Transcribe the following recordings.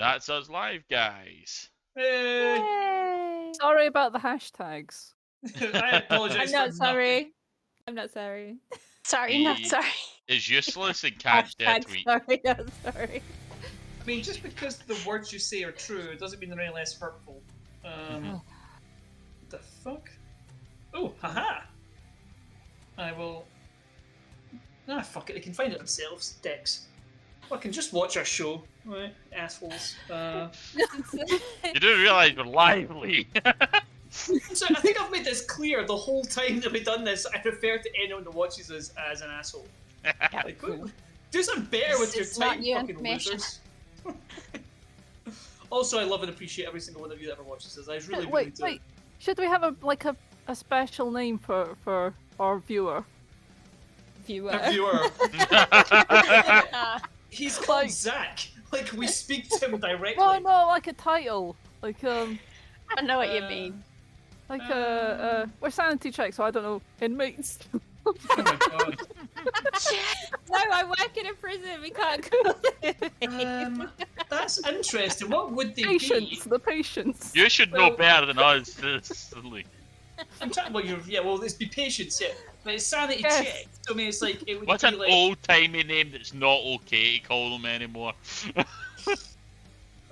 that's us live, guys. Hey. Yay! Sorry about the hashtags. I apologize I'm for not sorry. I'm not sorry. Sorry, not He sorry. is useless and can't Hashtag tweet. sorry, not sorry. I mean, just because the words you say are true doesn't mean they're any less hurtful. What the fuck? Oh, haha! I will... Ah, fuck it, they can find it themselves, dicks. Fucking just watch our show, right, assholes. You do realise we're lively. So I think I've made this clear the whole time that we've done this. I refer to anyone that watches us as an asshole. Like, do something better with your This is not time, new fucking information. losers. Also, I love and appreciate every single one of you that ever watches us. I really, really Wait, do. wait. Should we have a special name for our viewer? Viewer. A viewer. Uh, He's called Like- Zach. Like, we speak to him directly. No, like a title. Like I don't know what you mean. we're sanity checks, so I don't know, inmates. Oh my god. No, I work in a prison. We can't call it. That's interesting. What would they Patients, be? the patients. You should know Well- better than us, silly. I'm trying. Well, let's be patients here. But it's sanity Yes. check. So I mean, it's like it would What's be an like. old-timey name that's not okay to call them anymore?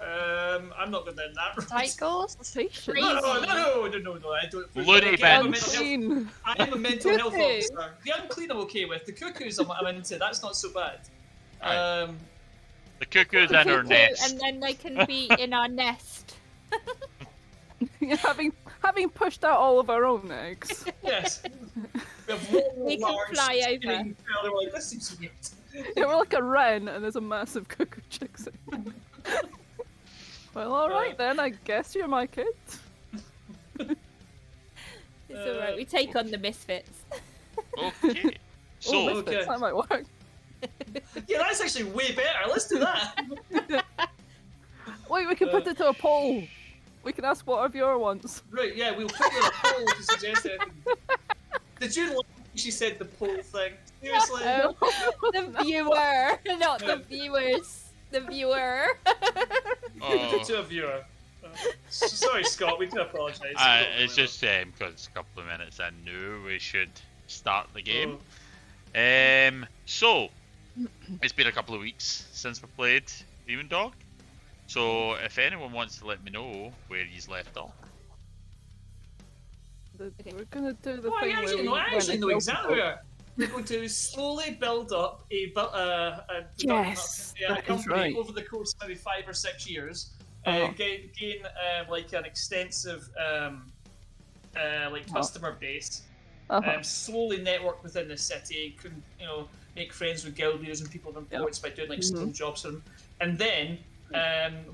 I'm not going down that route. Cycles? Patients. No, I don't. Looney Okay, I'm a bins. mental health- Unclean. I am a mental health Cuckoo. officer. The unclean I'm okay with. The cuckoos I'm into. That's not so bad. Right. The cuckoo's in her Cuckoo, nest. and then they can be in our nest. having pushed out all of our own eggs. Yes. We have one We can large fly over. spinning tail, and we're like, this seems weird. Yeah, we're like a wren, and there's a massive cuckoo chicks. Well, all right then. I guess you're my kid. It's alright. We take on the misfits. Okay. So, Oh, okay. that might work. Yeah, that's actually way better. Let's do that. Wait, we can put it to a poll. We can ask what our viewer wants. Right, yeah, we'll put you in a poll to suggest anything. Did you like when she said the poll thing? Seriously? The viewer, not the viewers. The viewer. oh, To a viewer. Sorry, Scott, we do apologise. it's just because it's a couple of minutes I knew we should start the game. Oh. So it's been a couple of weeks since we played Demon Dog. So if anyone wants to let me know where he's left off. We're gonna do the Oh, I thing where actually we know, went exactly into- where we're going to slowly build up a Yes, that is company right. over the course of maybe 5 or 6 years. Uh-huh. Gain like an extensive customer base. Uh-huh. Slowly network within the city. Can make friends with guild leaders and people of importance by doing like stone jobs for them. And then we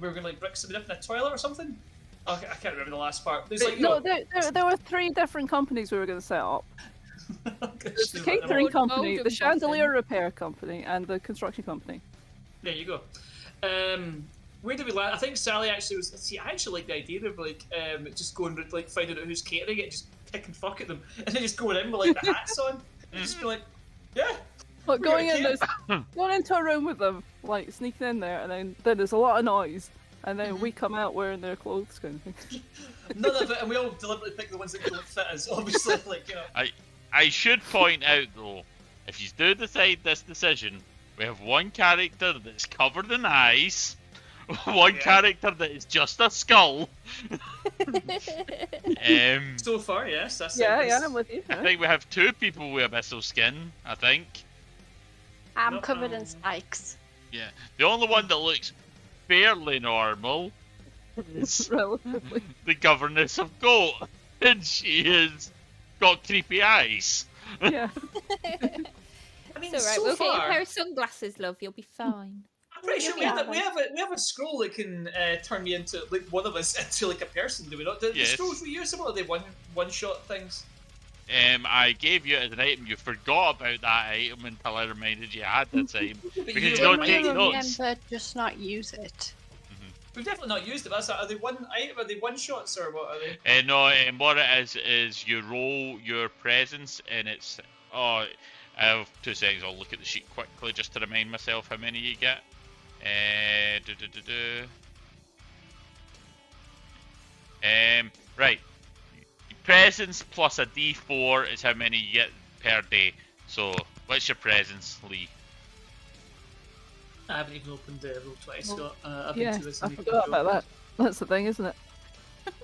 were going to like brick somebody up in a toilet or something. Oh, I can't remember the last part. There's like There were 3 different companies we were going to set up. There's the catering Old company, and the chandelier Boston. repair company, and the construction company. There you go. Where did we land? I think Sally actually was. See, I actually like the idea of like just going like finding out who's catering it, just pick and fuck at them, and then just going in with like the hats on, and just be like, yeah. But We going got a in, there's going into a room with them, like sneaking in there, and then there's a lot of noise, and then we come out wearing their clothes, kind of thing. None of it, and we all deliberately pick the ones that don't fit us. Obviously, like I should point out though, if you do decide this decision, we have one character that's covered in eyes, one character that is just a skull. So far, yes, that's Yeah, I'm with you. I think we have 2 people with abyssal skin, I think. I'm covered in spikes. Yeah. The only one that looks fairly normal is Relatively. the governess of Goat. And she has got creepy eyes. Yeah. I mean, It's alright. so We'll get you a far, pair of sunglasses, love. You'll be fine. I'm pretty sure we Yeah. have a scroll that can turn me into like one of us into like a person. Do we not? The Yes. scrolls we use, are they one shot things? I gave you it as an item. You forgot about that item until I reminded you I had this item. But Because you you don't don't take take Remember, notes. just not use it. We've definitely not used it. Are they one item? Are they one shots or what are they? No, what it is you roll your presence and it's... Oh, I have 2 seconds. I'll look at the sheet quickly just to remind myself how many you get. Right. Presents plus a D4 is how many you get per day. So, what's your presents, Lee? I haven't even opened the Roll20, Scott. I've been Yeah, too busy I making forgot a about joke. that. That's the thing, isn't it?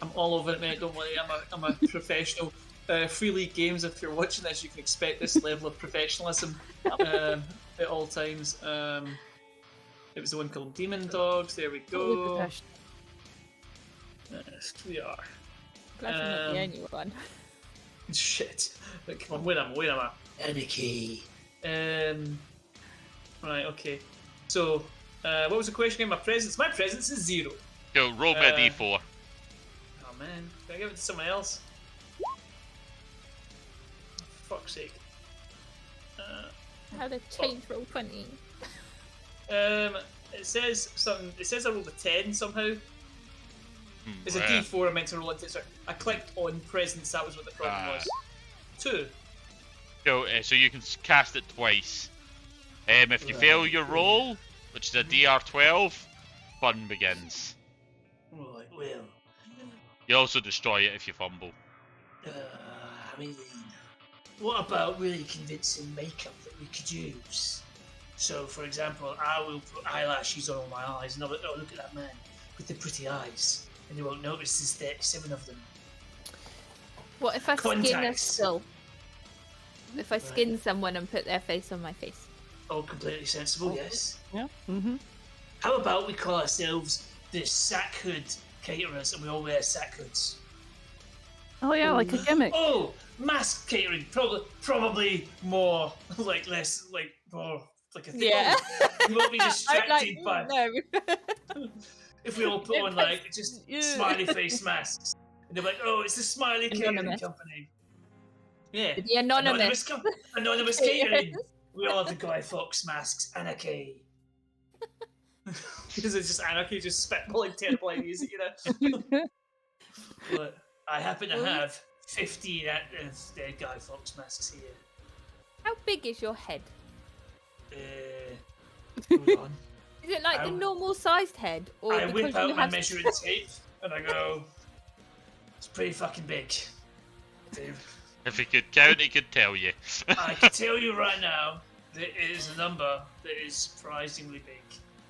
I'm all over it, mate. Don't worry. I'm a professional. Free League Games. If you're watching this, you can expect this level of professionalism at all times. It was the one called Demon Dogs. There we go. Protection. Yes, we are. Glad you're not the only one. Shit. But come on, wait a minute. Anarchy. Right, okay. So, what was the question again? My presence is 0. Go, roll me a D4. Oh man, can I give it to someone else? Fuck's sake. How to change roll 20. It says something. It says I rolled a 10 somehow. It's a D4 I meant to roll into. Sorry, I clicked on presents. That was what the problem was. 2. Go, so you can cast it twice. If you fail your roll, which is a DR12, fun begins. Right, well. You also destroy it if you fumble. I mean, what about really convincing makeup that we could use? So, for example, I will put eyelashes on all my eyes, and I'll be, oh, look at that man with the pretty eyes, and they won't notice there's 37 of them. What if I skin a Contacts. skull? If I skin someone and put their face on my face? Oh, completely sensible, yes. Yeah. Mm-hmm. How about we call ourselves the Sack Hood Caterers, and we all wear sack hoods? Oh yeah, like a gimmick. Oh, mask catering, probably more like less like more like a thing. Yeah. You won't be distracted by no. if we all put on like just smiley face masks, and they're like, oh, it's the Smiley Catering Anonymous. Company. Yeah, The anonymous. Anonymous Catering. We all have the Guy Fawkes masks. Anarchy. Because it's just anarchy, just spitballing terrible ideas at you know. But I happen to have 15 of the Guy Fawkes masks here. How big is your head? Hold on. Is it like the normal sized head? Or I because whip out you my have... measuring tape and I go, it's pretty fucking big. If he could count, he could tell you. I can tell you right now, that it is a number that is surprisingly big.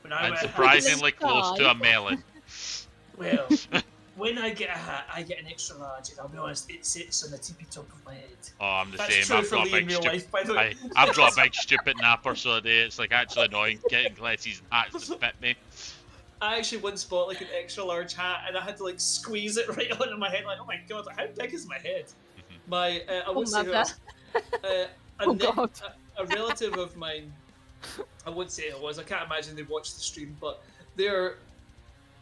When I And wear a hat, surprisingly close to a melon. well, when I get a hat, I get an extra large, and I'll be honest, it sits on the tippy top of my head. Oh, I'm the That's same. true I've for got a Lee in big real stupid. life, by the way. I've got a big stupid napper, so it's like actually annoying getting glasses and hats that fit me. I actually once bought like an extra large hat, and I had to like squeeze it right onto my head. Like, oh my god, how big is my head? My, I won't say who else. A relative of mine. I won't say it was. I can't imagine they watched the stream, but their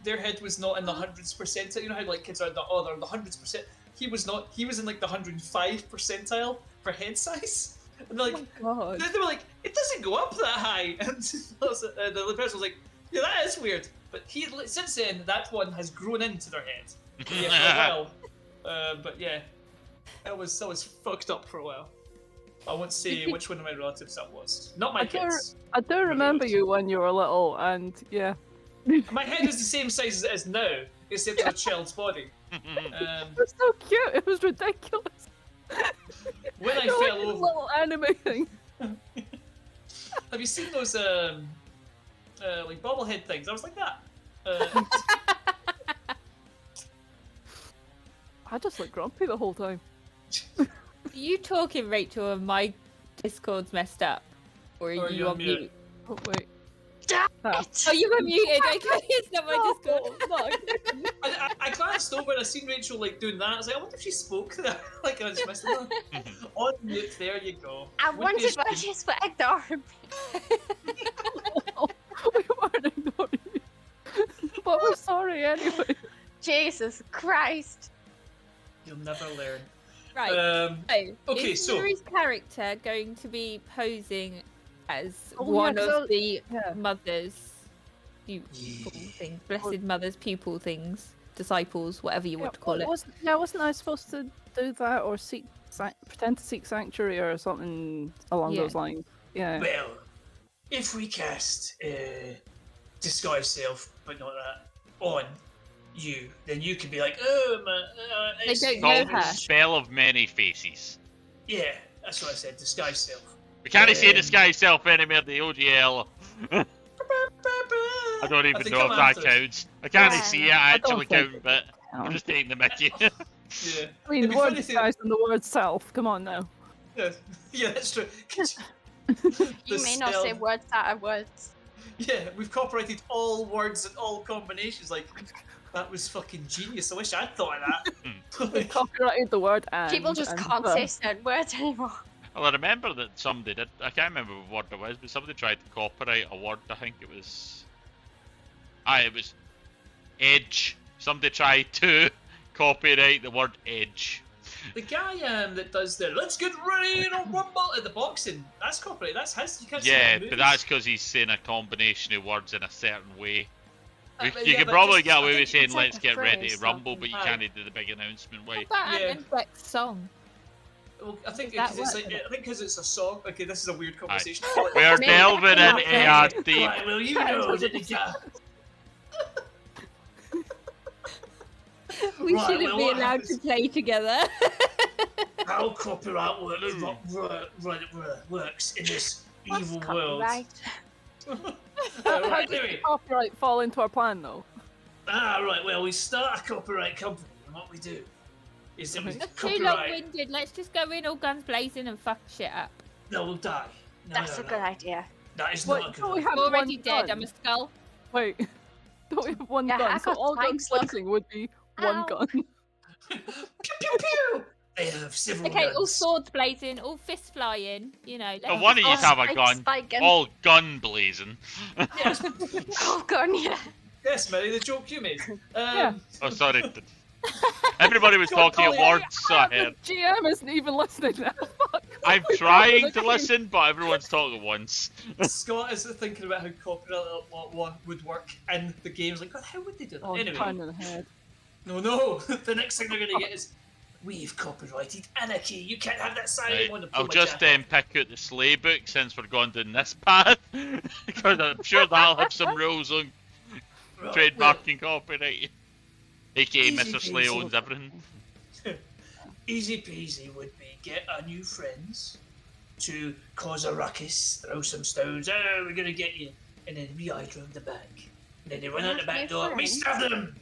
head was not in the hundreds percentile. You know how like kids are in the they're in the hundreds percent. He was not. He was in like the 105 percentile for head size. And they're like, Oh they were like, it doesn't go up that high. And the other person was like, yeah, that is weird. But since then, that one has grown into their head. Yeah, for a while. But yeah, that was fucked up for a while. I won't say which one of my relatives that was. Not my kids. I do remember you when you were little, and yeah. My head is the same size as it is now, except for a child's body. It was so cute. It was ridiculous. When I You're fell like a over, little anime thing. have you seen those like bobblehead things? I was like that. I just looked grumpy the whole time. Are you talking, Rachel, and my Discord's messed up? Or are you on mute? Oh wait. Oh, you were muted. Okay, it's not my Discord. I glanced over and I seen Rachel like doing that. I was like, I wonder if she spoke there. Like I just missed it. On mute, there you go. I Would be wondered a why shame. she's were ignoring me. We weren't ignoring you. But we're sorry anyway. Jesus Christ. You'll never learn. Right. Okay, is so Yuri's character going to be posing as Oh, one yeah, 'cause of the yeah. mother's pupil things, blessed mother's pupil things, disciples, whatever you want to call it? Wasn't I supposed to do that or pretend to seek sanctuary or something along Yeah. those lines? Yeah. well, if we cast disguise self, but not that on you, then you could be like, oh, They it's don't Called know her. Spell of Many Faces. Yeah, that's what I said. Disguise self. We can't say disguise self anymore. The OGL. I don't even they know come if that after us. counts. I can't Yeah. see it I actually don't think count, but it I'm counts. just taking the mickey. Yeah. I mean, It'd the be word funny if disguise and the word self. Come on now. Yeah, that's true. You may not say words that are words. Yeah, we've copyrighted all words and all combinations. Like, that was fucking genius. I wish I'd thought of that. We've copyrighted the word and. People just and can't the. say certain words anymore. Well, I remember that somebody did. I can't remember what word it was, but somebody tried to copyright a word. I think it was. It was edge. Somebody tried to copyright the word edge. The guy that does the "Let's get ready to rumble" at the boxing, that's copyright. That's his. You can't say Yeah, that in but movies. that's because he's saying a combination of words in a certain way. You yeah, can but probably just- get I away think with saying it's like "Let's a get ready phrase, to rumble," something. but you Aye. can't do the big announcement way. What about Yeah. an incorrect song? Well, I think Does that because it's work like, for it? I think because it's a song. Okay, this is a weird Aye. conversation. We're Maybe delving that's into not a deep. Right, well, you know that the guy. We Right, shouldn't well, be what allowed happens- to play together. How copyright works in this What's evil copyright? world. How Right, does anyway. the copyright fall into our plan, though? Right, well, we start a copyright company, and what we do is that we That's too copyright. long-winded. Let's just go in all guns blazing and fuck shit up. No, we'll die. No, That's no, a no. good idea. That is What? not a Don't good we idea. have I'm already one dead. gun? I'm a skull. Wait. Don't we have one Yeah, I gun? So got all gun spikes, look. blazing would be one Ow. gun. Pew, pew, pew! They have several Okay, all guns. swords blazing, all fists flying. You know. Oh, let's one of just you go. have a Spike, gun. spike gun. All gun blazing. Yes, Oh, gun, yeah. yes, Mary, the joke you made. Yeah. Oh, sorry. Everybody was God, talking at Colin. words, so I heard. The GM isn't even listening now. Fuck. I'm trying to listen, but everyone's talking at once. Scott is thinking about how copyright law would work in the games. Like, God, how would they do that? Oh, Anyway, pan in the head. no. The next thing they're going to get is, we've copyrighted anarchy. You can't have that silent Right, one. I'll just pick out the sleigh book since we're going down this path, because I'm sure that'll have some rules on trademark and copyright. AKA Easy Mr. Slay peasy. owns everything. Easy peasy would be get our new friends to cause a ruckus, throw some stones. Oh, we're gonna get you, and then we hide around the back. And then they run out the back New door. We friends? stab them.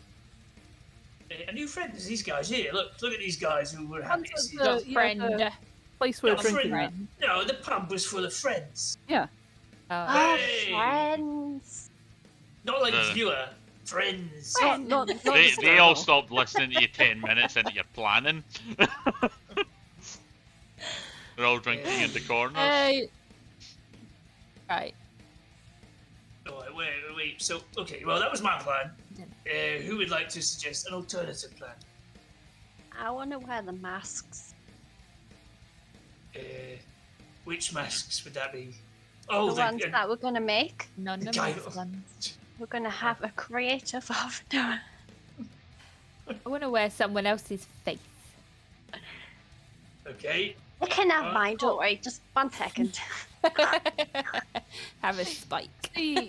A new friend is these guys here. Look at these guys who were happy to Friends see of us. the- Friend. the place we're Yeah, drinking friend. at. No, the pub was full of friends. Yeah. Oh. Oh, Hey. friends. Not like No. viewer, friends. Not They all stopped listening to you 10 minutes into your planning. They're all drinking in the corners. Right. Oh, wait. So, okay, well, that was my plan. Who would like to suggest an alternative plan? I want to wear the masks. Which masks would that be? Oh, The ones that we're going to make. None The of guy- those ones. We're going to have a creative avatar. I want to wear someone else's face. okay. You can have mine, don't worry. Just 1 second. Have a spike. See,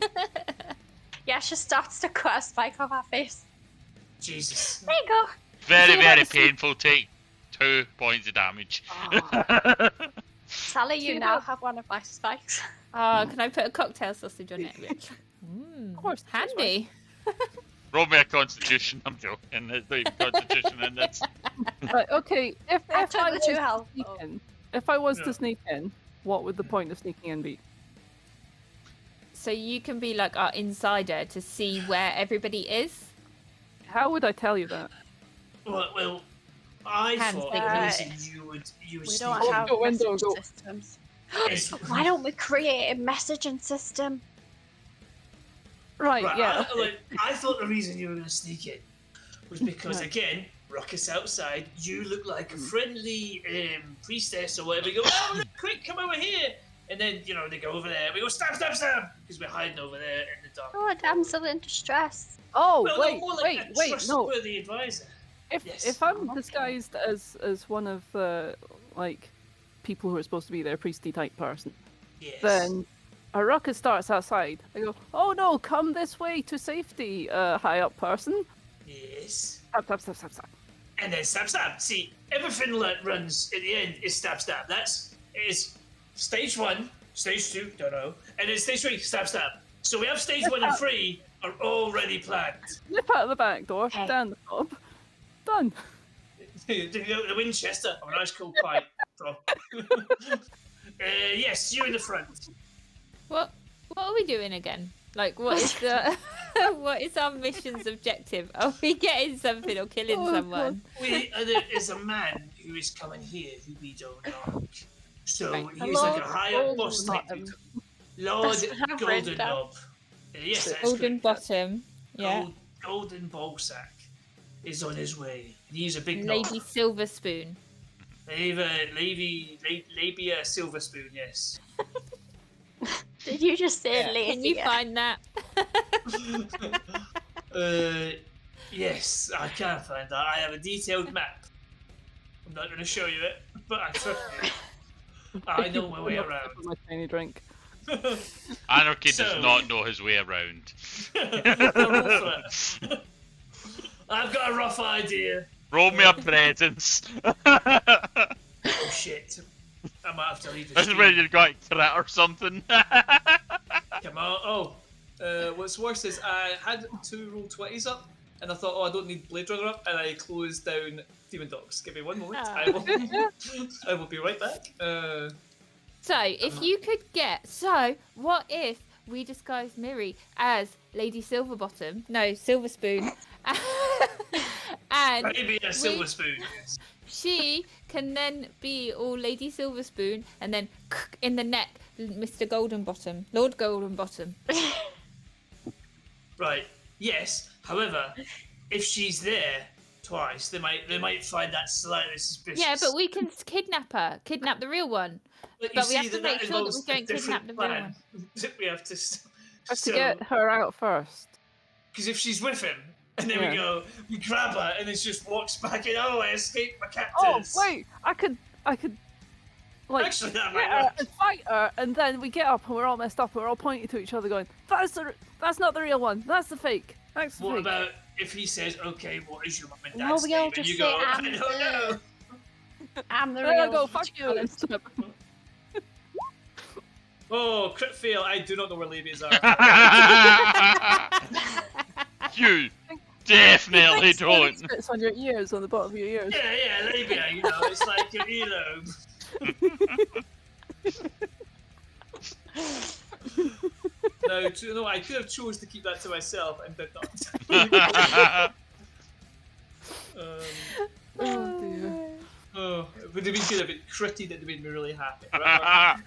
Yeah, she starts to cut a spike off her face. Jesus. There you go. Very, See, very that's- painful. Take 2 points of damage. Sally, you See, now that- have one of my spikes. Oh, can I put a cocktail sausage on it? Of course, that's handy. Roll me a constitution. I'm joking. There's not even constitution in this. right, okay. If I I took the was 2 to health. sneak Oh. in, if I was Yeah. to sneak in, what would the point of sneaking in be? So you can be like our insider to see where everybody is. How would I tell you that? Well, I Hands thought big. the reason you would We sneak don't in have Go window, message go. systems. is- Why don't we create a messaging system? Right, Right, yeah. I thought the reason you were going to sneak in was because, again, ruckus outside, you look like a friendly priestess or whatever. You go, oh, look, quick, come over here. And then, they go over there. We go, stab, stab, stab. Because we're hiding over there in the dark. Oh, a damsel in distress. Oh, Well, no, wait, more like wait, a wait, no. trustworthy advisor. If Yes. if I'm Okay. disguised as one of like people who are supposed to be their priesty type person, Yes. then a ruckus starts outside. I go, oh no, come this way to safety, high up person. Yes. Stab. And then stab. See, everything that runs at the end is stab. Is stage 1, stage 2, don't know, and then stage 3, stab. So we have stage 1 and 3 are already planned. Nip out of the back door, down the pub. Done. Did you go to the Winchester? Oh, nice cool pipe, bro. Yes, you in the front. What are we doing again? Like, what is the what is our mission's objective? Are we getting something or killing someone? There is a man who is coming here who we don't like. So Right. he's like a high-up boss type. Lord Golden Knob. Yes, that's Golden correct. Bottom. Yeah. Golden Ballsack is on his way. He's a big Lady knob. Silver Spoon. Labia Silver Spoon, yes. Did you just say lazy? Can you find that? Yes, I can find that. I have a detailed map. I'm not going to show you it, but I know my way around. My tiny drink. Anarchy does not know his way around. I've got a rough idea. Roll me a presence. Oh shit. I might have to leave This is where you got a crit or something. Come on. What's worse is I had 2 roll 20s up, and I thought, I don't need Blade Runner up, and I closed down Demon Dogs. Give me 1 moment. I will be right back. So, if you could what if we disguise Miri as Lady Silverbottom? No, Silver Spoon. And Maybe a Silver Spoon. Yes. she can then be all Lady Silver Spoon, and then in the neck, Mr. Golden Bottom, Lord Golden Bottom. Right. Yes. However, if she's there twice, they might find that slightly suspicious. Yeah, but we can kidnap her. Kidnap the real one. But we have to make sure that we don't kidnap the real one. We have to. Have to get her out first. Because if she's with him, and then we grab her, and then she just walks back in. Oh, I escaped my captors. Oh wait, I could like Actually, that get might her work. and fight her, and then we get up and we're all messed up and we're all pointing to each other, going, "That's not the real one. That's the fake. That's the What fake." about if he says, "Okay, what is your mum and Well, dad's we all name?" And just you say, go, "I'm "I don't the- know." I'm the Then I real. go, "Fuck you." and snap. Oh, crit fail! I do not know where labias are. You definitely don't. Spits on your ears, on the bottom of your ears. Yeah, labia. You know, it's like your earlobe. No, I could have chose to keep that to myself and did not. Oh dear. It would have been good if it critted. It would have made me really happy. Right?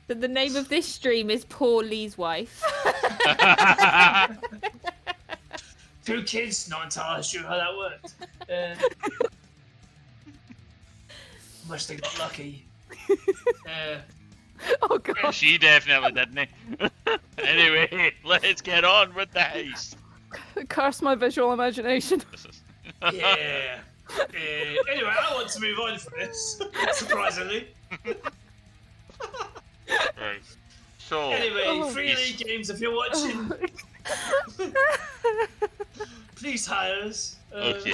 So the name of this stream is Poor Lee's Wife. 2 kids, not entirely sure how that worked. Must have got lucky. Oh god. She definitely didn't. Anyway, let's get on with the heist. Curse my visual imagination. Yeah. Anyway, I want to move on from this, surprisingly. Right. So, Anyway, Free League Games, if you're watching, please hire us. okay.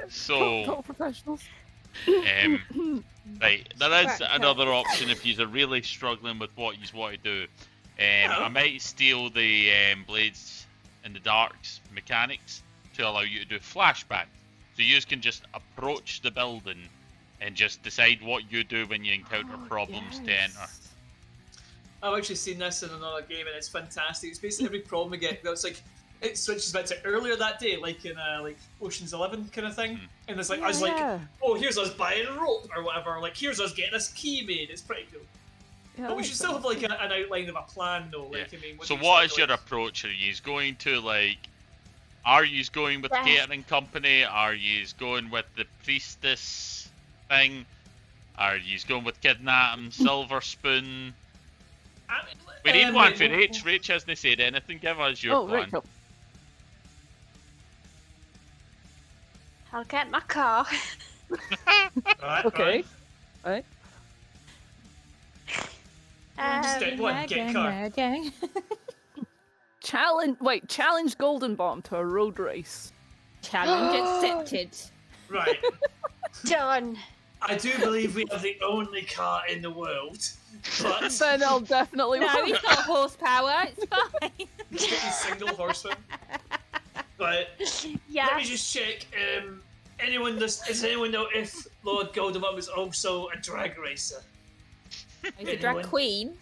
So, Total professionals. right, there is another option if you're really struggling with what you want to do. I might steal the Blades in the Dark's mechanics to allow you to do flashback. So you can just approach the building and just decide what you do when you encounter problems to enter. I've actually seen this in another game, and it's fantastic. It's basically every problem we get. It's like it switches back to earlier that day, like in like Ocean's 11 kind of thing. And it's like I was like, oh, here's us buying rope or whatever. Like here's us getting this key made. It's pretty cool. Yeah, But we should still have like an outline of a plan, though. Like Yeah. I mean, So what is your approach? Are you going to like? Are you going with the catering company? Are you going with the priestess thing? Are you going with kidnapping Silver Spoon? We need one for Rach. Rach hasn't said anything. Give us your plan. Rachel. I'll get my car. Right, Okay. Right. Step 1, get car. Challenge Golden Bomb to a road race. Challenge accepted. Right. Done. I do believe we have the only car in the world, but Then I'll definitely No, win. he's got horsepower. It's fine. he's single horseman. But Yeah. let me just check. Does anyone know if Lord Goldemont was also a drag racer? He's a drag Anyone? queen.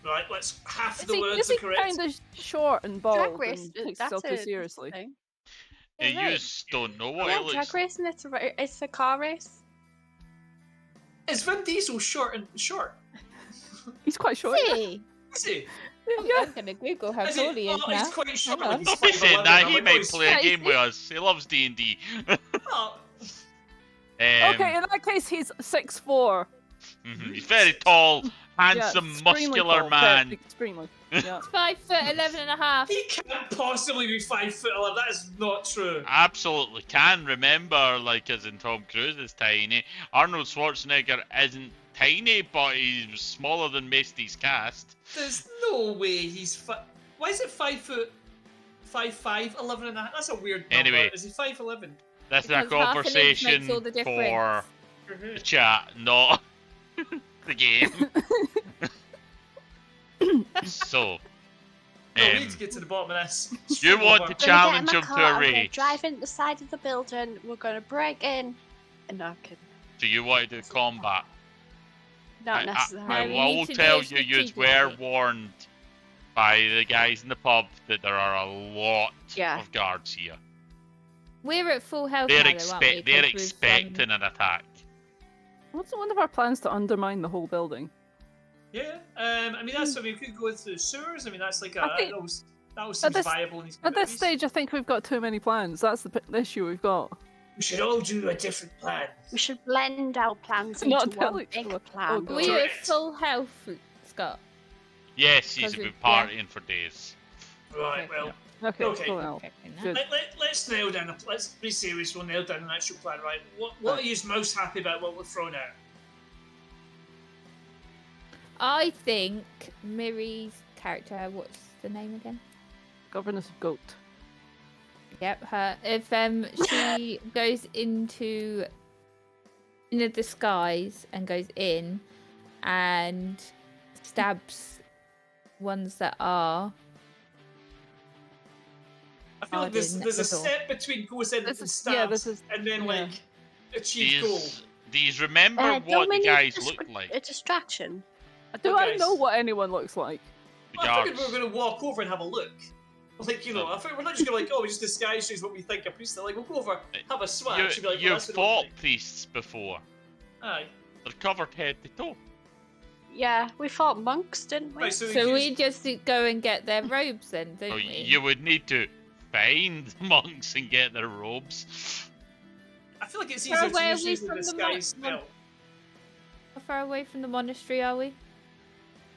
Right, let's half Is the he, words is are he correct. kind of short and bald Drag race. and takes That's himself too a seriously? thing. You Yeah, right. just don't know what Yeah, he looks drag racing. It's a car race. Is Vin Diesel short? He's quite short. See? Is he? I'm gonna Google how Is tall he is oh, now. he's quite short. Hang on. He's Don't be 5'11", saying that. I'm He like, might he's play a fine. game with us. He loves D&D. Oh, Okay, in that case, he's 6'4". He's very tall, handsome, Yeah, extremely muscular tall, man. very extremely. Yeah. 5'11.5". he can't possibly be 5'11". That is not true. Absolutely can. Remember, like, as in Tom Cruise is tiny. Arnold Schwarzenegger isn't tiny, but he's smaller than Misty's cast. There's no way he's Why is it 5'5", 11 and a half? That's a weird number. Anyway. Is he 5'11"? That's a Because half an inch conversation makes all the for difference. the chat, not the game. So, No, we need to get to the bottom of this. you want to We're gonna get in challenge my him car, to a I'm gonna race. drive into the side of the building. We're gonna break in. No, I'm kidding. Do you want to do combat? Not necessarily. I we will need to do tell it you, you were strategically. warned by the guys in the pub that there are a lot Yeah. of guards here. We're at full health They're, now, though, aren't we? they're 'Cause we've, expecting an attack. What's one of our plans to undermine the whole building? Yeah, I mean, that's, we could go into the sewers. I mean, that's like I think- that was seems this- viable in these At this communities. stage, I think we've got too many plans. That's the issue we've got. We should all do a different plan. We should blend our plans Not into tell one each big other. plan. Oh, God. We're at Correct. full health, Scott. Yes, he's Because been of- yeah. partying for days. Right, Okay. well, Okay, Okay. cool now. Checking that. Good. let's nail down. Let's be serious. We'll nail down an actual plan, right? What are you most happy about? What we're throwing out? I think Miri's character, what's the name again? Governess of Goat. Yep, her. If she goes in a disguise and goes in and stabs ones that are. I feel like there's a Pardon, step between goes in and This is- stabs, yeah, this is- and then yeah. like achieve goal. These remember Don't what we the need guys dis- look like. A distraction. Do I guys. know what anyone looks like? The I figured we guards. were going to walk over and have a look. Like, you know, I think we're not just going to like, oh, we just disguise as what we think a priest is. Like, we'll go over, have a swatch, and be like, well, You've that's what it fought looks like. priests before. Aye. They're covered head to toe. Yeah, we fought monks, didn't we? Right, so So we we just go and get their robes then, don't So we? you would need to find monks and get their robes. I feel like it's Where easier to away use are we use the from the disguise spell. How far away from the monastery are we?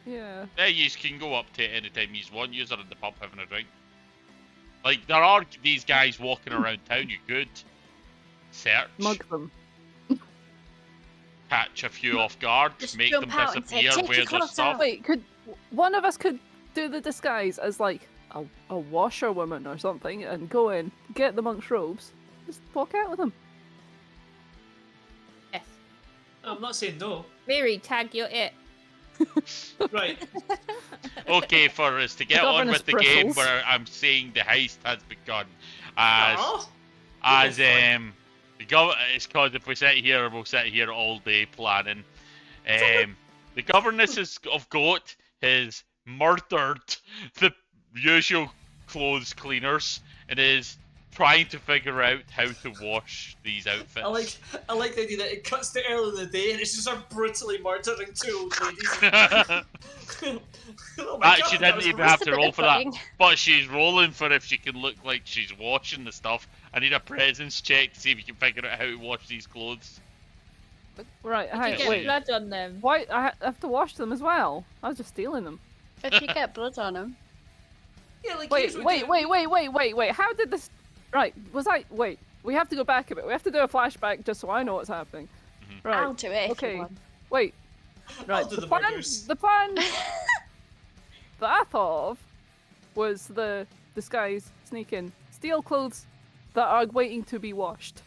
Yeah. Yeah, you can go up to it anytime you want. You're in the pub having a drink. Like, there are these guys walking around town. You could search, Mug them. catch a few off guard, Just make them jump out and say, disappear "Take where your there's clothes stuff. off." Wait, could one of us could do the disguise as like a washerwoman or something and go in, get the monk's robes, just walk out with them? Yes. I'm not saying no. Miri, tag your it. Right. Okay, for us to get The on governess with the game bristles. where I'm saying the heist has begun. As Aw. as That's fun. it's because if we sit here, we'll sit here all day planning. The governess of Goat has murdered the usual clothes cleaners and is trying to figure out how to wash these outfits. I like the idea that it cuts to early in the day and it's just her brutally murdering two old ladies. Oh my She God, that didn't was even horrific. have to bit roll of for that, pudding. but she's rolling for if she can look like she's washing the stuff. I need a presence check to see if you can figure out how to wash these clothes. Right, Did you hang get wait. blood on them? Why I have to wash them as well? I was just stealing them. If you get blood on them. Yeah, like, Wait, here's what we do. wait. How did this? Right, wait. We have to go back a bit. We have to do a flashback just so I know what's happening. Right. I'll do it if Okay. you want. Wait. Right. do The the plan. murders. The plan that I thought of was the disguise, sneak in, steal clothes that are waiting to be washed.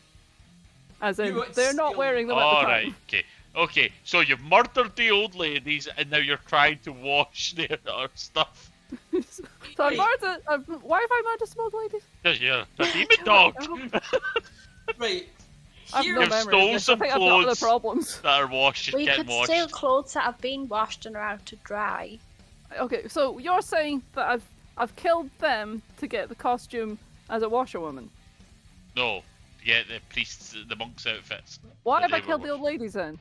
As in, You they're not still- wearing them at the All time. right, okay. Okay, so you've murdered the old ladies and now you're trying to wash their stuff. So I Right. murdered. Why have I murdered some old ladies? Because you're a demon dog Right. I have Here, no You've memory stole of this. some I think I've got other clothes. problems. that are washed, We getting could washed. steal clothes that have been washed and are out to dry. Okay, so you're saying that I've killed them to get the costume as a washerwoman. No, to get the priests, the monks' outfits. Why But have I they killed were the old ladies then?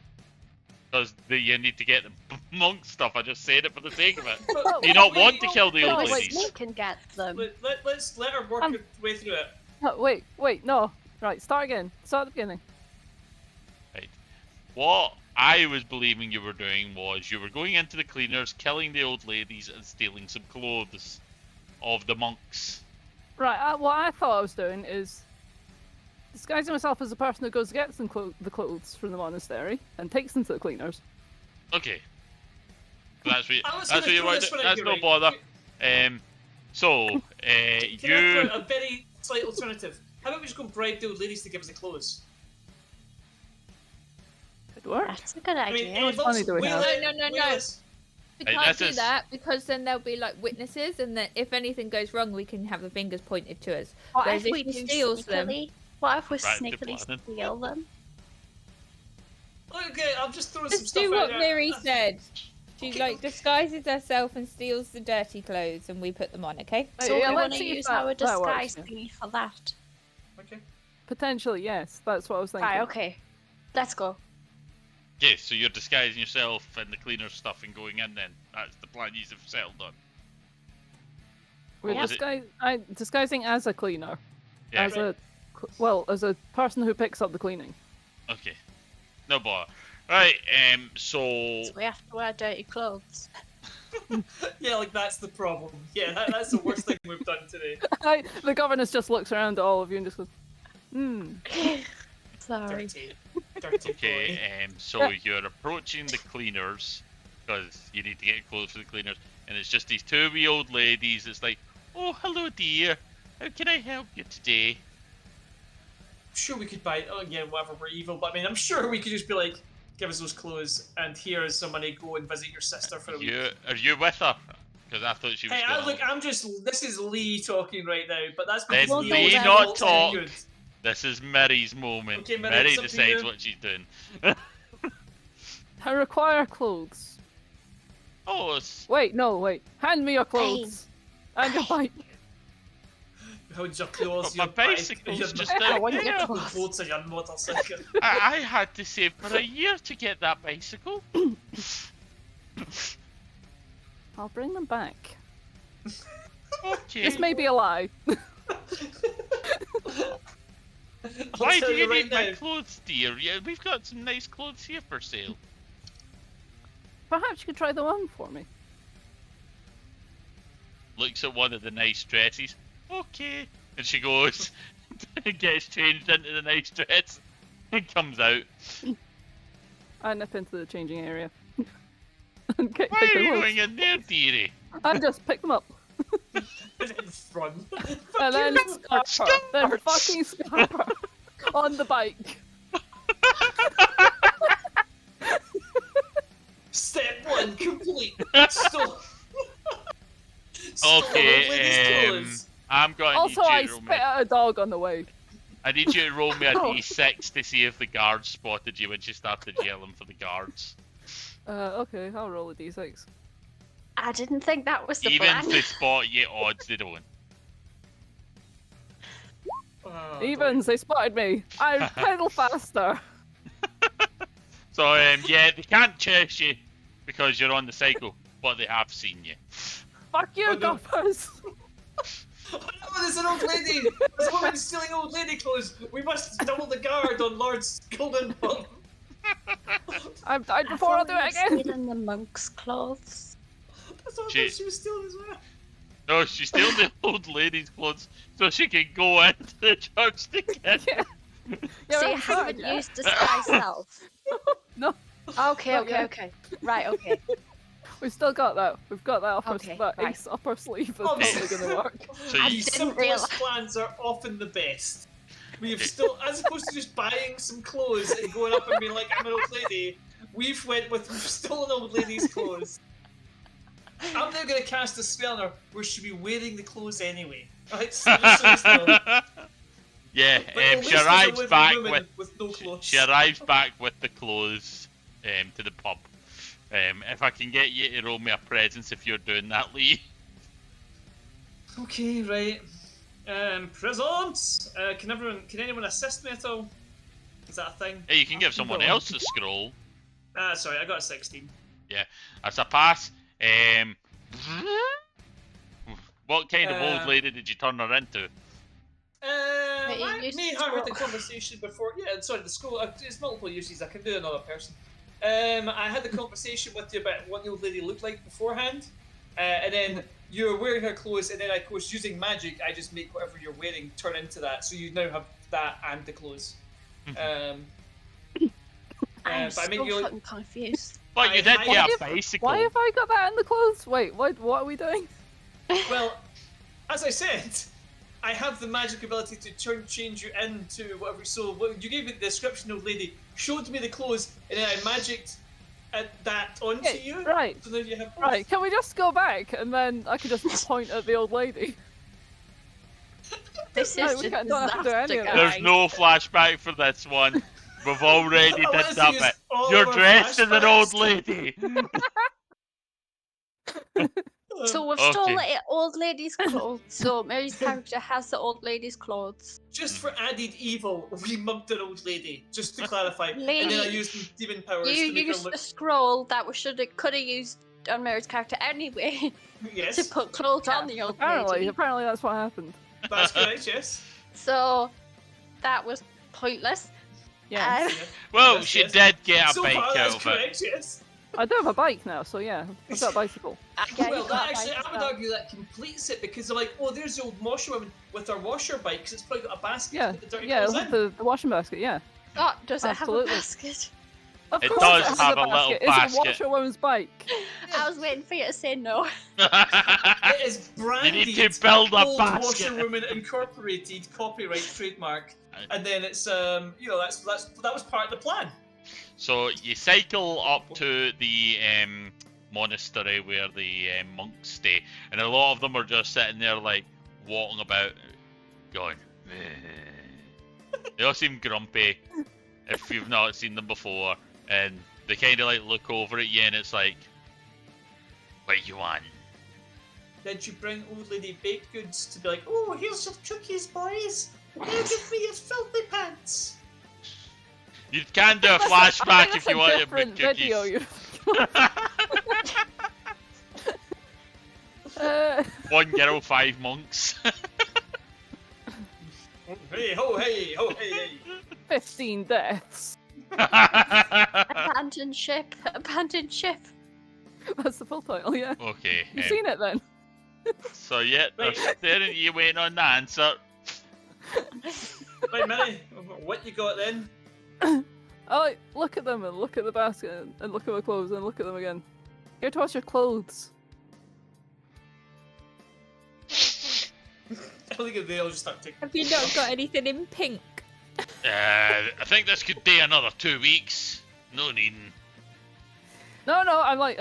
Because you need to get the monk stuff. I just said it for the sake of it. but- Do you not wait, want to kill the no, old wait, ladies? We can get them. Let's let her work Um, her way through it. Oh, wait, no. Right, start again. Start at the beginning. Right. What I was believing you were doing was you were going into the cleaners, killing the old ladies, and stealing some clothes of the monks. Right, what I thought I was doing is disguising myself as a person who goes to get some the clothes from the monastery and takes them to the cleaners. Okay. So that's what, I was that's gonna what you throw want. this one at That's you, no right? bother. So, Can I you. throw a very slight alternative? How about we just go bribe the old ladies to give us the clothes? Could work. That's a good I idea. mean, How much money do we have? No. We Hey, can't this do is- that because then there'll be like witnesses, and that if anything goes wrong, we can have the fingers pointed to us. What Whereas if we he do steals them, sneakily? What if we Right, good sneakily planning. steal them? Okay, I'm just throwing some just stuff do out what there. Miri said. She Okay, like okay. disguises herself and steals the dirty clothes, and we put them on. Okay. So yeah, we let's want to see if use that- our that works, disguise yeah. thingy for that. Okay. Potentially, yes. That's what I was thinking. Right, okay. Let's go. Okay, so you're disguising yourself and the cleaner stuff and going in then. That's the plan you've settled on. We're What was it? disguising as a cleaner. Yeah. As as a person who picks up the cleaning. Okay. No bother. Right, so... So we have to wear dirty clothes. Yeah, like that's the problem. Yeah, that's the worst thing we've done today. The governess just looks around at all of you and just goes, Sorry. Dirty. Dirty Okay, boy. so you're approaching the cleaners, because you need to get clothes for the cleaners, and it's just these two wee old ladies. It's like, oh, hello dear, how can I help you today? I'm sure we could buy. Oh yeah, whatever. We're evil, but I mean, I'm sure we could just be like, give us those clothes, and here's some money. Go and visit your sister for a week. Are you with her? Because I thought she was Hey, going look, I'm just. This is Lee talking right now, but that's Let because Lee Lee's not fault. talk. Good. This is Mary's moment. Okay, Mary, Mary it's up to decides you. what she's doing. I require clothes. Oh, it's... Wait. Hand me your clothes. And your bike. How'd your clothes? But my your bike, bicycle's your- just I out want your there. clothes. Clothes on your motorcycle. I had to save for a year to get that bicycle. I'll bring them back. Okay. This may be a lie. Why I'll do tell you right need my now. clothes, dear? Yeah, we've got some nice clothes here for sale. Perhaps you could try them on for me. Looks at one of the nice dresses. Okay. And she goes and gets changed into the nice dress and comes out. I nip into the changing area. And pick Why are them you up. going in there, dearie? And just pick them up. And then run. And then scarf her. Then fucking scarf her. On the bike. Step one complete. Stop. Okay, I'm going Also, to I need you to roll me. spit at a dog on the way. I need you to roll me a Oh. d6 to see if the guards spotted you when she started yelling for the guards. Okay, I'll roll a d6. I didn't think that was the Even plan. if they spot you, odds they don't. Oh, Evens, they spotted me. I pedal faster. So, yeah, they can't chase you because you're on the cycle, but they have seen you. Fuck you, Oh, no. Gophers. Oh no, there's an old lady! There's a woman stealing old lady clothes! We must double the guard on Lord's Golden Bum! I've died I before I'll thought do we it were again. stealing the monk's clothes. That's what I She- thought she was stealing as well. No, she's stealing the old lady's clothes so she can go into the church to get Yeah. Yeah, So we're you inside, haven't yeah. used disguise self? No. Okay, Not okay, yet. okay. Right, okay. We've still got that. We've got that up Okay, that right. ace up our sleeve. Oh, That's probably gonna work. So I you, The didn't simplest realise. plans are often the best. We've still, as opposed to just buying some clothes and going up and being like, I'm an old lady, we've stolen old lady's clothes. I'm now going to cast a spell on her where she'll be wearing the clothes anyway. Right, so just so you know. Yeah, But at she least there's a arrives living back woman with no clothes. she arrives back with the clothes to the pub. If I can get you to roll me a presence if you're doing that, Lee. Okay, right. Presents. Can anyone assist me at all? Is that a thing? Hey, you can give someone else a scroll. Sorry, I got a 16. Yeah, that's a pass. What kind of old lady did you turn her into? Me and her had the conversation before. Yeah, sorry, the scroll. It's multiple uses. I can do another person. I had the conversation with you about what the old lady looked like beforehand, and then you were wearing her clothes, and then of course using magic, I just make whatever you're wearing turn into that. So you now have that and the clothes. I'm but I mean, still fucking confused. But you did get a bicycle. Why have I got that in the clothes? Wait, what are we doing? Well, as I said, I have the magic ability to change you into whatever. So you gave me the description of lady, showed me the clothes, and then I magicked that onto you. Right. So then you have. Right, can we just go back and then I can just point at the old lady? This No, is we just don't have to do any disaster, of that. There's guys. no flashback for this one. We've already I wanna did see that us bit. all You're our dressed as an old flashbacks. lady. So we've Okay. stolen old lady's clothes. So Mary's character has the old lady's clothes. Just for added evil, we mugged an old lady. Just to clarify, and then I Lady, used demon powers You to make her used look. a scroll that we could have used on Mary's character anyway Yes, to put clothes on the old lady. Apparently that's what happened. that's correct. Yes. So that was pointless. Yeah. Well, Yes, she yes. did get a So bike far, that's out of it. correct. Yes. I do have a bike now, so yeah, I've got a bicycle. Yeah, Well, you got that a actually, bike I would now. argue that completes it because they're like, oh, there's the old washerwoman with her washer bike because it's probably got a basket Yeah, to put the dirty yeah, clothes in. the washing basket, yeah. Oh, does it Absolutely. have a basket? Of It course does has have a little basket. It's basket. a washerwoman's bike. I was waiting for you to say no. It is branded. You need to build a Old basket. Washerwoman Incorporated, copyright, trademark, and then it's that was part of the plan. So you cycle up to the monastery where the monks stay, and a lot of them are just sitting there like walking about, going. They all seem grumpy if you've not seen them before, and they kind of like look over at you, and it's like, what you want? Did you bring old lady baked goods to be like, oh, here's some cookies, boys. Now give me your filthy pants. You can do a I think flashback that's if you a want your different big video. cookies. One girl, 5 monks. Hey ho, hey ho, hey hey. 15 deaths. Abandoned ship. Abandoned ship. That's the full title, yeah. Okay. You've seen it then? So yeah, they're staring at you waiting on the answer. Right, Minnie, what you got then? I like look at them and look at the basket and look at my clothes and look at them again. Here to wash your clothes. I think they all just start taking. Have you not got anything in pink? I think this could be another 2 weeks. No needing. No, I'm like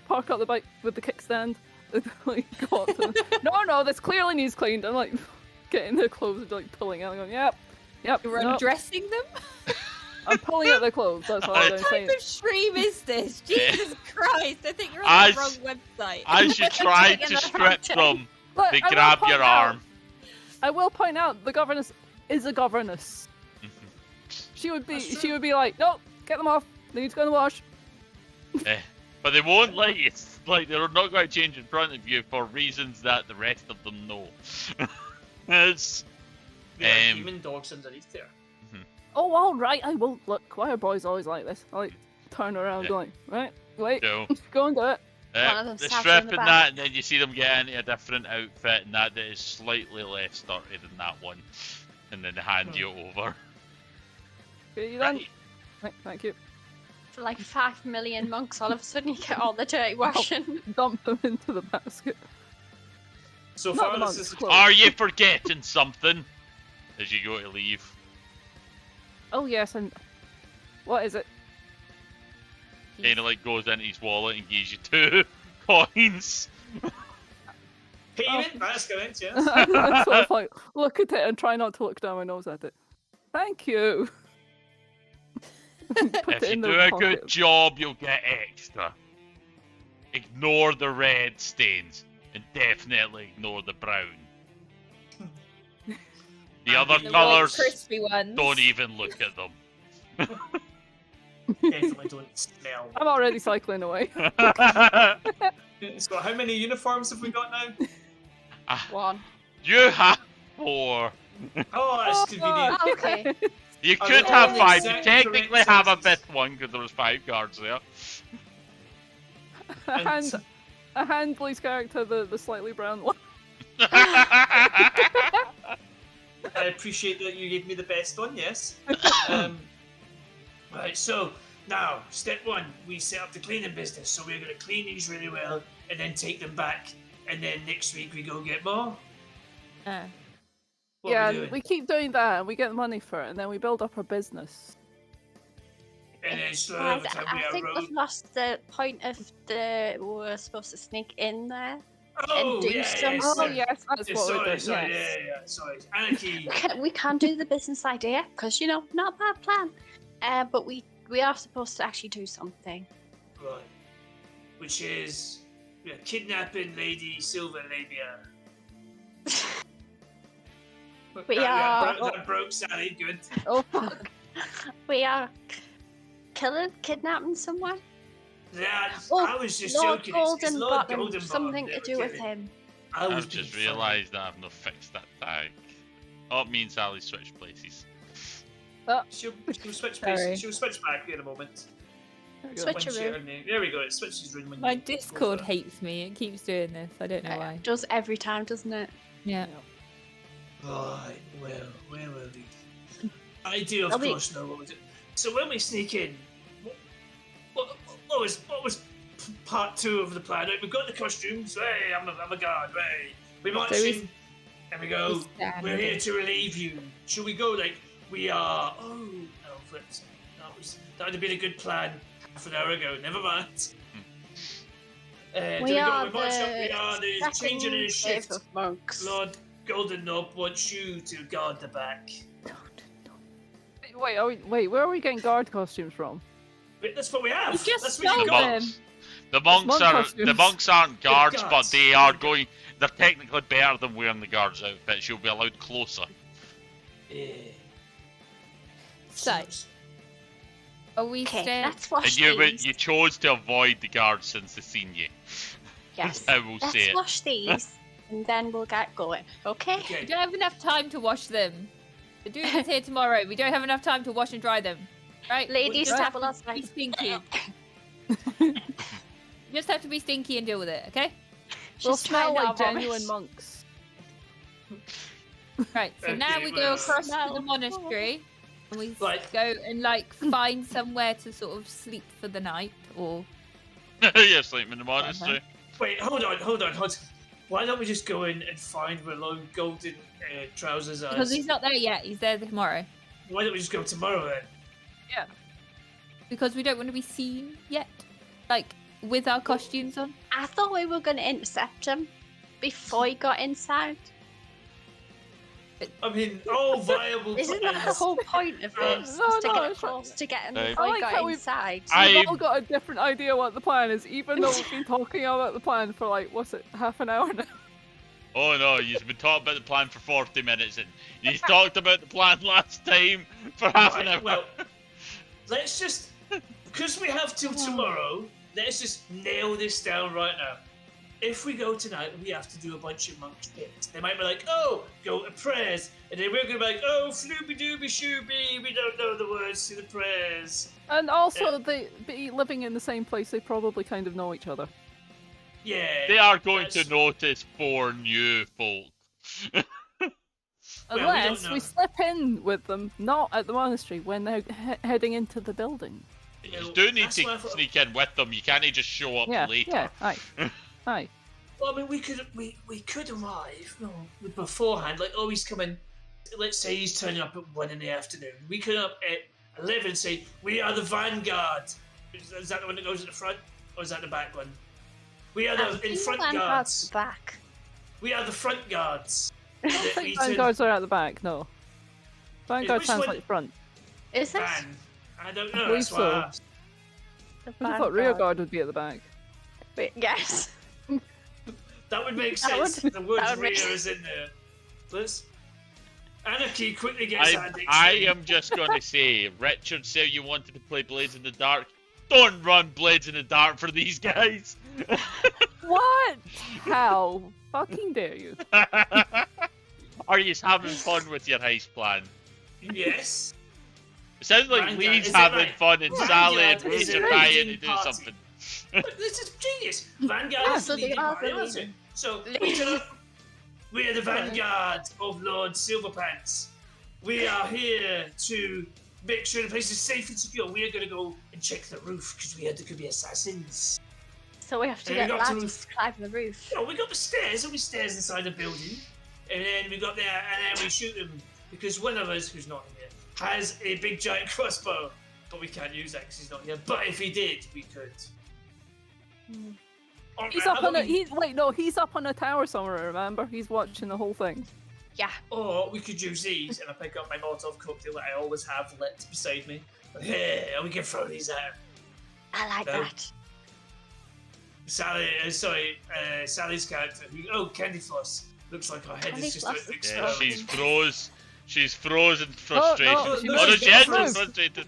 park up the bike with the kickstand. Like, go up to them. No, this clearly needs cleaned. I'm like getting their clothes and like pulling out. I'm going, yep. You're nope. undressing them? I'm pulling out their clothes. That's all I'm What saying. type of stream is this? Jesus Christ! I think you're on As- the wrong website. As you try Taking to the strip right them, But they I will grab point your out- arm. I will point out the governess is a governess. She would be like, no, get them off. They need to go in the wash. But they won't let you. It's like they're not going to change in front of you for reasons that the rest of them know. It's Yeah, demon dogs underneath there. Oh, all right. I won't look. Choir boys always like this. I like turn around, Yeah. going, right, wait, so, go and do it. One of them the stabs you in strip the and back. that, and then you see them get into a different outfit, and that is slightly less dirty than that one, and then they hand you over. Okay, you done? Right. Right, thank you. For like 5 million monks, all of a sudden you get all the dirty washing. Dump them into the basket. So Not far, the this monks, is clothes. Are you forgetting something? As you go to leave. Oh yes, and what is it? Kind of like goes into his wallet and gives you 2 coins. Payment? That's correct, yes. I sort of like look at it and try not to look down my nose at it. Thank you. Put If it you in do the a pocket. good job, you'll get extra. Ignore the red stains, and definitely ignore the brown. The other The white colours, crispy ones. don't even look at them. Definitely don't smell. I'm already cycling away. So how many uniforms have we got now? One. You have 4. Oh, that's convenient. Okay. You Are could they have all 5. You exact technically correct have a sizes? fifth one because there was 5 guards there. A Handley's character, the slightly brown one. I appreciate that you gave me the best one, yes. Right, so now, step 1, we set up the cleaning business. So we're going to clean these really well and then take them back. And then next week we go get more. What Yeah, are we and doing? we keep doing that, and we get the money for it, and then we build up our business. And then slowly I, over time I we think erode. we've lost the point of we're supposed to sneak in there. Oh, do yeah, some- yes, Oh yeah. yes, that's Yeah, what we're sorry, doing. sorry, Yes. yeah, sorry. Anarchy. We can do the business idea because not a bad plan. But we are supposed to actually do something. Right. Which is kidnapping Lady Silver Labia. We are- That broke Sally, good. Oh fuck. We are kidnapping someone. Yeah, Oh, I was just Lord joking. It's Golden Lord Bottom, Golden something Bottom to that do we're with killing. him. I was I've just being funny. realised that I've not fixed that tag. Oh, me and Sally switched places. She'll switch Sorry. places. She'll switch back in a moment. There we go. When Switcheroo. she- her name- There we go. It switches room when My you go Discord for- hates me. It keeps doing this. I don't know why. It does every time, doesn't it? Yeah. Right, well, where were we? I do, of Are we- course, know what we do. So when we sneak in, what was part 2 of the plan? Right, we've got the costumes. Hey, I'm a guard. Hey, we march So in, and we go. we stand. We're here to relieve you. Should we go like we are? Oh no, flips. That would have been a good plan half an hour ago. Never mind. Do We are we march up. We are the changing in second a shift. wave of monks. Lord Golden Knob wants you to guard the back. Wait, where are we getting guard costumes from? Wait, that's what we have. We just That's what stole you The got. them. monks. The monks monk are costumes. the monks aren't guards, but guards. they are going. They're technically better than wearing the guards' outfits. You'll be allowed closer. Yeah. So, are we Okay, staying? let's wash And these. you chose to avoid the guards since they seen you. Yes. I will Let's say it. wash these, and then we'll get going. Okay? We Okay. don't have enough time to wash them. The dude is here tomorrow. We don't have enough time to wash and dry them. Right? Ladies, just have a lot to be of stinky. You just have to be stinky and deal with it, okay? We'll Just smell trying like to vomit. genuine monks. Right, so now Okay, we well- go across to Smell. the monastery. And we Right. go and, like, find somewhere to sort of sleep for the night. Or... You're sleeping in the monastery. Wait, hold on. Why don't we just go in and find where Lord Golden Trousers are? Because he's not there yet. He's there tomorrow. Why don't we just go tomorrow then? Because we don't want to be seen yet. Like, with our costumes on. I thought we were going to intercept him before he got inside. I mean, all viable Isn't that the plans. whole point of this? No, was to no, get it's close to get him No. before I he like got how we- inside. We've I- all got a different idea what the plan is, even though we've been talking about the plan for like, what's it, half an hour now? Oh no, you've been talking about the plan for 40 minutes and you talked about the plan last time for half an Right, hour. well, let's just, because we have till tomorrow, let's just nail this down right now. If we go tonight, we have to do a bunch of monk bits. They might be like, oh, go to prayers. And then we're going to be like, oh, floopy dooby shooby, we don't know the words to the prayers. And also, they be living in the same place, they probably kind of know each other. Yeah. They are going that's- to notice 4 new folk. Well, we don't Unless know. we slip in with them, not at the monastery, when they're heading into the building. You Well, do need that's to what I thought- sneak in with them. You can't just show up Yeah, later. yeah, aye. Aye. Well, I mean, we could arrive beforehand, like, oh, he's coming. let's say he's turning up at 1 in the afternoon. We come up at 11 and say, we are the vanguard. Is that the one that goes at the front? Or is that the back one? We are the in front guards. Back. We are the front guards. I don't think vanguards are at the back, no. Vanguard Which sounds one- like front. Is this? Van. I don't know. believe That's why so. I asked. The I thought rear guard would be at the back. Wait, yes. That would make That sense. would- The word that would rear make is in there. Let's. Anarchy quickly gets Andy. I am just going to say, Richard said you wanted to play Blades in the Dark. Don't run Blades in the Dark for these guys. What? How fucking dare you? Are you having fun with your heist plan? Yes. It sounds like Vanguard, Lee's is it having right? fun and Sally and Vanguard is Paige a are trying to raiding do party. something. Look, this is genius. Vanguard is the Absolutely, leading party, absolutely. wasn't it? So, we turn up. We are the vanguard of Lord Silverpants. We are here to make sure the place is safe and secure. We are going to go and check the roof because we heard there could be assassins. So we have to And we get got to lads to climb the roof. No, we got the stairs. There'll be stairs inside the building. And then we got there and then we shoot them because one of us, who's not here, has a big giant crossbow. But we can't use that because he's not here. But if he did, we could. Alright, He's how up about on a we- he's up on a tower somewhere, remember? He's watching the whole thing. Yeah. Or we could use these, and I pick up my Molotov cocktail that I always have lit beside me. Hey, and we can throw these at him. I like No. that. Sally's character. Candy Floss. Looks like her head Candy is just Floss a is Yeah, Oh. she's froze. She's frozen frustration. no, she no, was she is froze. frustrated.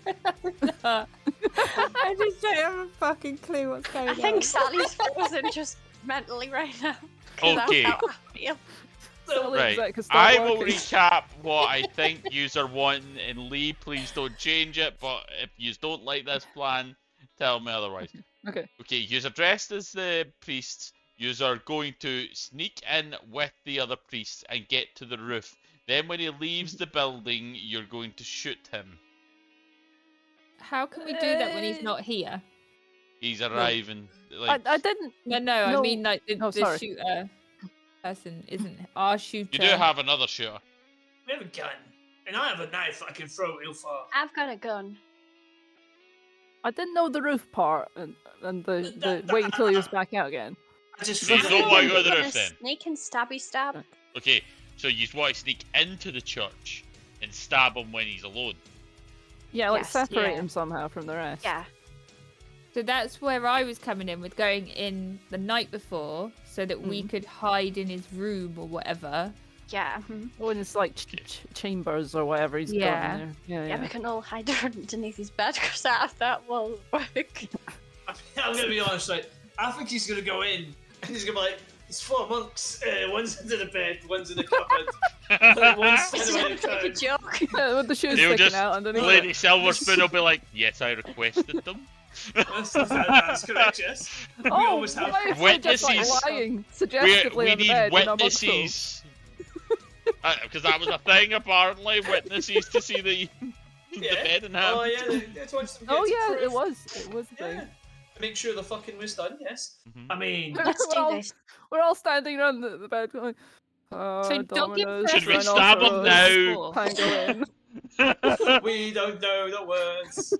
I just don't have a fucking clue what's going I on. think Sally's frozen just mentally right now. 'Cause that's Okay. how I feel. Sally Right, exec can start I will working. recap what I think yous are wanting, and Lee, please don't change it, but if yous don't like this plan, tell me otherwise. Okay. Okay, yous are dressed as the priests, yous are going to sneak in with the other priests and get to the roof. Then when he leaves the building, you're going to shoot him. How can we do that when he's not here? He's arriving. Like, I didn't. No, I No. mean like the sorry. shooter person isn't our shooter. you do have another shooter. We have a gun, and I have a knife that I can throw real far. I've got a gun. I didn't know the roof part and the wait until he was back out again. I just So you feel don't like want to go to the Gonna roof then? Sneak and stabby stab. Okay, so you want to sneak into the church and stab him when he's alone. Yeah, like Yes, separate yeah. him somehow from the rest. Yeah. So that's where I was coming in with going in the night before so that we could hide in his room or whatever. Yeah. Or in his like chambers or whatever he's got Yeah. in there. Yeah, Yeah, we can all hide underneath his bed because that won't work. I'm gonna be honest, like, I think he's gonna go in and he's gonna be like, "There's 4 monks. One's under the bed, one's in the cupboard, one's It's standing just by the like a couch." joke. Yeah, with the shoes He'll sticking just, out underneath. Lady it. Silverspoon will be like, yes, I requested them. That's correct, yes. We Oh, always have. why is he just like Witnesses. lying suggestively We on the need bed in our mug witnesses. Because that was a thing, apparently. Witnesses to see the Yeah. bed in Oh hand. yeah, let's watch some Oh kids yeah, proof. it was. It was a thing. Yeah. Make sure the fucking was done. Yes. Mhm. I mean, Let's We're all- do this. We're all standing around the bed going, So don't give Domino's, Should we preference stab him for now? before. Pangolin. we don't know the words.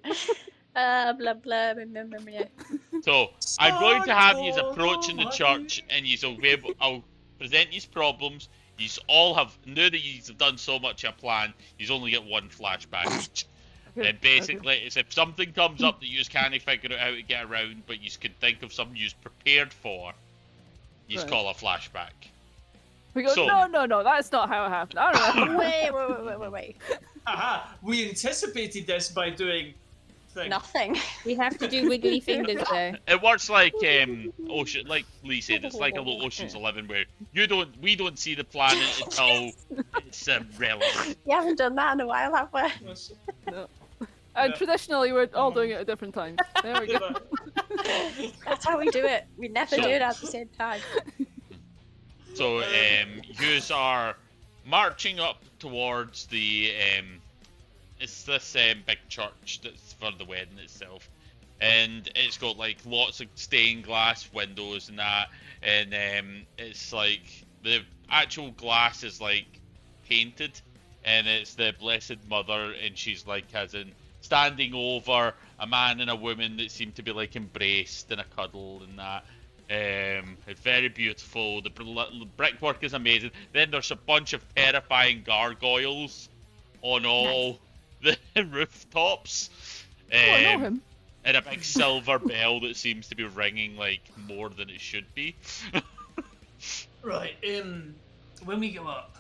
Blah blah blah. blah, blah, blah. So, I'm going to have you approaching the church, and you'll be able. I'll present these problems. You all have, now that you've done so much a plan, you only get one flashback each. And basically, it's if something comes up that you can't figure out how to get around, but you can think of something you're prepared for, you Right. call a flashback. We go, So- no, that's not how it happened. I don't know. Wait. Aha! We anticipated this by doing things. Nothing. We have to do wiggly fingers though. It works like Ocean, like Lee said, it's like a little Ocean's 11 where we don't see the planet until it's relevant. You haven't done that in a while, have we? And Yeah. traditionally, we're all doing it at different times. There we go. That's how we do it. We never do it at the same time. So yous are marching up towards the it's this big church that's for the wedding itself, and it's got like lots of stained glass windows and that, and it's like the actual glass is like painted, and it's the Blessed Mother, and she's like as in standing over a man and a woman that seem to be like embraced in a cuddle and that. It's very beautiful. The brickwork is amazing. Then there's a bunch of terrifying gargoyles on all the rooftops. Oh, I know him. And a big silver bell that seems to be ringing like more than it should be. Right. When we go up,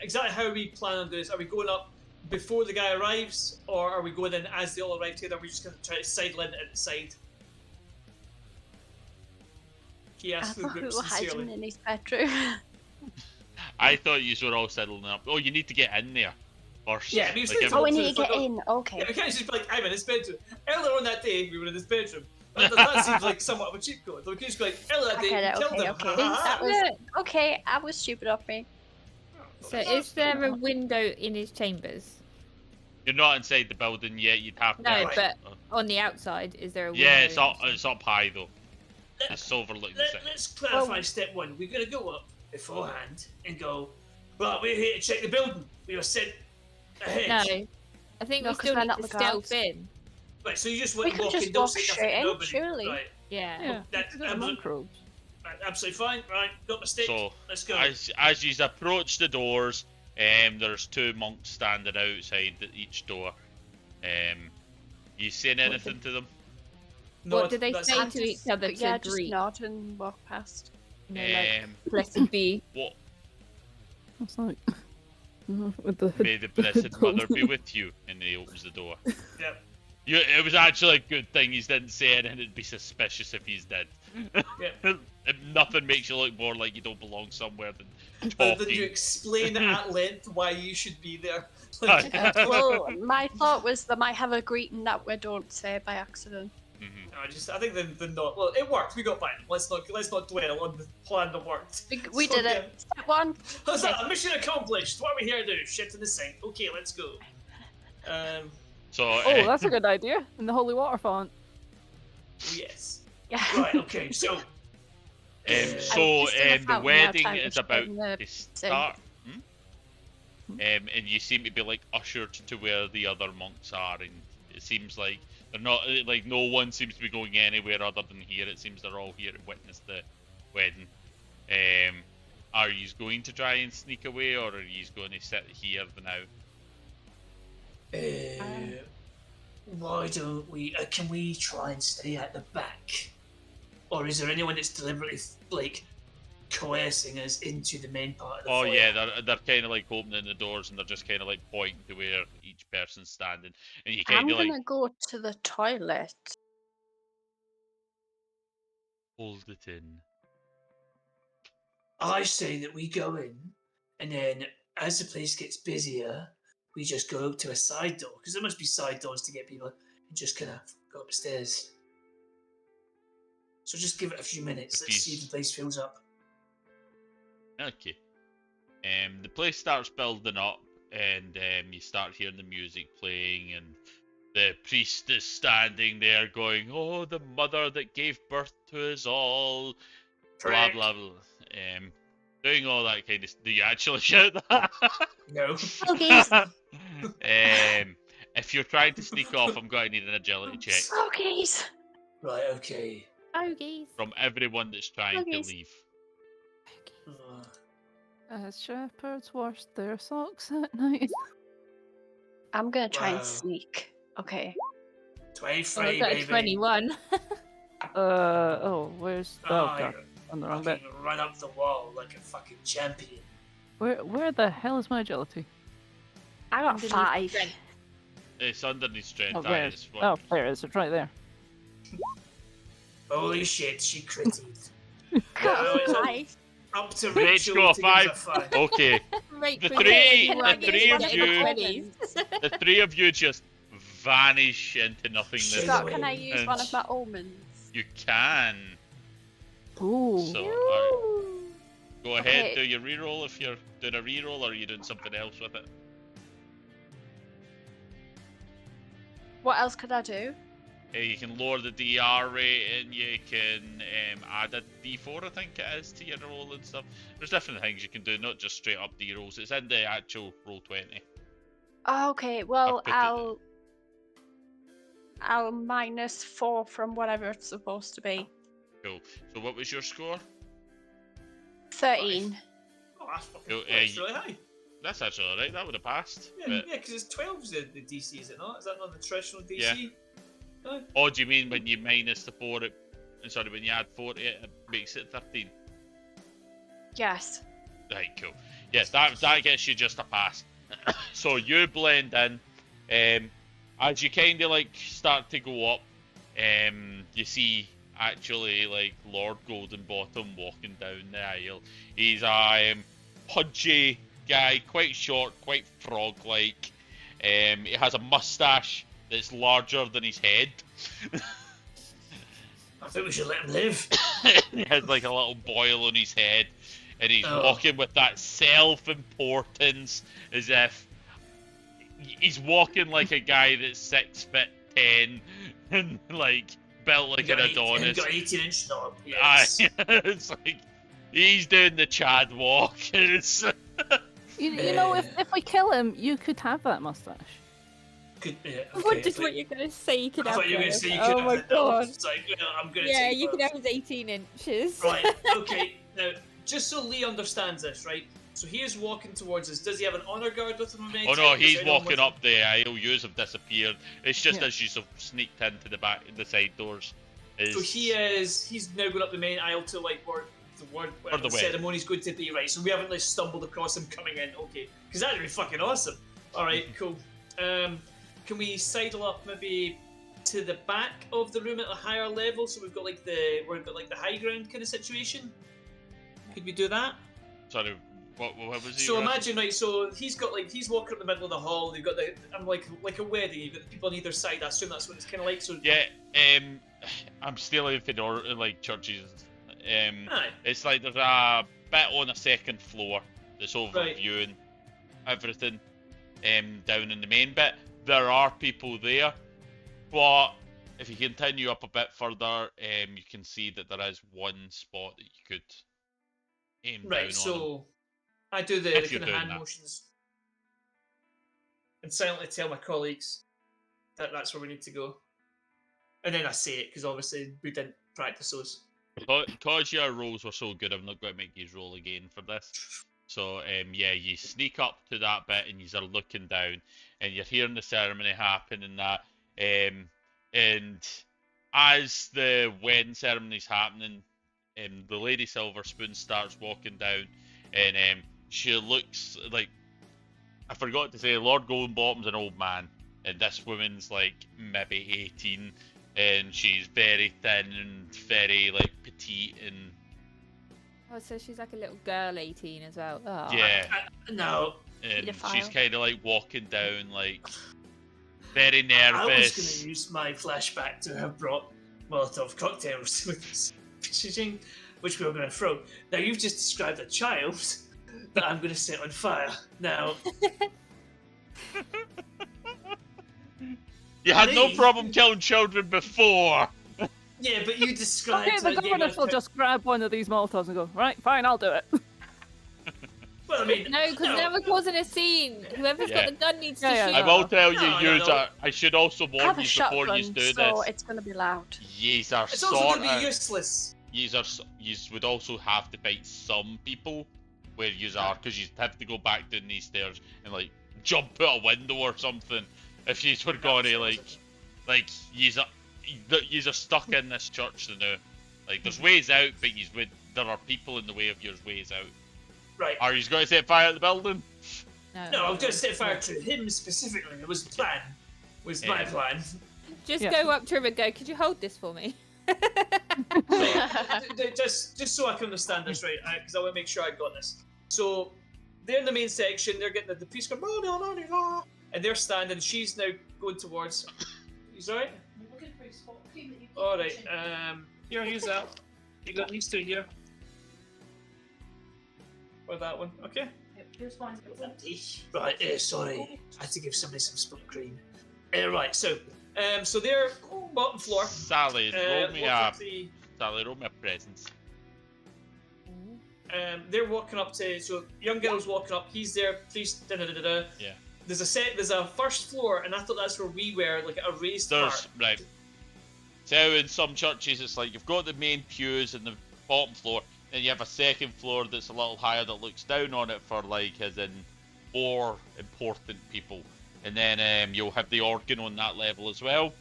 exactly how are we plan on doing this? Are we going up before the guy arrives, or are we going in as they all arrive together? Are we just going to try to sidle in at the side? He I asked the thought we group were hiding sincerely. in his bedroom. I thought you were all settling up. Oh, you need to get in there first. Yeah, we Like, still Oh, we to need the to get front door. in. Okay. Yeah, we can't just be like, I'm in his bedroom. Earlier on that day, we were in his bedroom. That seems like somewhat of a cheat code. So we can just go like, earlier that I day, get it. we killed Okay, him. okay. That was okay. I was stupid of me. So is there a window in his chambers? You're not inside the building yet. You'd have to. No, Right. but on the outside, is there a window? Yeah, it's in up. his It's up high though. It's overlooking the city. Let's clarify step one. We're going to go up beforehand and go, well, we're here to check the building. We were sent ahead. No, I think No, we 'cause still they're need not to the stealth guards. in. Right, so you just We went could walk just in, don't walk say nothing straight to in, nobody. surely. Right, Yeah. Yeah, that's they're monk robes. absolutely fine. Right, got my stick. So Let's go. as you approach the doors, there's two monks standing outside each door. You saying anything to them? No, What do they that's- say I'm to each just- other Yeah, to just greet? nod and walk past. You know, like, Um, blessed be. what? It's like with the May the Blessed Mother be with you, and he opens the door. Yep. It was actually a good thing he didn't say it, and it'd be suspicious if he's dead. Yep. If nothing makes you look more like you don't belong somewhere than Other talking. than you explain at length why you should be there. Well, my thought was they might have a greeting that we don't say by accident. Mhm. I think the not. Well, it worked. We got by it. Let's not dwell on the plan that worked. We So, did yeah. it. Step one. How's that? Mission accomplished. What are we here to do? Shit in the sink. Okay, let's go. So, Oh, that's a good idea. In the holy water font. Yes. Yeah. Right. Okay. So. so I was just in a the fountain wedding outside is the about in the to start. And you seem to be like ushered to where the other monks are, and it seems like they're not like no one seems to be going anywhere other than here. It seems they're all here to witness the wedding. Are you going to try and sneak away, or are you going to sit here for now? Why don't we? Can we try and stay at the back, or is there anyone that's deliberately like coercing us into the main part of the Oh foyer? yeah, they're kind of like opening the doors, and they're just kind of like pointing to where each person's standing, and you I'm kind of gonna like go to the toilet. hold it in. I say that we go in, and then as the place gets busier, we just go out to a side door, because there must be side doors to get people, and just kind of go upstairs. So just give it a few minutes. Let's see if the place fills up. Okay. The place starts building up, and you start hearing the music playing, and the priest is standing there going, "Oh, the mother that gave birth to us all," Correct. blah blah blah. Doing all that kind of. Do you actually shout that? No. Okay. If you're trying to sneak off, I'm going to need an agility check Smokies. Right. Okay. Bogies. from everyone that's trying to Bogies. leave. Uh, Shepherds wash their socks at night. I'm gonna try Wow. and sneak. Okay. 23, Oh, I got a baby. 21. Where's Oh, God, you're on the wrong bit. fucking run up the wall like a fucking champion. Where the hell is my agility? I got Underneath 5. strength. It's underneath strength. Oh, aye, where? it's one- Oh, there it is. It's right there. Holy shit, she critted. Got it's a up- 5. Up to Rage Rachel go a to give us a 5. 5. Okay. Right, The for three- you, the right, three you of get you- the 20s. The three of you just vanish into nothingness. Shit. Scott, can I use And one of my omens? You can. Ooh. So go ahead, Okay. do your reroll if you're doing a reroll, or are you doing something else with it? What else could I do? You can lower the DR rate, and you can add a D4, I think it is, to your roll and stuff. There's different things you can do, not just straight up D rolls. It's in the actual Roll20. Okay, well, I've put it I'll -4 from whatever it's supposed to be. Cool. So what was your score? 13. Oh, that's fucking Cool, that's really high. That's actually alright, that would have passed. Yeah, But... yeah, because it's 12's the DC, is it not? Is that not the traditional DC? No? Oh, do you mean when you minus the 4, when you add 4 to it, it makes it 13? Yes. Right, cool. Yes, that gets you just a pass. So you blend in. As you kind of like start to go up, you see actually like Lord Goldenbottom walking down the aisle. He's a pudgy guy, quite short, quite frog-like. He has a mustache that's larger than his head. I think we should let him live. He has like a little boil on his head, and he's Oh. walking with that self-importance as if he's walking like a guy that's 6'10" and like built like an Adonis. He's got an 18-inch knob. Aye. Yes. It's like he's doing the Chad walk. It's... You know, if we kill him, you could have that mustache. Could, yeah, What okay, is what you're gonna say? You could I have. thought you were going to those. say you Oh could my have the nose. god. It's like, I'm going to Yeah, take you could both. have his 18 inches. Right, okay. Now, just so Lee understands this, right? So he is walking towards us. Does he have an honor guard with him? Oh no, he's walking up the aisle. Yous have disappeared. It's just as you have sneaked into the side doors. So he's now going up the main aisle to like where the the way. ceremony's going to be, right? So we haven't like stumbled across him coming in, okay? Because that'd be fucking awesome. All right, cool. Can we sidle up maybe to the back of the room at a higher level? So we've got like the high ground kind of situation. Could we do that? Sorry, what was he? So imagine, right? So he's walking up the middle of the hall. They've got like a wedding. You've got the people on either side. I assume that's what it's kind of like. So yeah, I'm stealing for like churches. Aye. It's like there's a bit on a second floor that's overviewing everything. Down in the main bit, there are people there, but if you continue up a bit further, you can see that there is one spot that you could aim down on. So I do the If kind you're of doing hand that. motions and silently tell my colleagues that that's where we need to go, and then I say it because obviously we didn't practice those. Because your rolls were so good, I'm not going to make you roll again for this. So, yeah, you sneak up to that bit and you are looking down and you're hearing the ceremony happen and that. And as the wedding ceremony's happening, the Lady Silver Spoon starts walking down and she looks like, I forgot to say, Lord Goldenbottom's an old man and this woman's like maybe 18. And she's very thin and very like petite and Oh, so she's like a little girl 18 as well. Oh. yeah, No, and Pedophile. she's kind of like walking down like very I was going nervous. to use my flashback to have brought Molotov cocktails with us, which we were going to throw. Now you've just described a child that I'm going to set on fire. Now, You had no Me? problem killing children before. yeah, but you described. Okay, the governess will just grab one of these Molotovs and go, right, fine, I'll do it. Well, I mean, No, because now we're causing a scene. Whoever's Yeah. got the gun needs Yeah, to yeah, shoot. I will tell you, No, yous no. are. I should also I warn have a you before you shotgun, do so this. it's going to be loud. Yous are it's also sort going to be of. useless. Yous would also have to fight some people where yous are, because you'd have to go back down these stairs and like jump out a window or something. If yous were going to like yous are stuck in this church now. Like there's ways out, but there are people in the way of your ways out. Right. Are you going to set fire to the building? No, I was going to set fire to him specifically. It was the plan. Was my Yeah. plan. Just Yeah. go up to him and go, could you hold this for me? just so I can understand this right, because I want to make sure I got this. So they're in the main section. They're getting the priest going, and they're standing. She's now going towards. He's all right. All right. Here, use that. You got these two here. Or that one. Okay. Right. Sorry. I had to give somebody some split cream. Right. So So they're bottom floor. Sally, roll me walking a up to Sally, roll me a presence. they're walking up to. So young girl's walking up. He's there. Please. Yeah. There's a first floor, and I thought that's where we were, like a raised part. Right. So in some churches, it's like you've got the main pews in the bottom floor, and you have a second floor that's a little higher that looks down on it for like as in more important people, and then you'll have the organ on that level as well.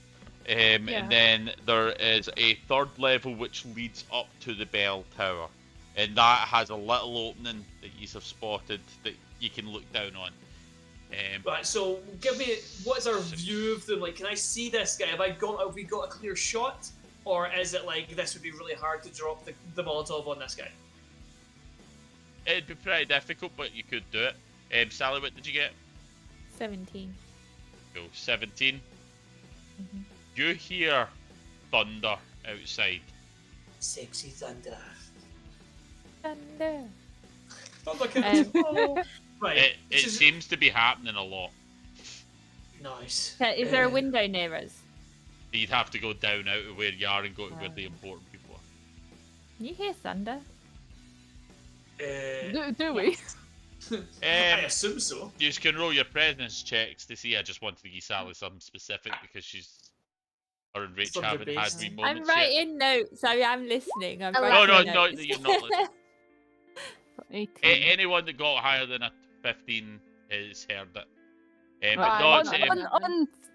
And then there is a third level which leads up to the bell tower, and that has a little opening that you have spotted that you can look down on. Right, so give me what's our view of them? Like, can I see this guy? Have we got a clear shot, or is it like this would be really hard to drop the Molotov on this guy? It'd be pretty difficult, but you could do it. Sally, what did you get? 17. Cool, 17. Mhm. You hear thunder outside. Sexy thunder. Thunder. Right. It seems to be happening a lot. Nice. Is there a window near us? You'd have to go down out of where you are and go to where the important people are. Can you hear thunder? Do we? I assume so. You can roll your presence checks to see. I just wanted to give Sally something specific because her and Rach Thunder haven't had based. me I'm moments yet. writing notes. I'm listening. I'm Oh, No, writing no, notes. you're not listening. 18. Anyone that got higher than a 15 has heard it. But Right, no, it's,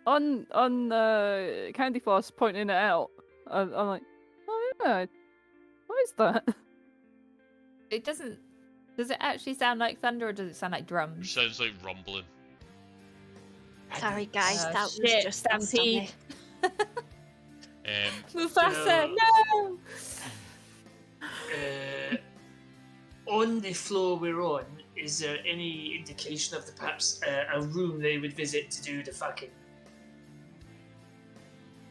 on Candy Floss pointing it out, I'm like, oh yeah, what is that? It doesn't. Does it actually sound like thunder, or does it sound like drums? sounds like rumbling. Sorry, guys, Oh, that was shit, just Stampede. Um, Mufasa, no! On the floor we're on, is there any indication of perhaps a room they would visit to do the fucking?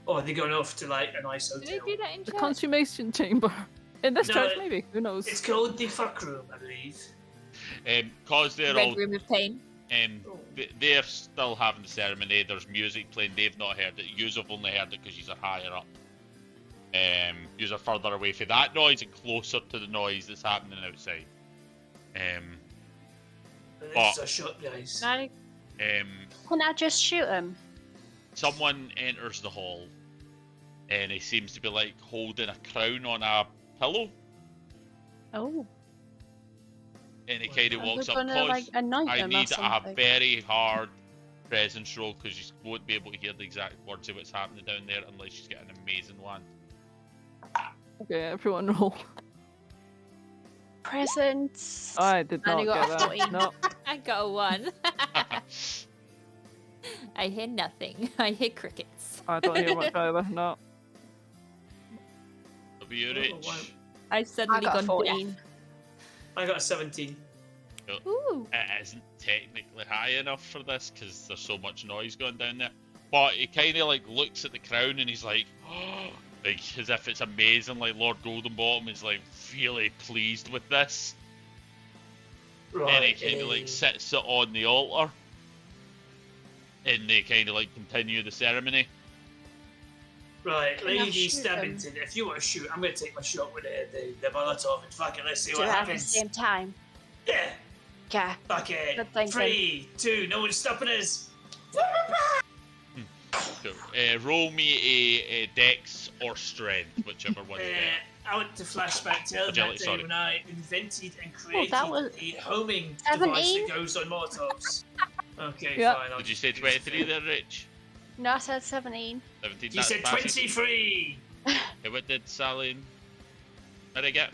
Or are they going off to like a nice Do they hotel? do that in The church? consummation chamber. In this No, church, maybe. Who knows? It's called the fuck room, I believe. cause they're Red all, Room of Pain. they're still having the ceremony. There's music playing. They've not heard it. Yous have only heard it because yous are higher up. Yous are further away from that noise and closer to the noise that's happening outside. This is a shot, guys. No, Can I just shoot him? Someone enters the hall, and he seems to be like holding a crown on a pillow, Oh. and he kind of Are walks we up. gonna, Cause like, anoint I him or need a something? very hard presence roll because you won't be able to hear the exact words of what's happening down there unless you get an amazing one. Okay, everyone roll. Presents. I did I not only get got a that. 14. No. I got a 1. I hear nothing. I hear crickets. I don't hear much either. No. It'll be your Oh, rich. wow. I've I suddenly got a gone 14. I got a 17. deaf. Ooh. It isn't technically high enough for this because there's so much noise going down there. But he kind of like looks at the crown and he's like, oh, like as if it's amazing. Like Lord Goldenbottom is like really pleased with this, and he kind of like sits it on the altar, and they kind of like continue the ceremony. Right, Can I Lady shoot him? Stabbington, if you want to shoot, I'm going to take my shot with the Molotov and fuck it, let's see Do what it at the happens. same time. Yeah, Okay. fuck it. Good thinking. 3, 2, no one's stopping us. So, roll me a dex or strength, whichever one you get. I want to flash back to Agility, that day sorry. when I invented and created that was- a homing device 17? that goes on Molotovs. Okay, Yeah. fine. I'll Did you just say use 23 it. there, Rich? No, I said 17. 17. You that's said passing. 23! Okay, what did Sally and Mary get?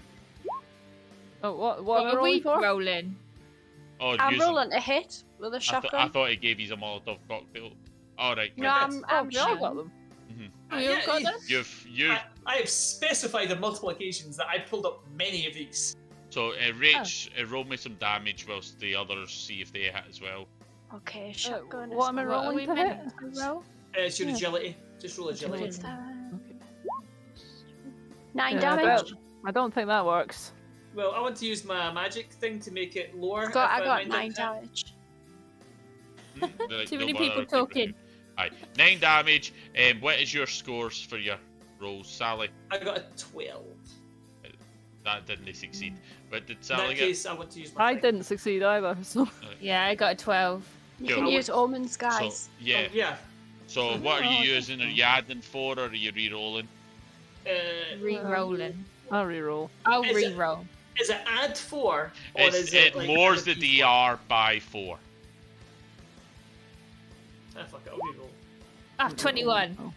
Oh, what am What I are rolling we for? rolling? Oh, I'm using- rolling to hit with a I shotgun. thought he gave you a Molotov cocktail. Alright, No, good. I'm We all got shooting. them. We all got them? You've I have specified on multiple occasions that I pulled up many of these. so Rach, roll me some damage whilst the others see if they hit as well. Okay, shotgun. what am I What are rolling we to hit? meant to roll? It's your Yeah. agility. Just roll agility. Is that Okay. 9 Yeah, damage? I don't think that works. Well, I want to use my magic thing to make it lower. I got if 9 mind it. damage. Like, Too no many bother people with talking. Aye, 9 damage. What is your scores for your rolls, Sally? I got a 12. That didn't succeed. But did In Sally that get? case, I want to use my I thing. didn't succeed either, so. Yeah, I got a 12. You Cool. can use omens, guys. So, yeah. Oh, yeah. So what are you Oh, using? Are you adding 4 or are you re-rolling? Re-rolling. I'll reroll. I'll Is it- re-roll. Is it add 4? Or is It like lowers add the a D4? DR by 4. Ah, fuck it, I'll reroll. Ah, 21. Oh.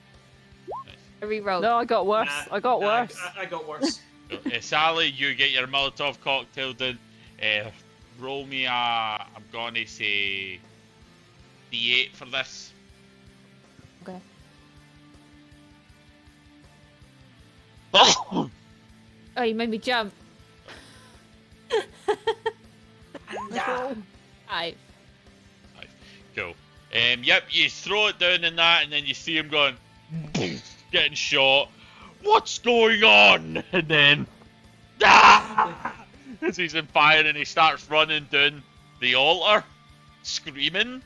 I re-rolled. No, I got worse. Nah, I got nah, worse. I got worse. So, Sally, you get your Molotov cocktail done. Roll me I'm gonna say D8 for this. Okay. Oh! Oh, you made me jump. Nah. 5. Cool. Yep, you throw it down in that, and then you see him going, getting shot. What's going on? And then, as he's in fire, and he starts running down the altar, screaming.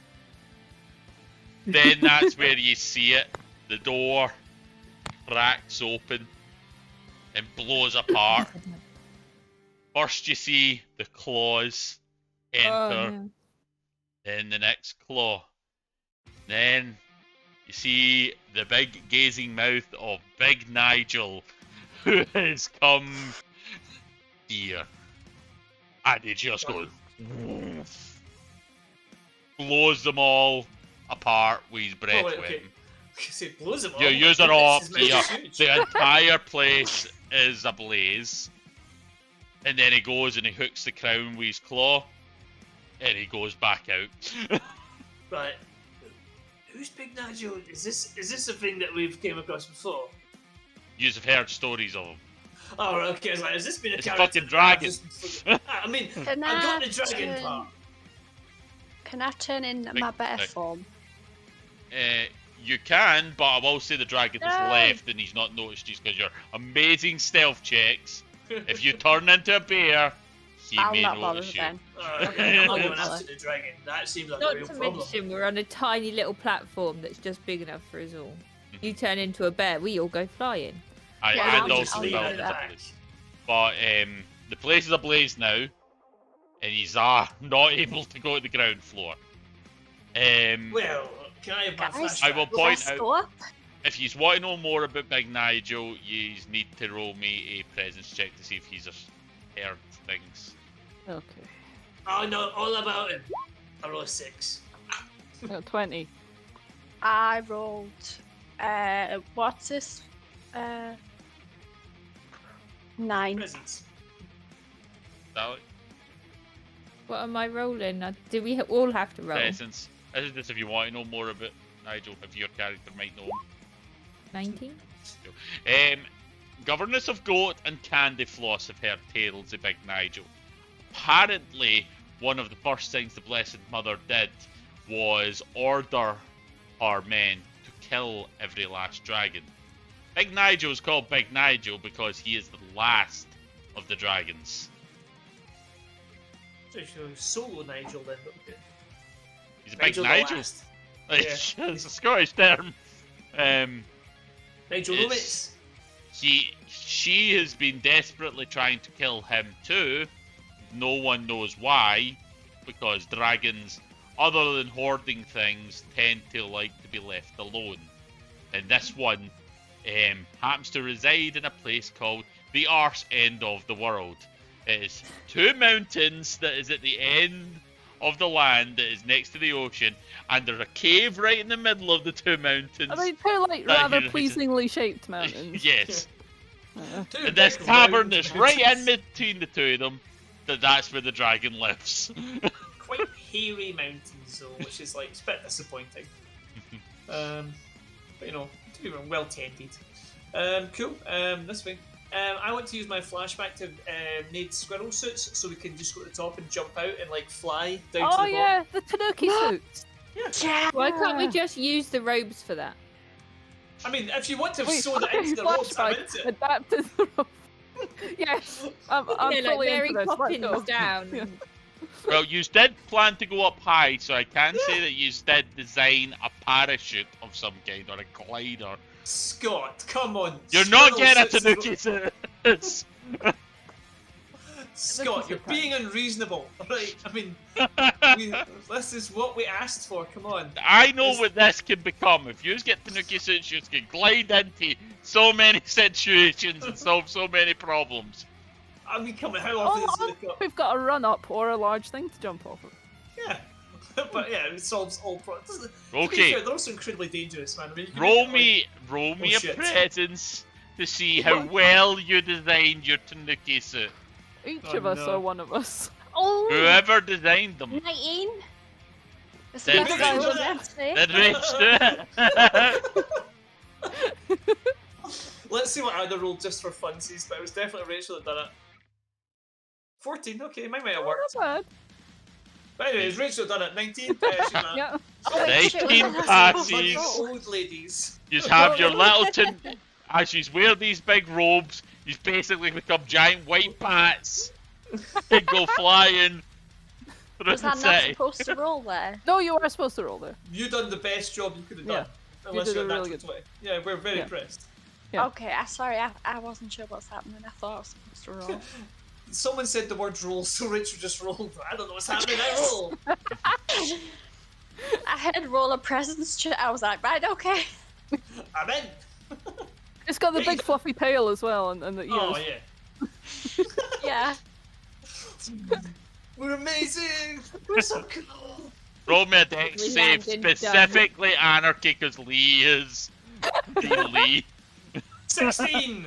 Then that's where you see it. The door cracks open and blows apart. First, you see the claws enter. Oh, no. Then the next claw. Then you see the big gazing mouth of Big Nigel, who has come here. And he just goes, woof, blows them all apart with his breath Oh, wait, okay. weapon. So it blows them all. You use it Goodness, off. his mouth is huge. The entire place is ablaze. And then he goes and he hooks the crown with his claw. And he goes back out. Right. Who's Big Nigel? Is this a thing that we've came across before? You've heard stories of him. Oh, right, okay. I was like, has this been a It's a character? fucking dragon. I mean, Can I got I the dragon turn- part. Can I turn in my better form? You can, but I will say the dragon has No. left and he's not noticed you because your amazing stealth checks. If you turn into a bear, he I'll may not bother notice you. then. Okay, I'm not going after the dragon. That seems like a Not real to problem. mention, we're on a tiny little platform that's just big enough for us all. Mhm. You turn into a bear, we all go flying. I Yeah, and I'll also just leave built it as a at place. But the place is ablaze now, and he's not able to go to the ground floor. Well, can I have my Guys, flashback? I will point Let's out- go up. If you want to know more about Big Nigel, you need to roll me a presence check to see if he's heard things. Okay. I know all about him. I rolled a 6. I got 20. I rolled. What's this? 9. Presents. Sally? What am I rolling? Do we all have to roll? Presence. This is just if you want to know more about Nigel, if your character might know him. 19? Governess of Goat and Candy Floss have heard tales of Big Nigel. Apparently, one of the first things the Blessed Mother did was order her men to kill every last dragon. Big Nigel is called Big Nigel because he is the last of the dragons. So solo Nigel then. But okay. He's a big the Nigel. last. Like, Yeah. it's a Scottish term. Nigel It's- Loomis. She has been desperately trying to kill him too. No one knows why, because dragons, other than hoarding things, tend to like to be left alone. And this one happens to reside in a place called the arse end of the world. It is 2 mountains that is at the end of the land that is next to the ocean, and there's a cave right in the middle of the 2 mountains. Are they two like Right, rather here, pleasingly shaped mountains? Yes. Two And this big tavern round that's right in mountains. between the 2 of them, that's where the dragon lives. Quite hairy mountains though, which is like it's a bit disappointing. But you know, well tended. Cool. This way. I want to use my flashback to need squirrel suits, so we can just go to the top and jump out and like fly down to Oh the yeah, the Tanuki suits. bottom. Yeah. Why can't we just use the robes for that? I mean, if you want to Wait, sew that okay, into the ropes, I'm flashback. into it. Adapted the rope. Yes, I'm You know, like fully Mary into this. Let's Poppins go. down. Yeah. Well, you did plan to go up high, so I can say that you did design a parachute of some kind or a glider. Scott, come on. You're not Squirrel getting a suits- Tanuki suit. Scott, you're being unreasonable. Right? I mean, this is what we asked for. Come on. I know what this can become. If you get Tanuki suits, you can glide into so many situations and solve so many problems. I mean, come on, how often is it got? We've got a run up or a large thing to jump off of. Yeah. But yeah, it solves all problems. Okay. They're also incredibly dangerous, man. I mean, you can Roll make it, me Oh, a shit. presence to see how What? well you designed your Tanuki suit. Each Oh, of us no. or one of us. Oh, Whoever designed them. 19. It's Did the best Rach I do was that? meant to say. Did Rich do it? Let's see what Ada rolled just for funsies, but it was definitely Rachel that done it. 14, okay, mine might have worked. Not bad. But anyways, Rachel done it. 19, she's not. Yeah. Oh, wait, shit, 19 was that- passes. Bunch of old ladies. You have your little as you wear these big robes, you basically become giant white bats and go flying through Was the that not city. supposed to roll there? No, you were supposed to roll there. You done the best job you could have done. You Unless did you're a a really natural good- 20. Yeah, we're very Yeah. impressed. Yeah. Okay, sorry, I wasn't sure what's happening. I thought I was supposed to roll. Someone said the word roll, so Rachel just rolled. I don't know what's happening, I roll. I had roll a presence check. I was like, right, okay. I'm in. It's got the big fluffy tail as well, and the ears. Oh, yeah. Yeah. We're amazing. We're so cool. Roll me a dex We save, landed done. specifically Anarchy, because Lee is Dean Lee. 16.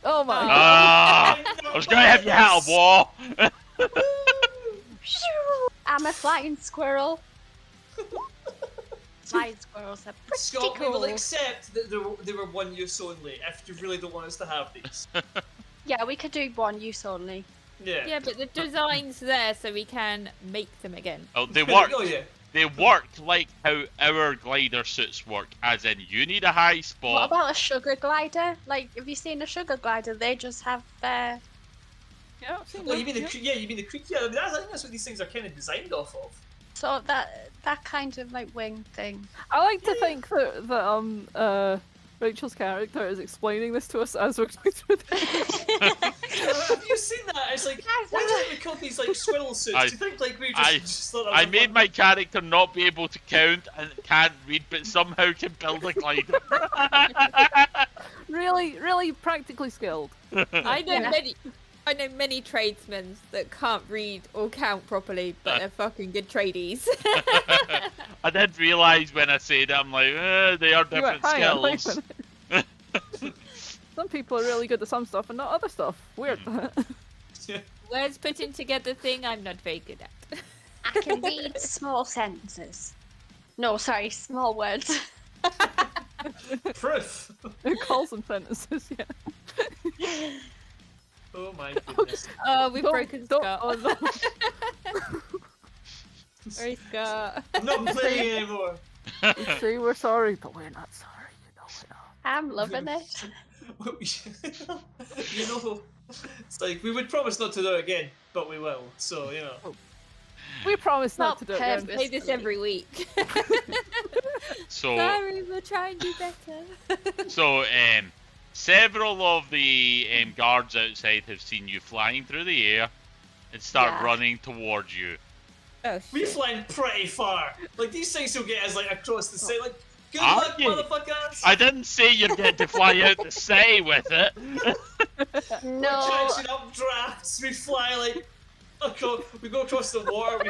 Oh my god. Ah, I was going to have you hit a wall. I'm a flying squirrel. Flying squirrels are pretty Scott, we will cool. accept that they were one use only if you really don't want us to have these. Yeah, we could do one use only. Yeah. Yeah, but the design's there so we can make them again. Oh, they work. Oh, yeah. They work like how our glider suits work, as in you need a high What spot. about a sugar glider? Like, have you seen a sugar glider? They just have Yeah, I've seen Oh, that. you mean the Yeah. You mean the creek? Yeah, I mean, I think that's what these things are kind of designed off of. so that kind of like wing thing. I like to think that Rachel's character is explaining this to us as we're going through this. Have you seen that? It's like, why do we call these like squirrel suits? I- Do you think like we I- just thought that I was made fun? my character not be able to count and can't read, but somehow can build a glider. Really, really practically skilled. I know Yeah. many tradesmen that can't read or count properly, but they're fucking good tradies. I did realise when I said it, I'm like, they are You went, different "Hang on, wait a skills. minute." Some people are really good at some stuff and not other stuff. Weird. Words putting together thing I'm not very good at. I can read small sentences. No, sorry, small words. Proof. It calls them sentences, yeah. Oh my goodness. Oh, we've Don't- broken don't- Scott. oh, no. Sorry, Scott. I'm not playing anymore. We say we're sorry, but we're not sorry. You know we're not. I'm loving it. You know, it's like we would promise not to do it again, but we will. So you know. We promise not Not to do it again. perfect. Play this every week. So, Sorry, we'll try and do better. so several of the guards outside have seen you flying through the air and start Yeah. running towards you. Oh, We shit. flying pretty far. Like these things will get us like across the city. Like, good Are luck, you? motherfuckers. I didn't say you'd get to fly out the city with it. No, Catching up drafts. We fly like across. We go across the water. We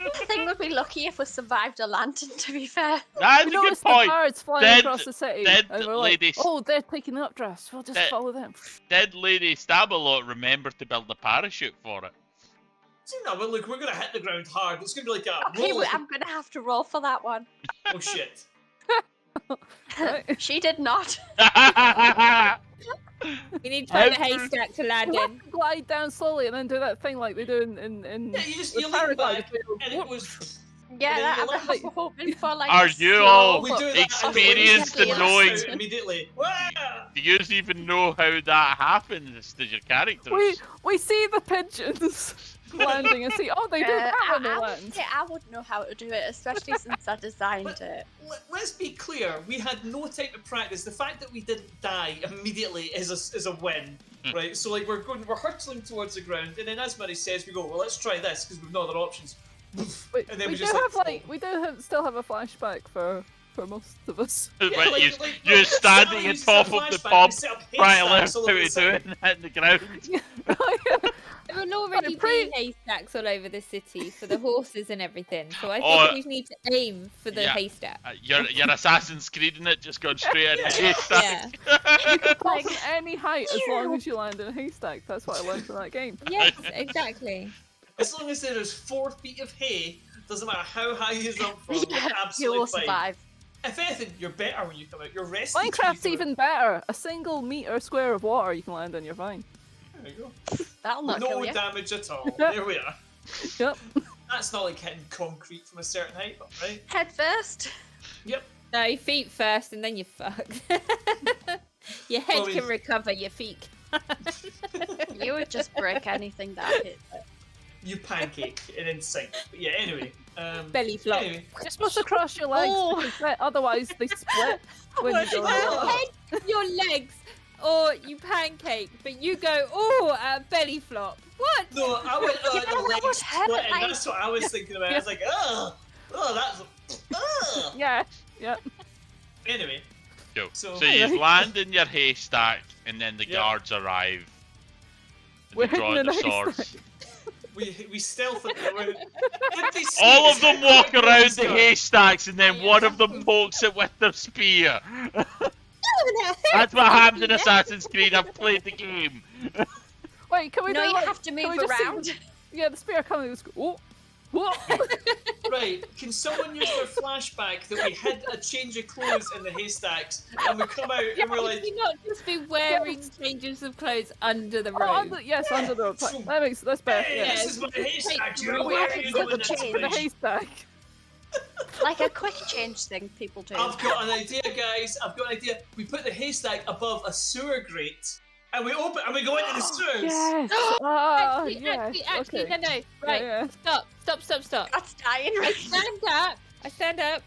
I think we'd be lucky if we survived a lantern, to be fair. That's We a good noticed the point. birds flying Dead- across the city, dead and we're like, ladies. "Oh, they're taking the updrafts. We'll just Dead- follow them." Did Lady Stabalot remember to build a parachute for it? see now, but look, we're gonna hit the ground hard. It's gonna be like a Okay, roll. I'm gonna have to roll for that one. Oh shit. Right. She did not. We need to find a How- haystack to land You have in. to glide down slowly and then do that thing like they do in Yeah, you just the you lean paraglide. back and it goes. Yeah, then that, you I look was like- hoping for like. Are a you slow- all We do that and the experienced wings in blast knowing? out immediately. Wah! Do you even know how that happens? Does your characters? We see the pigeons landing and see. Oh, they do that when they I would land. say I wouldn't know how to do it, especially since I designed it. Let's be clear. We had no time to practice. The fact that we didn't die immediately is a win, right? So like we're hurtling towards the ground, and then as Murray says, we go, well, let's try this because we've no other options. And then We we do just have fall. like we do still have a flashback for most of us. But like- you're like, standing Sally on uses top a of the flashback, pub, we set up trying to learn haystacks how all over to the do it city. and hitting the ground. There will already Pre- be haystacks all over the city for the horses and everything. So I Oh, think we need to aim for the yeah. haystack. You're Assassin's Creeding it, just going straight into haystack. You can fall Like, from any height as long as you land in a haystack. That's what I learned from that game. Yes, exactly. As long as there is 4 feet of hay, doesn't matter how high you jump from, you're yeah, you absolutely will fine. survive. If anything, you're better when you come out. You're rested. Minecraft's even better. A single meter square of water you can land in, you're fine. There you go. That'll not kill No you. damage at all. There we are. Yep. That's not like hitting concrete from a certain height, but right? Head first. Yep. No, feet first and then you're fucked. Your head Well, we- can recover, your feet. You would just break anything that hit. You pancake and then sink. But yeah, anyway. Belly flop. Anyway, You're supposed to cross your legs Oh. because otherwise they split when you go. Oh. Your head, your legs, or you pancake, but you go, oh, belly flop. What? no, I went Yeah, the that legs would hurt, split, and like- that's what I was thinking about. I was like, oh, that's, Yeah. Yep. Anyway, Go. So- So you land in your haystack, and then the Yeah. guards arrive. And We're they draw hidden in their a swords. haystack. we stealthily went. Did they see All us? of them walk How around was the that? haystacks, and then one of them pokes it with their spear. That's what happens in Assassin's Creed. I've played the game. Wait, can we No, do you like, have to can move we just see around. the- yeah, the spear coming. Just go, oh, whoa. Right, can someone use their flashback that we hid a change of clothes in the haystacks and we come out and we're like, Can you not just be wearing changes of clothes under the robe? Oh, yes, under the rope. That's better. hey, Yeah. this is my haystack, Hey, you where are you look going at that the In the bitch? haystack. Like a quick change thing people do. I've got an idea, guys. I've got an idea. We put the haystack above a sewer grate and we open and we go into the sewers. Yes. Ah, Actually, yes. actually, Okay. no. Right, Yeah. stop. That's dying. I stand up.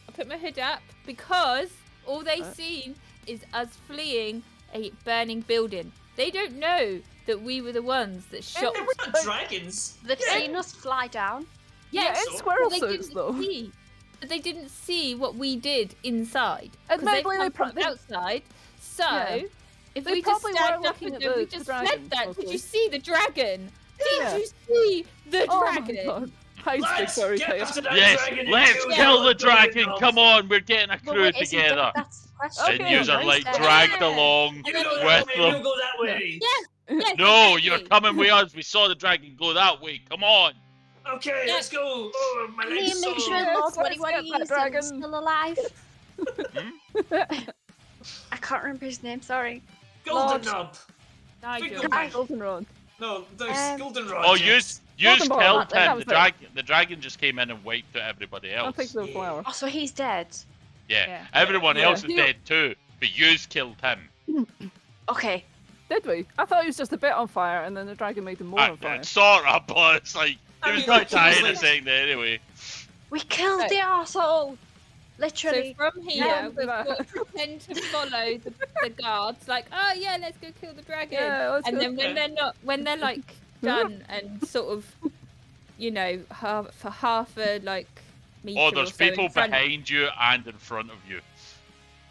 I put my hood up because all they've seen is us fleeing a burning building. They don't know that we were the ones that shot. And we're not dragons. They've seen us fly down. Yeah, Yes, in so- squirrel they suits didn't though. see. But they didn't see what we did inside. And Because they've maybe they come from they- outside. So Yeah. if They we just probably stand were up looking and at go, we the just dragon, fled that. Did mostly. you see the dragon? Yeah. Did you see the Oh my dragon? god. High stakes Let's fairy get tale. after that Yes, dragon and let's kill kill that the dragon. knob. Come on, we're getting a Well, crew wait, is he dead? together. That's the question. Okay, And you are like nice. dragged along You go that with way, you them. go that way. Yes, No, exactly. you're coming with us. We saw the dragon go that way. Come on. Okay, let's go. Oh, my Can legs you make so... sure Yes, Lord let's what get he that is dragon. still alive? Hmm? I can't remember his name, sorry. Golden Lord. knob. Nigel. Finger- Goldenrod. No, no, Um, goldenrod. Oh, yes. you Golden ball, killed that him. was The dragon just came in and wiped out everybody I'll else. take the flower. Oh, so he's dead. Yeah, Yeah. everyone Yeah. else is dead too. But you's killed him. Okay. Did we? I thought he was just a bit on fire and then the dragon made him more on fire. Sort of, but it's like I he was mean, not like, he was dying a like- second anyway. We killed Right. the arsehole! So Literally. from here, Yeah, we've that. got to pretend to follow the guards. Like, oh yeah, let's go kill the dragon. Yeah, let's and go. then when they're like done and sort of, you know, for half a like meter Oh, or there's so in people front, behind you and in front of you.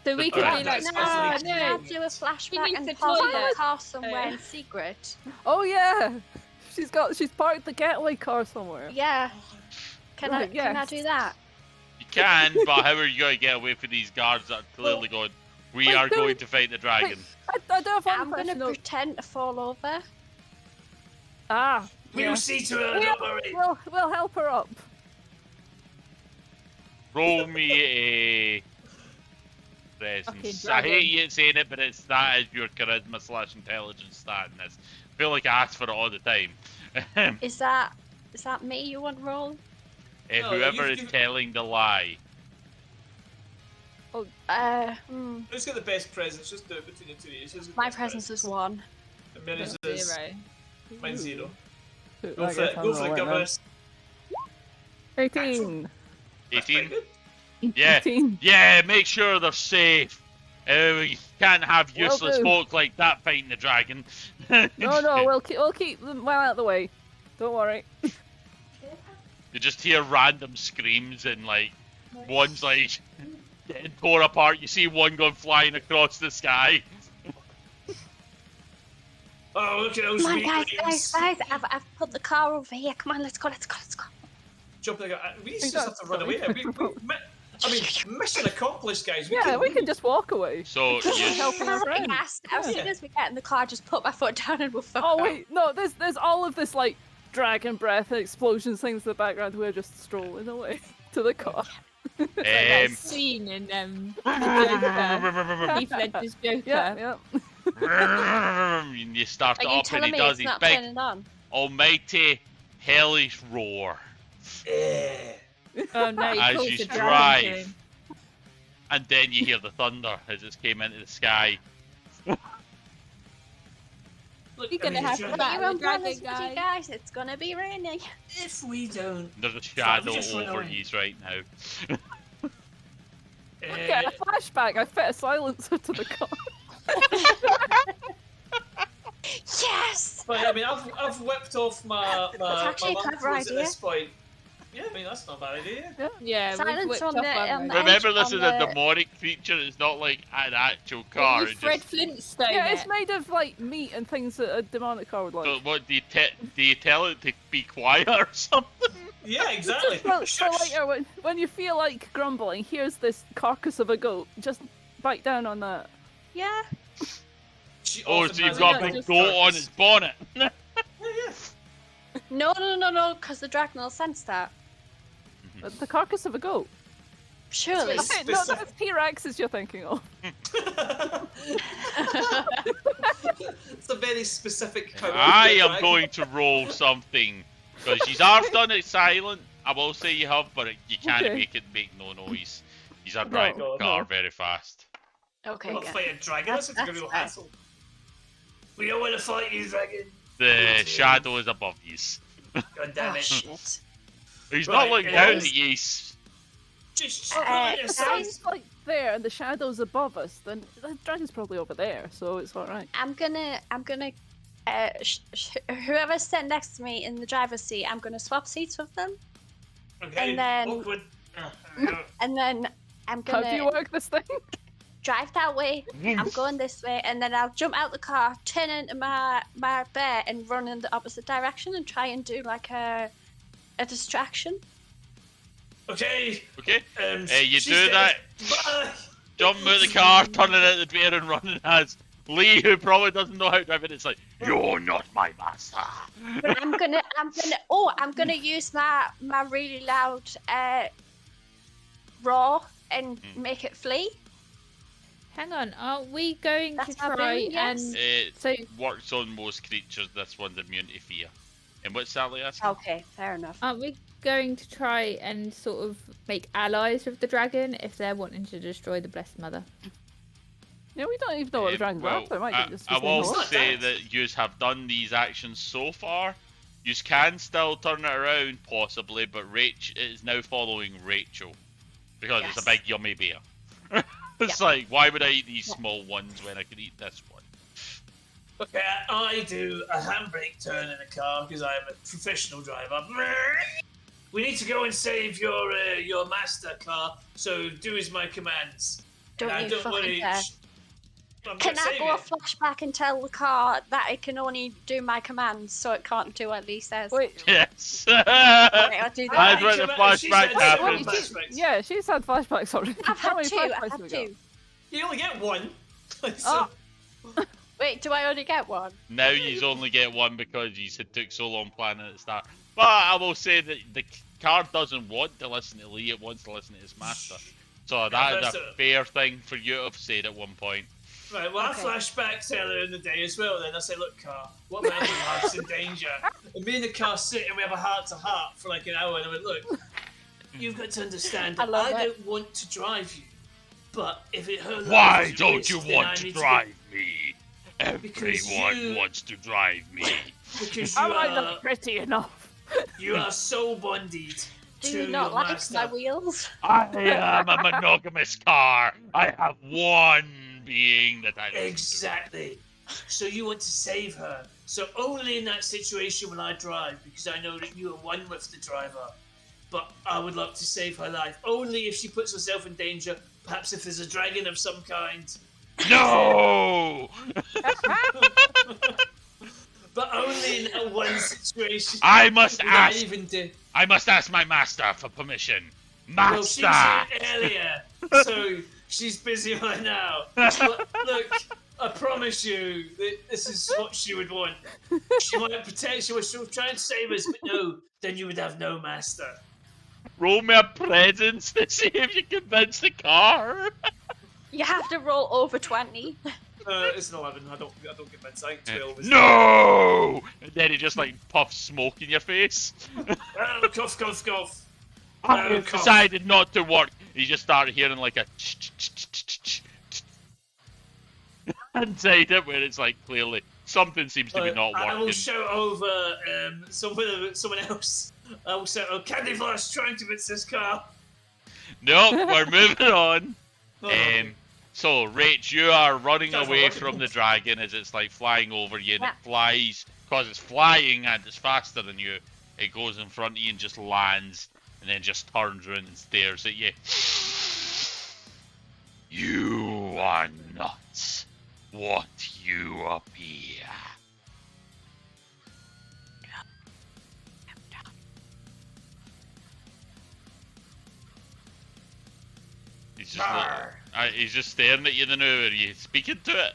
so we the could be dragon. like, That's no, fascinating. Can I no. do a flashback needs and the pause toilet. the car somewhere in secret? Oh yeah! She's parked the getaway car somewhere. Yeah. Can I Right, yes. do that? You can, but how are you going to get away from these guards that are clearly going, we Wait, are do going we- to fight the dragon? I do have one I'm question gonna though. pretend to fall over. Ah, We'll yeah. see to it, don't worry. We'll help her up. Roll me a presence. I hate you saying it, but that is your charisma / intelligence stat in this. I feel like I ask for it all the time. Is that me you want to roll? No, Whoever you've- is telling the lie. Who's got the best presents? Just do it between the two of you. Who's got the My best presence is presents? 1. And Mary's is 0. mine's 0. I Go for guess it, I'm go for it, rolling then. Governess. 18. That's pretty 18? good. Yeah. 18. Yeah, make sure they're safe. We can't have Will useless do. folk like that fighting the dragon. No, we'll keep them well out of the way. Don't worry. You just hear random screams and like one's like getting torn apart. You see one going flying across the sky. Oh, look at those Come on, weaklings. guys, I've put the car over here. Come on, let's go. Jump like a, we think just have that's to run away. I mean, mission accomplished, guys. Yeah, we can just walk away. So Helping our friends. Yes, as soon as we get in the car, just put my foot down and we'll fuck Oh off. wait, no, there's all of this like dragon breath and explosions things in the background. We're just strolling away to the car. Like that um, scene in the Joker. Heath Ledger's Joker. Yeah. and you start Are it you up and telling he me does it's his not big turning on? almighty hellish roar Oh no, he as calls you the dragon to drive, him. and then you hear the thunder as it came into the sky. Look, You're gonna I mean, have to if- battle You the dragon, umbrellas with you guys, it's gonna be raining. If we don't, There's a shadow just run over away. you right now. Get a flashback. I fit a silencer to the car. Yes! but I mean, I've whipped off my actually a my clever monkeys at idea. this point. Yeah, I mean that's not a bad idea. Yeah, we've Silence whipped on off the- our on the- road. Remember, this on is a the- demonic creature. It's not like an actual car. You It Fred just, Flintstone Yeah, it. it's made of like meat and things that a demonic car would like. so what do you tell it to be quiet or something? Yeah, exactly. So Shush. later, when you feel like grumbling, here's this carcass of a goat. Just bite down on that. Yeah. She Oh, often so you've has got a a big goat goat on carcass. its bonnet. Yeah, yeah. No, because the dragon will sense that. The carcass of a goat. Surely. It's Okay, no, that's T-Rexes you're thinking of. It's a very specific kind of I am dragon. going to roll something because you have done it silent. I will say you have, but you can't Okay. make no noise. He's are driving No, the car no. very fast. Okay, Not yeah. fight a dragon. That's a That's real fair. hassle. We don't want to fight you, dragon. The dear. shadow is above you. God damn Oh, it. shit. He's Right, not looking it down is- at you. Just Uh, your If son. it's like there and the shadow's above us, then the dragon's probably over there, so it's alright. I'm gonna, whoever's sitting next to me in the driver's seat, I'm gonna swap seats with them, Okay. and then- Awkward. and then I'm How do you gonna work this thing? drive that way. I'm going this way, and then I'll jump out the car, turn into my bear, and run in the opposite direction and try and do like a distraction. Okay. Okay, you she's do dead. that. Bye. Jump out the car, turning out the bear, and running as Lee, who probably doesn't know how to drive it. It's like, you're not my master. But I'm gonna use my really loud roar and make it flee. Hang on, aren't we going That's to my try boon, yes. and It so works on most creatures. This one's immune to fear. And what's Sally asking? Okay, fair enough. aren't we going to try and sort of make allies with the dragon if they're wanting to destroy the Blessed Mother? Yeah, we don't even know what the dragon's well, after. It might I, be just I will It's not say that. that you have done these actions so far. You can still turn it around, possibly, but Rach is now following Rachel because it's a Yes. big yummy bear. It's like, why would I eat these small ones when I could eat this one? Okay, I do a handbrake turn in a car because I'm a professional driver. We need to go and save your master car. So do as my commands. Don't And you fucking care. I'm Can gonna I save go you. a flashback and tell the car that it can only do my commands, so it can't do what Lee says? Wait, Yes. Okay, I'll do That's that. when the She flashback said happens. several flashbacks. yeah, she's had flashbacks already. I've How had many two. flashbacks I've have had we got? two. You only get one. Oh. Wait, do I only get one? Now you only get one because you took so long planning at the start. But I will say that the car doesn't want to listen to Lee, it wants to listen to its master. So that is that's a it. fair thing for you to have said at one point. Right, well, Okay. I flashbacks earlier in the day as well. Then I say, look, car, what about your life's in danger? And me and the car sit and we have a heart to heart for like an hour. And I went, look, you've got to understand I that love I it. don't want to drive you. But if it her life Why is at don't risk, you then want I to need drive me? Because Everyone you- wants to drive me. because Am I not pretty enough? you are so bonded Do to you not your like master. my wheels? I am a monogamous car. I have one being that I listen to. Exactly. So you want to save her. So only in that situation will I drive, because I know that you are one with the driver. But I would love to save her life. Only if she puts herself in danger. Perhaps if there's a dragon of some kind. No! But only in that one situation. I must would I ask. even do. I must ask my master for permission. Well, she was Master! here earlier, so she's busy right now. But look, I promise you that this is what she would want. She might pretend she'll try and save us, but no, then you would have no master. Roll me a presence to see if you convince the car. You have to roll over 20. It's an 11. I don't get that side. 12 is No! And then he just like puffs smoke in your face. Oh, cough, cough, cough. I Oh, have cough. decided not to work. You just start hearing like a inside it, where it's like clearly something seems to be not I will working. shout over someone else. I will shout, Candy Floss, try and convince this car. Nope, we're moving on. Oh, So, Rach, you are running Sounds away like from it. the dragon as it's like flying over you, and Yeah. it flies, because it's flying and it's faster than you. It goes in front of you and just lands, and then just turns around and stares at you. You are not what you appear. He's just, Arr. he's just staring at you now. Are you speaking to it?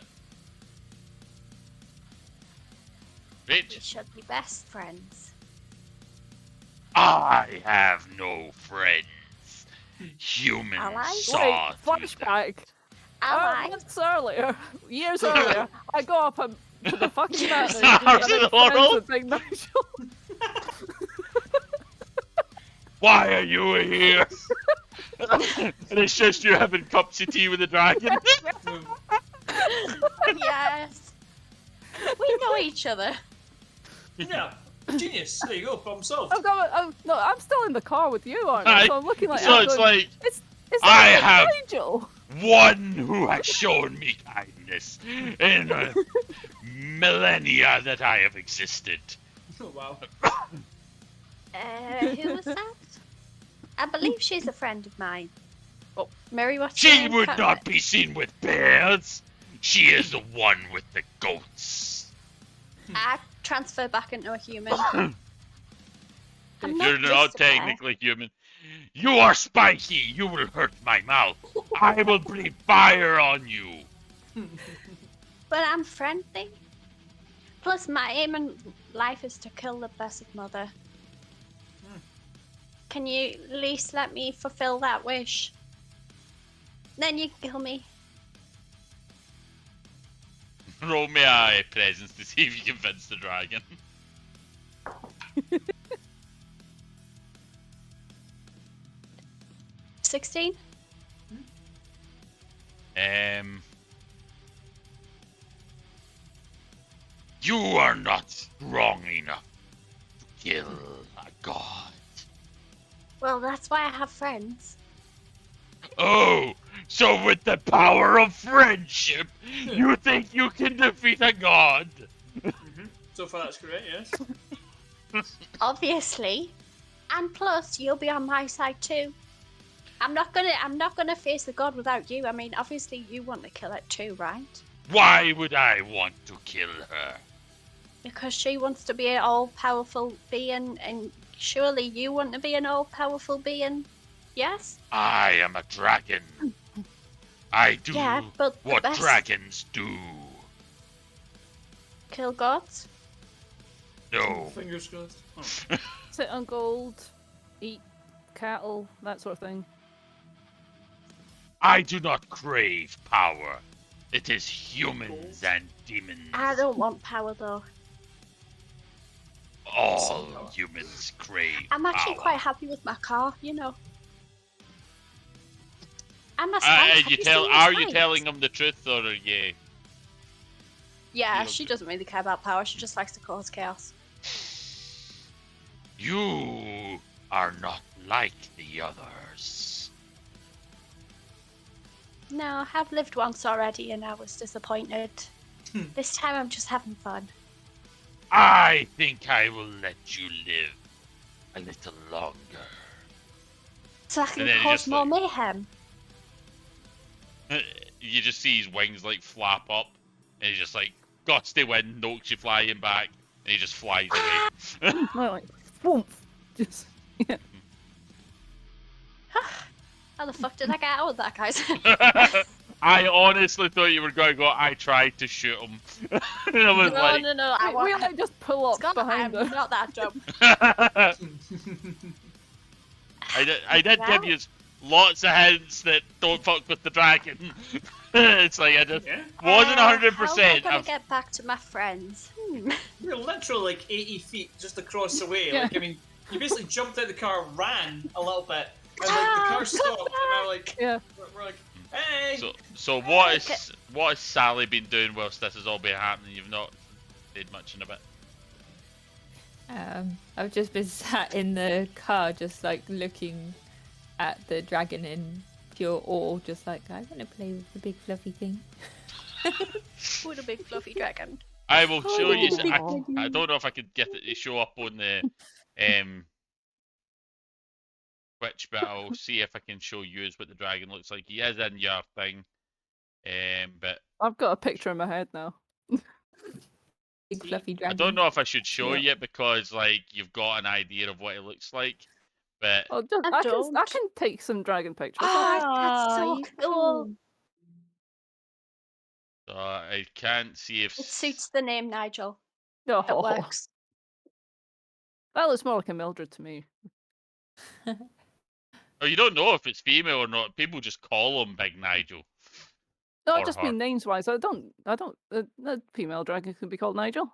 We Rach? should be best friends. I have no friends. Humans Allies? saw Wait, through flashback. Allies? Months earlier, years earlier, I go up to the fucking mountain. Stars and of the I'm friends world. with Big Nigel. Why are you here? And it's just you having cups of tea with the dragon. Yes. We know each other. Yeah, genius. There you go, problem solved. No, I'm still in the car with you, aren't I? Aye. So I'm looking like So I'm it's going, like It's I like have- Nigel. one who has shown me kindness in the millennia that I have existed. Oh, wow. Who was that? I believe she's a friend of mine. Oh. Mary, what's your She name? would Can't not remember. be seen with bears. She is the one with the goats. I transfer back into a human. I'm You're just not a bear. technically human. You are spiky. You will hurt my mouth. I will breathe fire on you. But I'm friendly. Plus, my aim in life is to kill the Blessed Mother. Can you at least let me fulfill that wish? Then you can kill me. Roll me a presence to see if you convince the dragon. $16? You are not strong enough to kill a god. Well, that's why I have friends. Oh, so with the power of friendship, you think you can defeat a god? So far, that's correct, yes. Obviously. And plus, you'll be on my side too. I'm not gonna face the god without you. I mean, obviously you want to kill it too, right? Why would I want to kill her? Because she wants to be an all-powerful being, and surely you want to be an all-powerful being. Yes? I am a dragon. I do Yeah, but the what best- dragons do. Kill gods? No. Fingers crossed. Oh. Sit on gold, eat cattle, that sort of thing. I do not crave power. It is humans and demons. I don't want power though. All humans crave I'm actually power. quite happy with my car, you know. I'm a spy. Have you you tell? seen my Are you spies? telling them the truth, or are you? Yeah, You she don't- doesn't really care about power. She just likes to cause chaos. You are not like the others. No, I've lived once already and I was disappointed. Hmm. This time I'm just having fun. I think I will let you live a little longer. So I can then he cause just, more like- mayhem. You just see his wings like flap up, and he's just like gusty wind knocks you flying back, and he just flies away. Like, whoomp. Just, yeah. How the fuck did I get out of that, guys? I honestly thought you were going to go. I tried to shoot him. And I was no, like, no, I We want like just pull up Scott, behind I'm her. not that dumb. I did give you lots of hints that don't fuck with the dragon. It's like I just Yeah. wasn't How am I 100%. gonna get back to my friends? We're literally like 80 feet just across the way. Yeah. Like, I mean, you basically jumped out of the car, ran a little bit, and like the car come stopped, and we're like, Yeah. we're like, hey. So what has Sally been doing whilst this has all been happening? You've not did much in a bit. I've just been sat in the car, just like looking at the dragon in pure awe, just like I want to play with the big fluffy thing. With a big fluffy dragon. I will show you. Oh. I don't know if I could get it to show up on the Twitch, but I'll see if I can show you what the dragon looks like. He is in your thing, but I've got a picture in my head now. Big See? fluffy I dragon. don't know if I should show Yeah. you it because like you've got an idea of what it looks like. But Oh, just, I I don't. can take some dragon pictures. Oh, that's so you cool. can. I can't see if It suits the name Nigel. Oh, It works. that looks more like a Mildred to me. Oh, you don't know if it's female or not. People just call him Big Nigel. No, Or I just her. mean names wise. I don't. The female dragon could be called Nigel.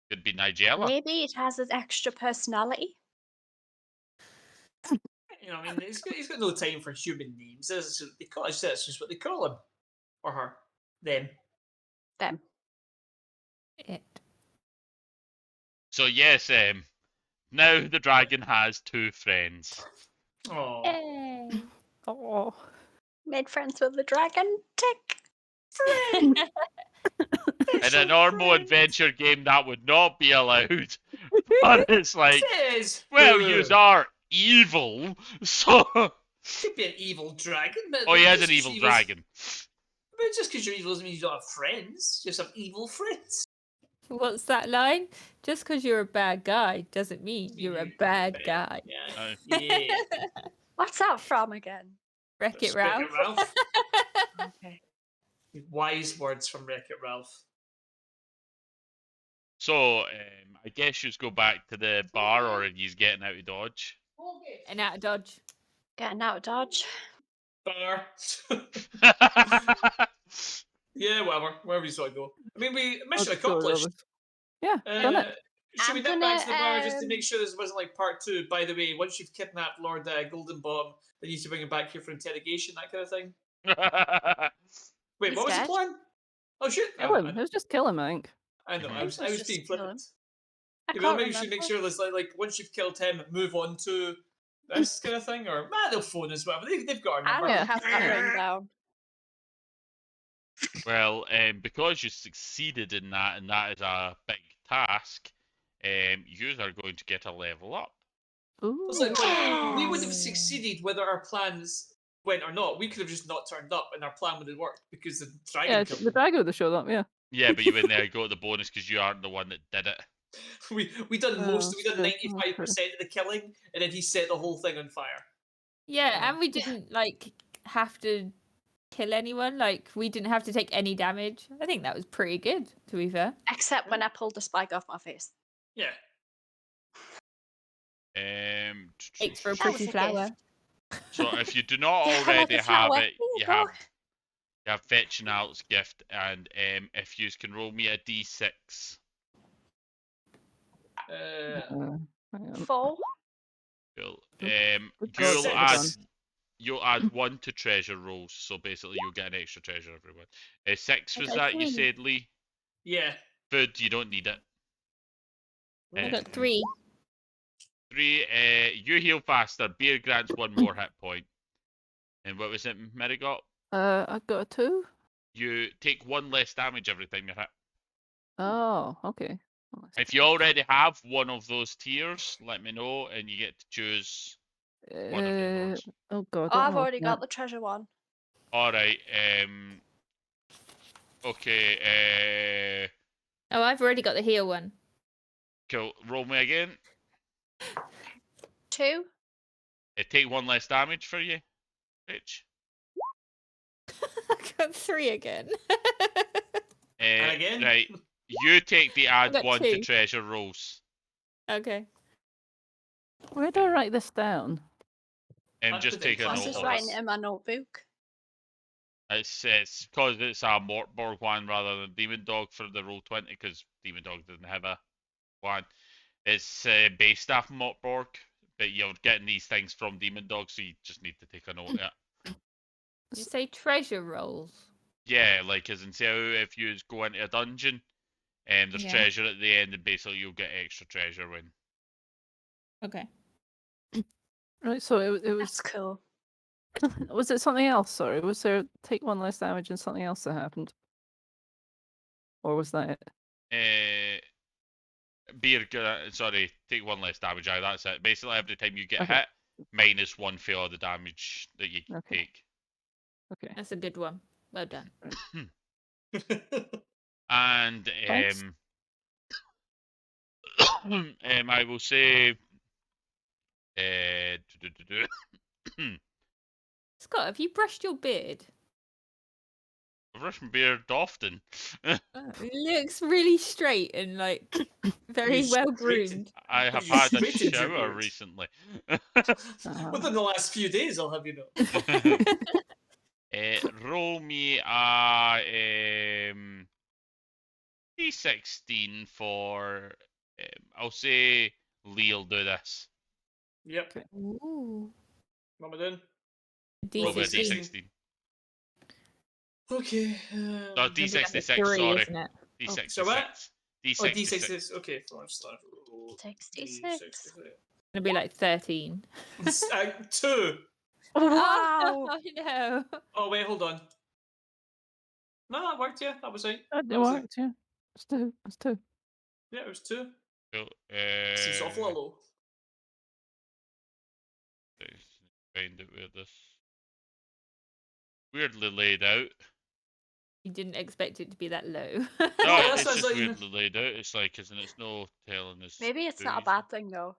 Could be Nigella. Maybe it has an extra personality. You know, I mean, he's got no time for human names. That's just what they call him, or her, them. Them. It. So yes, now the dragon has two friends. Oh, Yay. Oh, Made friends with the dragon. Tick. In a normal adventure game, that would not be allowed. But it's like, Says well, who? yous are evil, so. Could be an evil dragon, but Oh, he is just an 'cause evil he was- dragon. But just because you're evil doesn't mean you don't have friends. You just have evil friends. What's that line? Just because you're a bad guy doesn't mean you're a bad guy. Yeah. Uh, Yeah. What's that from again? Wreck-It Wreck-It Ralph. Ralph. Okay. Wise words from Wreck-It Ralph. So, I guess you go back to the bar, or he's getting out of Dodge. And out of Dodge. Getting out of Dodge. Bar. Yeah, whatever. Wherever you want to go. I mean, mission I'd go with accomplished. others. Yeah, done it. Should we I'm nip back to the bar gonna, just to make sure this wasn't like part two? By the way, once you've kidnapped Lord Golden Bomb, then you need to bring him back here for interrogation, that kind of thing. Wait, He's what was the dead. plan? Oh shit! Kill him. It was just kill him, I think. I know. I It was was being just kill flippant. him. I Yeah, well, can't maybe we should make remember. sure there's like once you've killed him, move on to this kind of thing, or they'll phone us, whatever. They've got our I number. don't Yeah. have that written down. Well, because you succeeded in that, and that is a big task, you are going to get a level up. Ooh. It's like, we would have succeeded whether our plans went or not. We could have just not turned up, and our plan would have worked because the dragon Yeah, killed the them. dragon would have showed up. Yeah. Yeah, but you went there, got the bonus because you aren't the one that did it. We done Oh, we done true, 95% of the killing, and then he set the whole thing on fire. Yeah, and we didn't like have to kill anyone. Like we didn't have to take any damage. I think that was pretty good, to be fair. Except when I pulled the spike off my face. Yeah. Thanks for a That was pretty a flower. So if you do not Yeah, I like already the have flower. it, Here you you have go. Fetch and Alex gift, and if you can roll me a d6. Uh, Hang on. 4. Cool. Good You'll job, add six. you'll add 1 to treasure rolls, so basically you'll get an extra treasure every one. 6 was I that you got 3. said, Lee? Yeah. Food, you don't need it. I got Um, 3. 3, you heal faster. Beer grants 1 more hit point. And what was it Mary got? I got a 2. You take 1 less damage every time you hit. Oh, okay. Well, If you already have one of those tiers, let me know, and you get to choose one of the ones. Oh god. Oh, what I've am I already looking got at? the treasure one. Alright, okay, Oh, I've already got the heal one. cool. Roll me again. 2. Take 1 less damage for you, bitch. I got 3 again. And again? Right, you take the add got 1 to 2. treasure rolls. Okay. Where do I write this down? I'd Just put it in take a I was note just of writing it. it in my notebook. It's because it's a Mortborg one rather than Demon Dog for the roll 20, because Demon Dog doesn't have a one. It's base staff Mortborg, but you're getting these things from Demon Dog, so you just need to take a note of it. Did you say treasure rolls? Yeah, like as in say if you go into a dungeon and there's Yeah. treasure at the end, and basically you'll get extra treasure when. Okay. Right, so it That's was. cool. Was it something else? Sorry, was there take 1 less damage and something else that happened, or was that it? Sorry, take 1 less damage. Aye, that's it. Basically, every time you get Okay. hit, -1 for all the damage that you Okay. take. Okay. That's a good one. Well done. And Thanks. I will say, Scott, have you brushed your beard? I brush my beard often. It looks really straight and like very You've well straightened- groomed. I have You had a straightened your shower beard. recently. Within the last few days, I'll have you know. Roll me a D16 for. I'll say Lee'll do this. Yep. Okay. Ooh. What am I doing? Roll me a D16. D16. Okay. No, Gonna be like a D66. 3, Sorry, isn't it? D66. So what? Oh, D66. D6 okay, fine. Start. 66. Gonna be like 13. 2. Wow. Oh no. Oh, wait, hold on. No, that worked, yeah. That was right. It That was it. worked, yeah. It's 2. It's 2. Yeah, it was 2. Cool. Seems awful low. Let's find it where this weirdly laid out. You didn't expect it to be that low. No, that it's sounds just like you- weirdly laid out. It's like, isn't it? It's no telling us. Maybe it's too not a easy. bad thing though.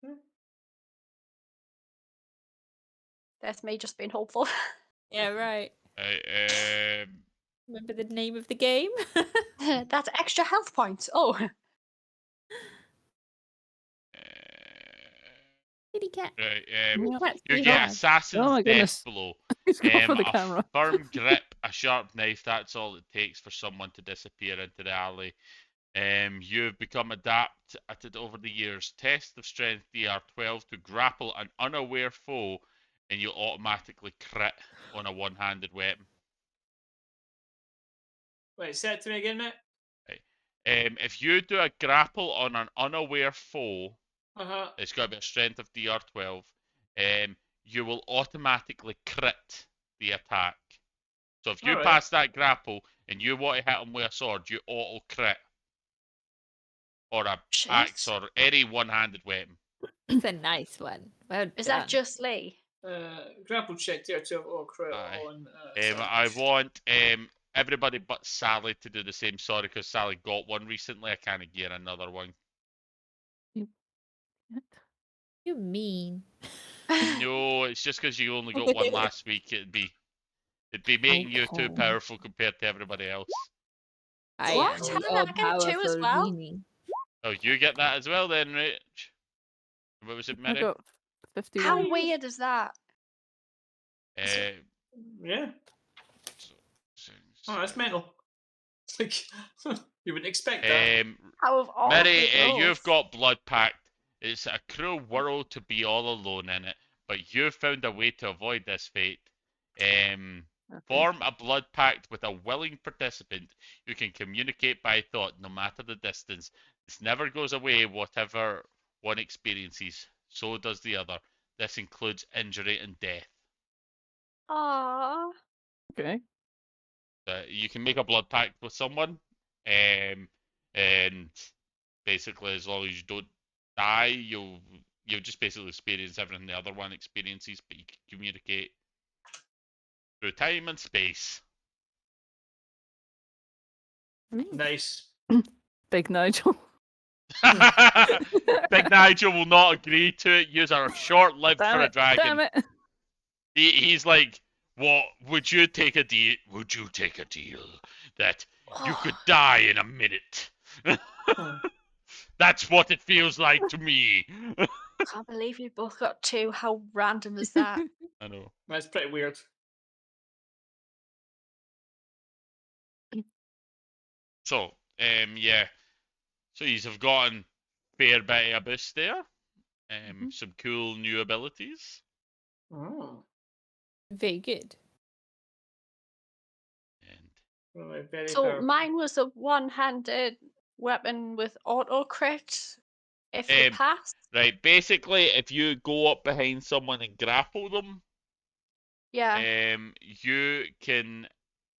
Hmm. That's me just being hopeful. Yeah, right. Right, Remember the name of the game? That's extra health points. Oh. Kitty cat. right, Yeah. Cats you we get have. Assassin's Oh my Death goodness. Blow. He's going for the A camera. firm grip, a sharp knife, that's all it takes for someone to disappear into the alley. You've become adept at it over the years. Test of strength DR12 to grapple an unaware foe, and you'll automatically crit on a one-handed weapon. Wait, say it to me again, mate. If you do a grapple on an unaware foe, Uh-huh. it's got to be a strength of DR12. You will automatically crit the attack. So if you Alright. pass that grapple and you want to hit him with a sword, you auto crit. Or a Shit. axe or any one-handed weapon. It's a nice one. Well Is done. that just Lee? Grapple check tier 2 oh crit Aye. on. I want everybody but Sally to do the same. Sorry, because Sally got one recently. I can't get another one. You mean? No, it's just because you only got one last week. It'd be making you too Okay. powerful compared to everybody else. I What? am How the did I get two as all-powerful well? genie. Oh, you get that as well then, Rich? What was it, I Mary? got 51. How weird is that? Yeah. Oh, that's mental. Like, you wouldn't expect that. Out of all Mary, his rolls. you've got Blood Pact. It's a cruel world to be all alone in it, but you've found a way to avoid this fate. Okay. Form a blood pact with a willing participant. You can communicate by thought, no matter the distance. This never goes away, whatever one experiences. So does the other. This includes injury and death. Aww. Okay. You can make a blood pact with someone, and basically, as long as you don't die, you'll just basically experience everything the other one experiences, but you can communicate through time and space. Nice. Big Nigel. Big Nigel will not agree to it. Yous are short-lived for a dragon. Damn it. He's like, what? Would you take a deal? Would you take a deal that you could die in a minute? That's what it feels like to me. Can't believe you both got two. How random is that? I know. That's pretty weird. So, yeah. So you have gotten fair bit of a boost there. Some cool new abilities. Oh. Very good. And Very So powerful. mine was a one-handed weapon with auto crit. If you pass. right, basically, if you go up behind someone and grapple them, Yeah. you can,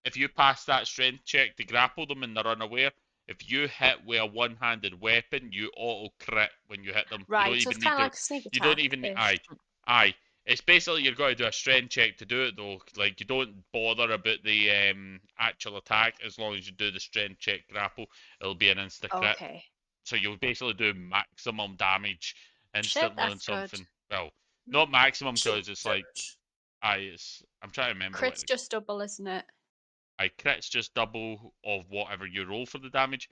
if you pass that strength check to grapple them and they're unaware, if you hit with a one-handed weapon, you auto crit when you hit them. Right. You don't So even it's kind need of like a sneak attack. You don't even aye. It's basically you're going to do a strength check to do it though. Like you don't bother about the actual attack as long as you do the strength check grapple. It'll be an insta crit. Okay. So you'll basically do maximum damage instantly on that's good. something. Well, not maximum So because it's like I'm trying to remember. Crit's just double, isn't it? Crit's just double of whatever you roll for the damage,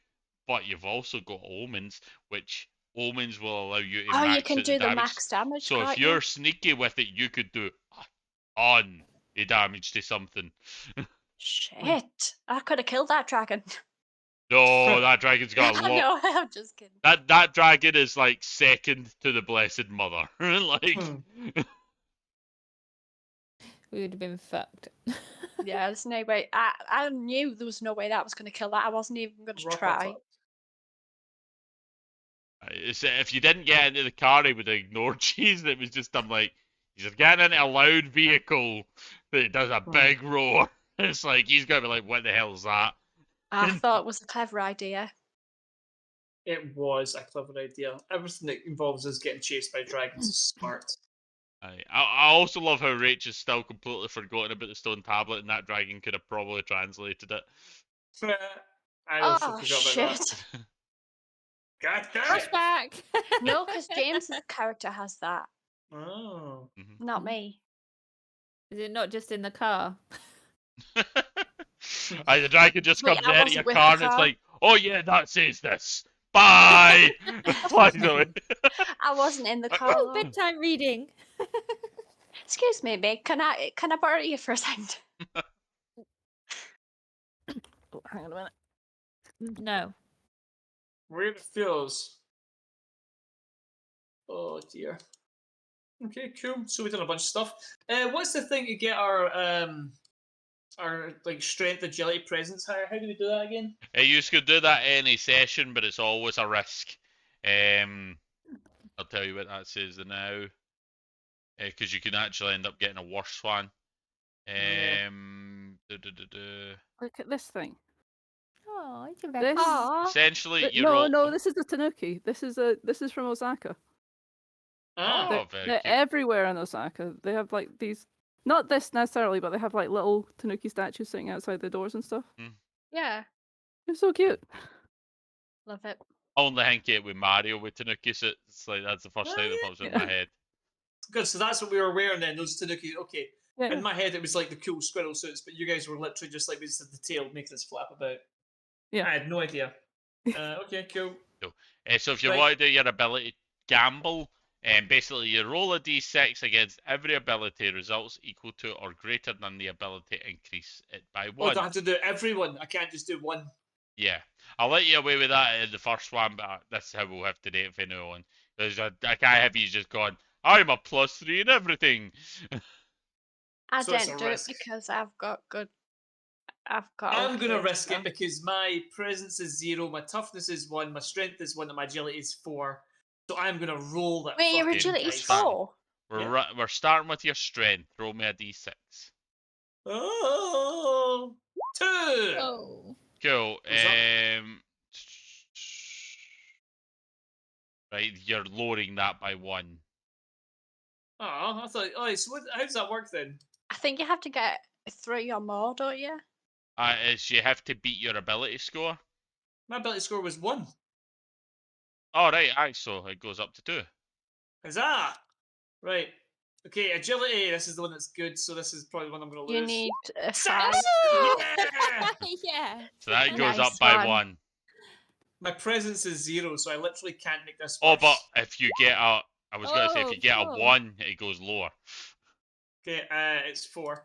but you've also got omens, which omens will allow you to Oh, max you can out do the damage. max damage. So if can't you're you? sneaky with it, you could do a ton of damage to something. Shit, I could have killed that dragon. No, that dragon's got a I lot. know, I'm just kidding. That dragon is like second to the Blessed Mother. Like, We would have been fucked. Yeah, there's no way. I knew there was no way that was going to kill that. I wasn't even going to try. if you didn't get into the car, he would have ignored cheese. It was just, I'm like, he's getting into a loud vehicle that does a big roar. It's like, he's going to be like, what the hell is that? I thought it was a clever idea. It was a clever idea. Everything that involves us getting chased by dragons is smart. I also love how Rach has still completely forgotten about the stone tablet, and that dragon could have probably translated it. I also Oh, forgot shit. about that. God damn it! Flashback. No, because James's character has that. Oh. Not me. Is it not just in the car? The dragon just Wait, comes I out of wasn't your with the car and it's car? like, oh yeah, that says this. Bye! Flies away. I wasn't in the car. Oh, bedtime reading. Excuse me, babe. Can I borrow you for a second? Oh, hang on a minute. No. Weird it feels. Oh dear. Okay, cool. So we've done a bunch of stuff. What's the thing to get our like strength agility presence higher? How do we do that again? You could do that any session, but it's always a risk. I'll tell you what that says now. Because you can actually end up getting a worse one. Look at this thing. Oh, it's a This- very Aw. Essentially, you no, roll. no, this is the Tanuki. This is from Osaka. Ah, Oh, very They're cute. everywhere in Osaka. They have like these, not this necessarily, but they have like little Tanuki statues sitting outside the doors and stuff. Yeah, They're so cute. love it. I only think it with Mario with Tanuki suits. It's like that's the first thing that pops in my head. good. So that's what we were wearing then. Those Tanuki. Okay. Yeah. In my head, it was like the cool squirrel suits, but you guys were literally just like the tail making us flap about. Yeah. I had no idea. Okay, cool. So if you Right. want to do your ability gamble, basically you roll a d6 against every ability, results equal to or greater than the ability, increase it by Oh, one. do I have to do everyone? I can't just do one. Yeah, I'll let you away with that in the first one, but that's how we'll have to do it for now on. Because I can't have you just gone, I'm a +3 in everything. I So it's didn't a do it risk. because I've got I'm gonna okay risk it stuff. because my presence is 0, my toughness is 1, my strength is 1, and my agility is 4. So I'm gonna roll that. Wait, your fucking agility's dice. start. 4? We're starting with your strength. Roll me a d6. Oh, 2. Oh. Cool. What's up? Right, you're lowering that by 1. Oh, I thought. Oh, so how does that work then? I think you have to get a 3 or more, don't you? Is you have to beat your ability score. My ability score was 1. Oh, right, aye, so it goes up to 2. Huzzah! Right. Okay, agility. This is the one that's good, so this is probably the one I'm gonna lose. You need a 6! 5. Yeah! Yeah. So that goes Nice up by one. 1. My presence is 0, so I literally can't make this Oh, worse. but if you get a... I was going to say, if Oh, you get a cool. 1, it goes lower. Okay, it's 4.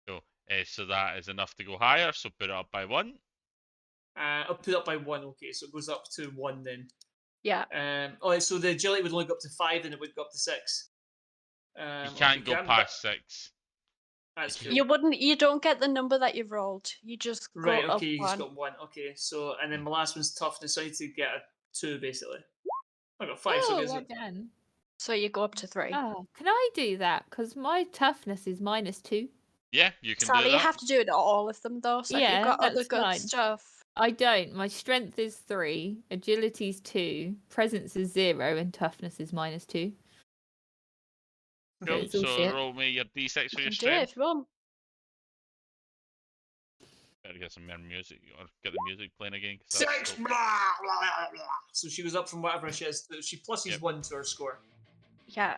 So, so that is enough to go higher, so put it up by 1. I'll put it up by 1, okay, so it goes up to 1 then. Yeah. So the agility would only go up to 5, then it would go up to 6. You Okay, can't go I'm- past 6. That's cool. You don't get the number that you've rolled. You just go Right, up okay, you 1. just got 1. Okay, so, and then my last one's toughness, so I need to get a 2, basically. I got 5, so Oh, I guess well done. So you go up to 3. Oh, can I do that? Because my toughness is -2. Yeah, you can do Sally, that. you have to do it to all of them though. So if Yeah, you've got other that's good fine. stuff. I don't. My strength is 3, agility's 2, presence is 0, and toughness is -2. Cool, it's all so shit. roll me your d6 for You your can do it strength. if you want. Better get some more music, or get the music playing again. 'Cause 6! that's Blah, still... blah, blah, blah. So she goes up from whatever she is. She pluses Yep. 1 to her score. Yeah.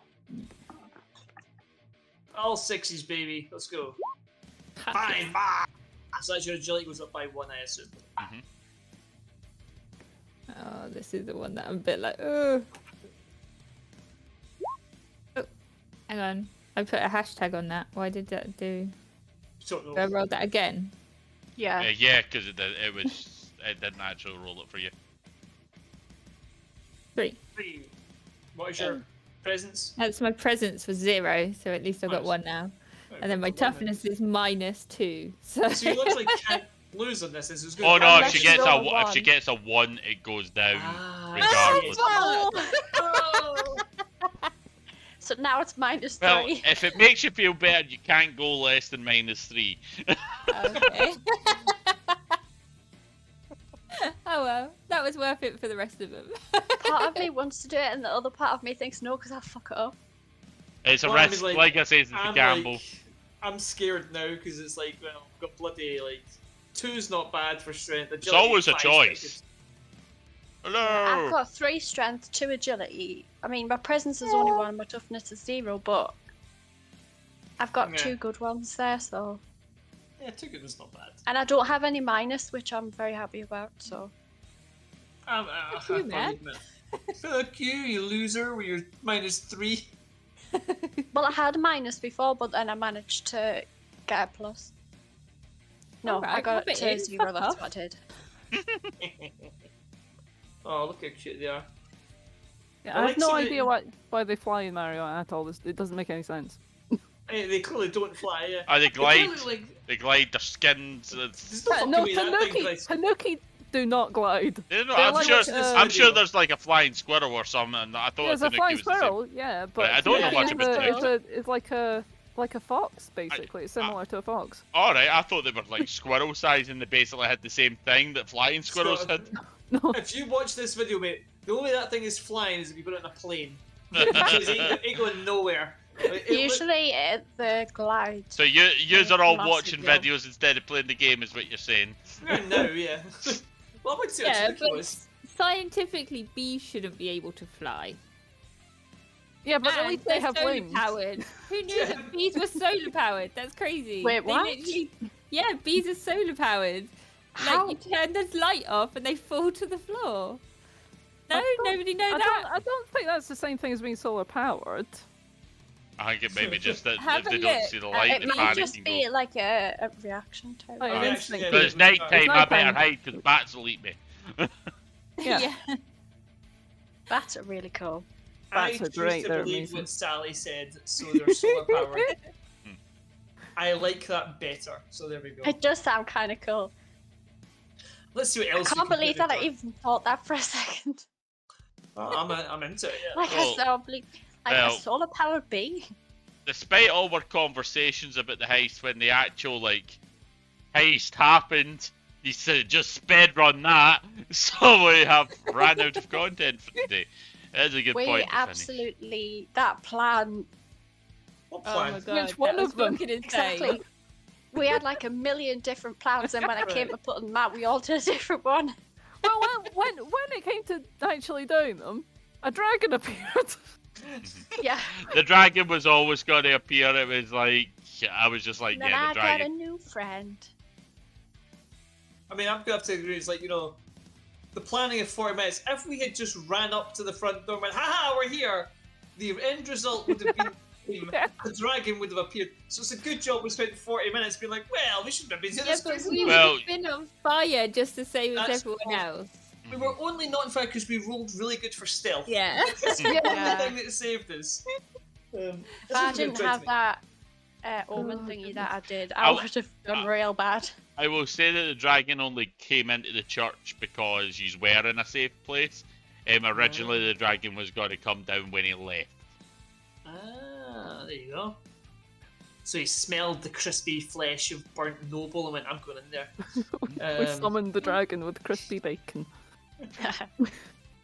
All 6s, baby. Let's go. Fuck 5! it. Blah. So that's your agility goes up by 1, I assume. Oh, this is the one that I'm a bit like, oh. Oh, hang on. I put a hashtag on that. Why did that do? Don't Do I know. roll that again? Yeah. Yeah, because it was it didn't actually roll it for you. 3. 3. What is your presence? That's my presence was 0, so at least I've got Nice. 1 now. And then my Got 1 then. toughness is -2. So, So you literally can't lose on this. This is good. Oh no! If Unless she you gets roll a if she 1. gets a 1, it goes down Ah, regardless. Oh. So now it's -3. Well, if it makes you feel better, you can't go less than -3. okay. Oh well, that was worth it for the rest of them. Part of me wants to do it, and the other part of me thinks no, because I'll fuck it up. It's a Well, I mean, risk, like, like I say, it's a I'm gamble. like, I'm scared now because it's like, well, I've got bloody like 2's not bad for strength. It's always a 5's quite choice. good. Hello. I've got 3 strength, 2 agility. I mean, my presence is only 1, my toughness is 0, but I've got Yeah. 2 good ones there, so. Yeah, 2 good was not bad. And I don't have any minus, which I'm very happy about, so. Fuck you, man. Fuck you, you loser, with your -3. Well, I had a minus before, but then I managed to get a plus. No, I Alright, got rub it it to in, 0, fuck that's off. what I did. Oh, look how cute they are. Yeah, I I have like no seeing it idea in- why they fly in Mario at all. It doesn't make any sense. They clearly don't fly, yeah. They They glide. clearly, like, They glide. Their skins. there's no fucking No, way that thing Tanuki, glides. Tanuki do not glide. I'm They're like, sure. uh, I'm sure there's like a flying squirrel or something. I thought There's a Tanuki flying was the same. squirrel, yeah, but I don't know Tanuki much about Tanuki. is like a fox, basically. It's similar to a fox. All right, I thought they were like squirrel size and they basically had the same thing that flying squirrels So- had. No, If you watch this video, mate, the only way that thing is flying is if you put it on a plane. Because it ain't going nowhere. Usually the glide. So yous are all Massive watching deal. videos instead of playing the game, is what you're saying. No, yeah. Well, I would say Yeah, it's but was. scientifically, bees shouldn't be able to fly. yeah, but at And least they they're have solar wings. powered. Who knew Yeah. that bees were solar powered? That's crazy. Wait, They what? literally- Yeah, bees are solar powered. How? Like you turn the light off and they fall to the floor. No, nobody know that. I don't think that's the same thing as being solar powered. I think it may be just that Have if a they don't look see the at light, It they might panic just and be go. like a reaction type. Oh, of- yeah, Yeah, instinct. yeah, But it's night time, I nighttime. better hide because bats will eat me. Yeah. That's really cool. Bats are choose great, to they're believe amazing. what Sally said, so they're solar powered. I like that better. So there we go. It does sound kind of cool. Let's see what I else. we can't can believe do that I to- even thought that for a second. I'm into it. Yeah. Like Well, a solar, like well- a solar powered bee. Despite all our conversations about the heist, when the actual like heist happened, he said just sped run that, so we have ran out of content for today. That's a good We point to finish. absolutely that plan. What Oh plan? my god. Which one that was of them? fucking insane. Exactly. We had like a million different plans, and when I came to put on the map, we all did a different one. Well, when it came to actually doing them, a dragon appeared. Yeah. The dragon was always going to appear. It was like I was just like, And then yeah, the I got a dragon. new friend. I mean, I'm gonna have to agree. It's like, the planning of 40 minutes. If we had just ran up to the front door and went, "Haha, we're here," the end result would have been Yeah. the dragon would have appeared. So it's a good job we spent 40 minutes being like, "Well, we shouldn't have been doing Yeah, this." but crazy we thing." would Well- have been on fire just the same as That's everyone false. else. We were only not in fire because we rolled really good for stealth. Yeah. That's the Yeah. only thing that saved us. If I didn't have that omen Oh, thingy that I did, I'll- I would have done real bad. I will say that the dragon only came into the church because you were in a safe place. Originally, the dragon was going to come down when he left. Ah, there you go. So he smelled the crispy flesh of burnt noble and went, "I'm going in there." We summoned the dragon with crispy bacon.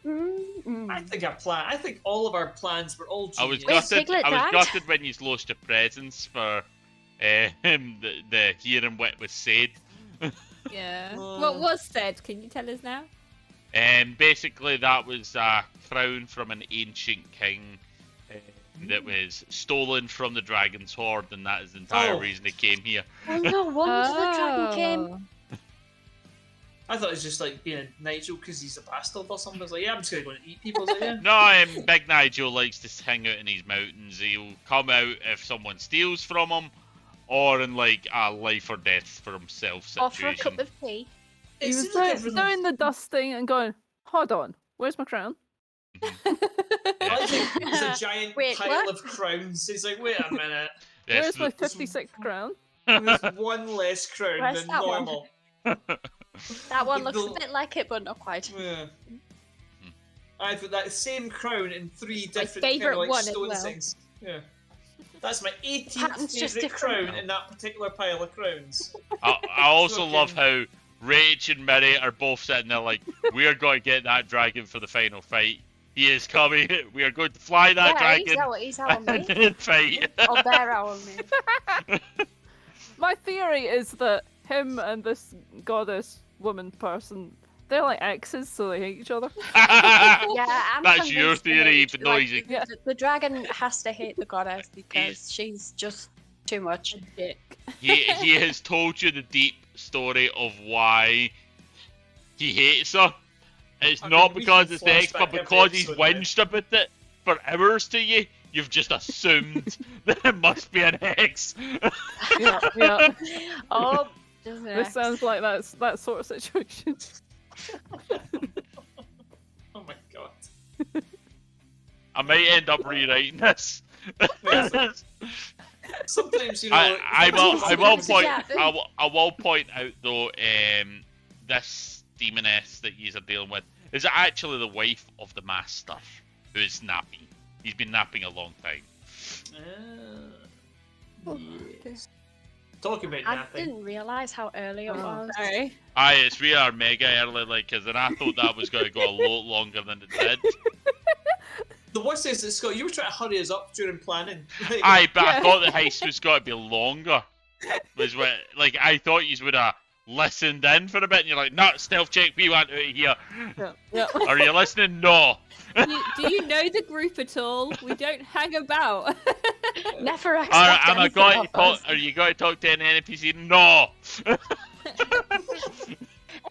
I think all of our plans were all I was genius. Wait, gutted. Piglet I was died? gutted when you lost your presents for the hearing what was said. Yeah. Oh. What was said? Can you tell us now? Basically, that was a crown from an ancient king that was stolen from the dragon's hoard, and that is the entire Oh. reason he came here. Oh no wonder the dragon came. Oh. I thought it was just like being a Nigel because he's a bastard or something. I was like, "Yeah, I'm just going to go and eat people." I was like, "Yeah." No, Big Nigel likes to hang out in these mountains. He'll come out if someone steals from him, or in like a life or death for himself Or for a situation. cup of tea. He It was seems like everything- doing the dusting and going, "Hold on, where's my crown?" I think there's a giant Wait, pile what? of crowns. He's like, "Wait a minute, Yes, Where's my the- 56th crown? there's one less crown Where's than that one? normal." That one Like looks the- a bit like it, but not quite. Yeah. I've got that same crown in 3 My different favourite like one as stone well. things. Yeah. That's my 18th Pattern's just favourite different. crown in that particular pile of crowns. I also Fucking- love how Rach and Mary are both sitting there like, we are going to get that dragon for the final fight. He is coming. We are going to fly that dragon He's our and mate. then fight. Or they're our mate. My theory is that him and this goddess woman person, they're like exes, so they hate each other. Yeah, I'm That's your convinced theory, they- even though like, he's a- Yeah. the dragon has to hate the goddess because she's just too much. Dick. he has told you the deep story of why he hates her. It's I not mean, we because can it's the ex, but flashback every because he's episode now. whinged about it for hours to you. You've just assumed that it must be an ex. Yeah. Oh, doesn't This it? sounds like that sort of situation. Oh my god. I might end up rewriting this. Sometimes, I Yeah. will point out though, this demoness that you are dealing with is actually the wife of the master, who is napping. He's been napping a long time. Yes. Talking about I napping. didn't realise how early it Oh, was. sorry. Aye, it's we are mega early, like, cause then I thought that was going to go a lot longer than it did. The worst is that, Scott, you were trying to hurry us up during planning. Like, Aye, but I Yeah. thought the heist was going to be longer. Was what, like, I thought you would have listened in for a bit, and you're like, "No, stealth check, we want out of here." Yeah. Are you listening? No. Do you know the group at all? We don't hang about. Never Are, expect am I anything going to of talk? us. Are you going to talk to any NPC? No.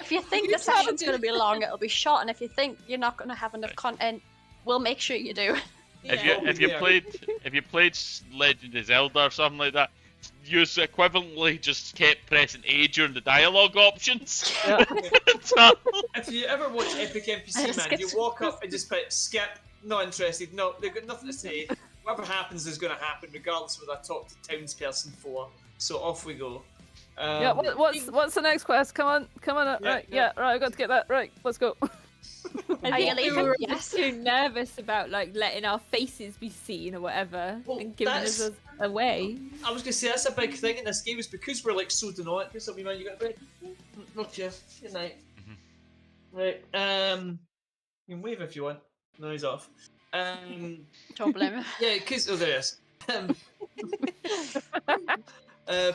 If you think You the session's can't going to be long, it'll be short, and if you think you're not going to have enough content, we'll make sure you do. If Yeah. you played Legend of Zelda or something like that, you equivalently just kept pressing A during the dialogue options. Yeah. So- If you ever watch Epic NPC Man, you Skip. walk up and just put skip, not interested. No, they've got nothing to say. Whatever happens is going to happen, regardless of what I talk to townsperson for. So off we go. Yeah, what's the next quest? Come on. Right, I've got to get that. Right, let's go. I Are you think we leaving? were Yes. too nervous about like letting our faces be seen or whatever Well, and giving us that's- away. I was going to say, that's a big thing in this game, is because we're like so demonic. Or something, man, you got to bed. Okay, good night. Right, you can wave if you want. No, he's off. Don't blame him. Yeah, because there it is.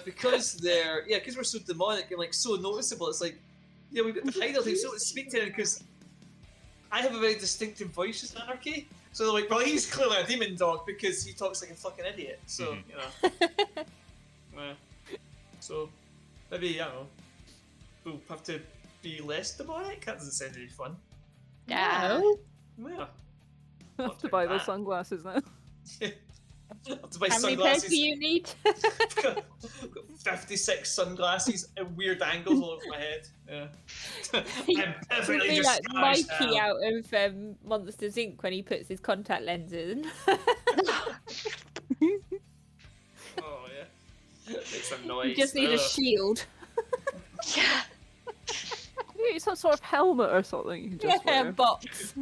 Because because we're so demonic and like so noticeable, it's like, yeah, we've got to hide our things. So let's speak to him because I have a very distinctive voice as Anarchy. So they're like, well, he's clearly a demon dog because he talks like a fucking idiot. So you know, so maybe I don't know. We'll have to be less demonic. That doesn't sound really fun. Yeah. Yeah. I have to buy those sunglasses now. I have to buy How many pairs sunglasses. do you need? I've got 56 sunglasses at weird angles all over my head. Yeah. I'm You'll perfectly be like disguised Mikey now. out of Monsters Inc. when he puts his contact lenses in. Oh yeah. Makes a noise. You just need a Ugh. shield. Yeah. You need some sort of helmet or something you can just Yeah, wear. box.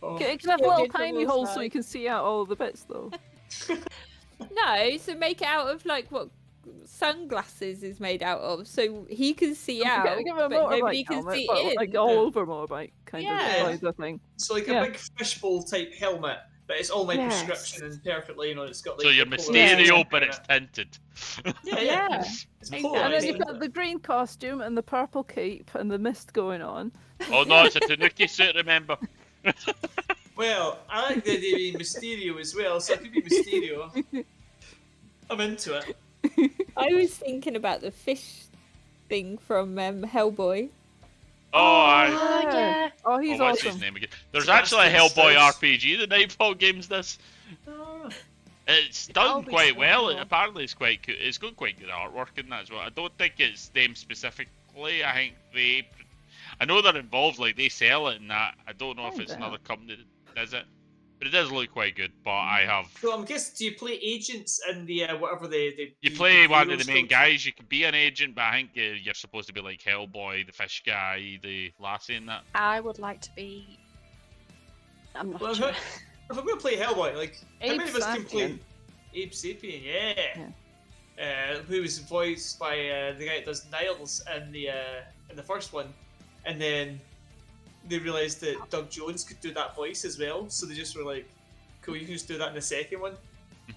Oh. It can have Yeah, little good for tiny more holes so size. you can see out all the bits though. No, so make it out of like what sunglasses is made out of, so he can see out, Give him a but nobody motorbike can helmet, see but in. like all over motorbike kind Yeah. of size of thing. So like Yeah. a big fishbowl type helmet, but it's all my Yes. prescription and perfectly, you know, it's got like. So you're the Mysterio, Polaroid but in it's it. tinted. Yeah. Yeah. It's Exactly. polarized, And then you've isn't got it? the green costume and the purple cape and the mist going on. Oh no, it's a Tanuki suit, remember? Well, I like the idea of being Mysterio as well, so I could be Mysterio. I'm into it. I was thinking about the fish thing from Hellboy. Oh, I. Oh, yeah. Oh, he's What's awesome. his name again? There's Sebastian actually a Hellboy Sturz. RPG, the Nightfall games. This Oh. it's It'll done be quite so well. cool. Apparently, it's quite good. It's got quite good artwork in that as well. I don't think it's them specifically. I think I know they're involved. Like they sell it and that. I don't know if it's Kinda. another company that does it, but it does look quite good. But I have. So I'm guessing, do you play agents in the whatever the You play one of heroes the main called? guys. You can be an agent, but I think you're supposed to be like Hellboy, the fish guy, the lassie, and that. I would like to be. I'm not Well, sure. if I'm gonna play Hellboy, like how Abe many of us can play Sapien. Abe Sapien? Yeah. Who was voiced by the guy that does Niles in the first one, and then they realised that Doug Jones could do that voice as well, so they just were like, "Cool, you can just do that in the second one."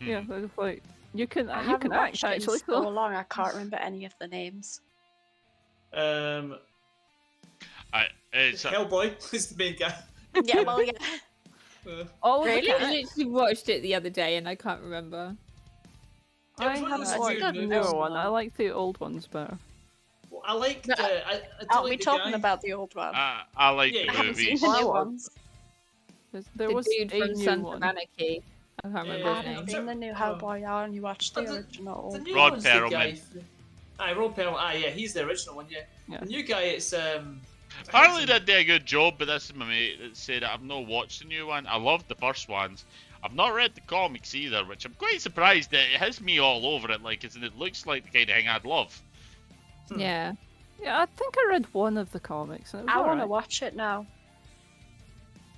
Yeah, they're just like you can I you haven't can act watched it in actually. so So. long. I can't remember any of the names. It's Hellboy is the main guy. Yeah, well, yeah. All of the Really? I cast- literally watched it the other day and I can't remember. It I was one of those haven't watched weird the movies. newer one. I like the old ones better. Well, I like No, the. I do Aren't like we the talking guy. about the old one? I like Yeah, the I haven't seen movies. the new Well, ones. There the was dude a from new Sons one. of Anarchy. I can't remember Yeah, I his haven't name. seen the new Hellboy. I only watched the original. The new Rod one's the guy. Perlman. Aye, Rod Perlman. Aye, yeah, he's the original one. Yeah. Yeah. The new guy, it's Apparently they did a good job, but this is my mate that said I've not watched the new one. I loved the first ones. I've not read the comics either, which I'm quite surprised that it has me all over it. Like, it looks like the kind of thing I'd love. Yeah. Yeah, I think I read one of the comics. And it was I want to alright. watch it now.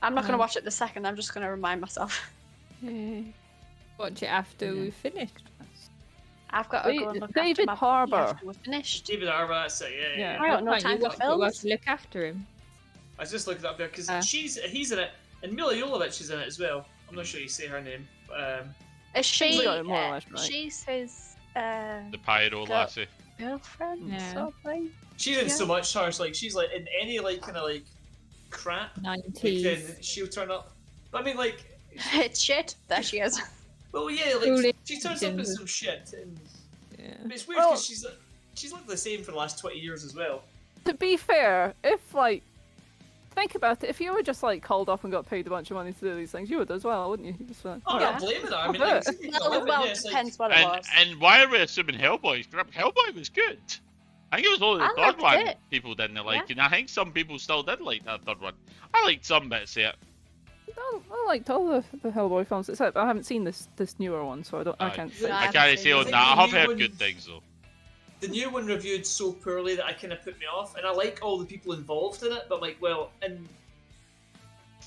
I'm not going to watch it the second. I'm just going to remind myself. Yay. Watch it after Yeah. we've finished. I've got to go and look David after my Harbour. after we're finished. David Harbour. That's it. Yeah. Yeah. I don't know Fine, you time for watch it while films. you look after him. I was just looking up there because Ah. he's in it, and Mila Jovovich is in it as well. I'm not sure you say her name. Is she? She's got it more or less right. She's his The Pyro Go- lassie. girlfriend. Yeah. Something. she's in Yeah. so much. Her, like she's like in any like kind of like crap. Like, then 90s. she'll turn up. I mean, like, It's shit. There she is. well, yeah, like Truly she turns up in Legends. some shit, and Yeah. but it's weird Well- because she's looked the same for the last 20 years as well. To be fair, if like think about it, if you were just like called up and got paid a bunch of money to do these things, you would as well, wouldn't you? Just like, Oh, I'm Yeah. not blaming her. I mean, I'll like, do it's Well, living, well, yeah, it it's like- depends what it was. And why are we assuming Hellboy's crap? Hellboy was good. I think it was only the I third liked one it. people didn't like, and I think some people still did like that third one. I liked some bits of it. I liked all the Hellboy films, except I haven't seen this newer one, so I Aye. can't say. No, I haven't can't seen say it. on I think that. I the have new heard one- good things though. The new one reviewed so poorly that I kind of put me off, and I like all the people involved in it, but I'm like, well, and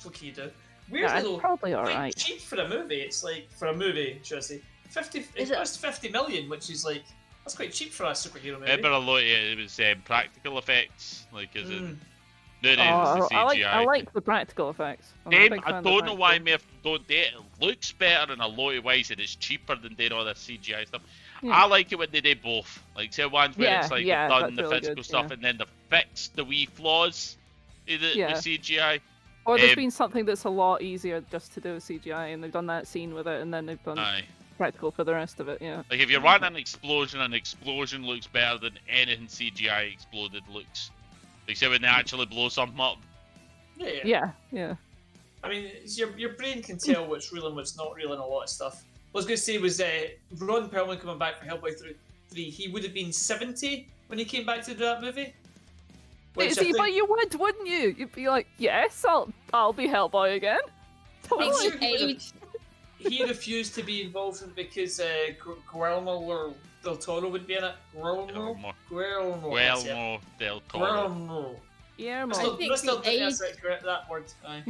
what can you do? Weirdly Yeah, it's though, probably quite alright. cheap for a movie. It's like for a movie, should I say? 50. It Is it- cost 50 million, which is like that's quite cheap for a superhero movie. Remember a lot of it was practical effects, like is it? Mm. No, it was the I CGI. like the practical effects. I'm a Same, big I fan of don't know why practical. Murph don't do it. It looks better in a lot of ways, and it's cheaper than doing all this CGI stuff. Yeah. I like it when they do both. Like, say ones where it's like Yeah, they've done that's the really physical good, stuff yeah. and then they've fixed the wee flaws with Yeah. CGI. Or there's Um, been something that's a lot easier just to do with CGI, and they've done that scene with it, and then they've done Aye. practical for the rest of it. Yeah. Like, if you want an explosion looks better than anything CGI exploded looks. Like, say when they actually blow something up. Yeah. I mean, your brain can tell what's real and what's not real in a lot of stuff. What I was going to say was Ron Perlman coming back for Hellboy 3. He would have been 70 when he came back to do that movie. Which I See, think- but you would, wouldn't you? You'd be like, yes, I'll be Hellboy again. I'm Think sure the he would've- age. he refused to be involved in it because Guillermo or Del Toro would be in it. Guillermo that's it. Guillermo del Toro. Guillermo. Yeah, I man. still, think I still the think that's age- right, correct that word. Aye.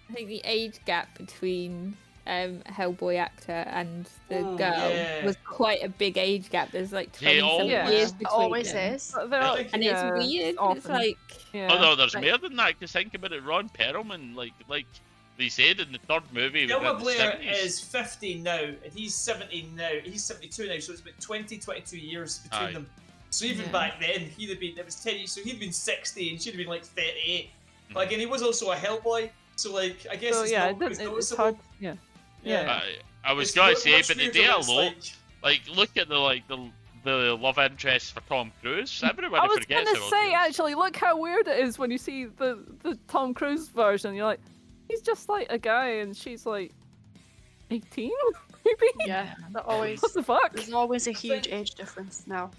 I think the age gap between Hellboy actor and the Oh, girl yeah. was quite a big age gap. There's like 20 Yeah, something yeah. years It between always them. is. But they're all- And yeah, it's weird. It's often. like Yeah. Oh no, there's Right. more than that. Because think about it, Ron Perlman, like they said in the third movie, he was Gilma in the Blair 70s. is 50 now, and he's 70 now. He's 72 now, so it's about 22 years between Aye. them. So even Yeah. back then, he'd have been, it was 10 years, so he'd been 60 and she'd have been like 38. Mhm. But again, he was also a Hellboy, so like, I guess So it's yeah, not it didn't, it's it's noticeable. hard. Yeah. Yeah. I was It's gonna much say, but they weirder do a when it's lot. Like, look at the love interest for Tom Cruise. Everybody I was forgets gonna about say, Cruise. actually, look how weird it is when you see the Tom Cruise version. You're like, he's just like a guy, and she's like 18, maybe. Yeah, they're always. What the fuck? There's always a huge age difference now.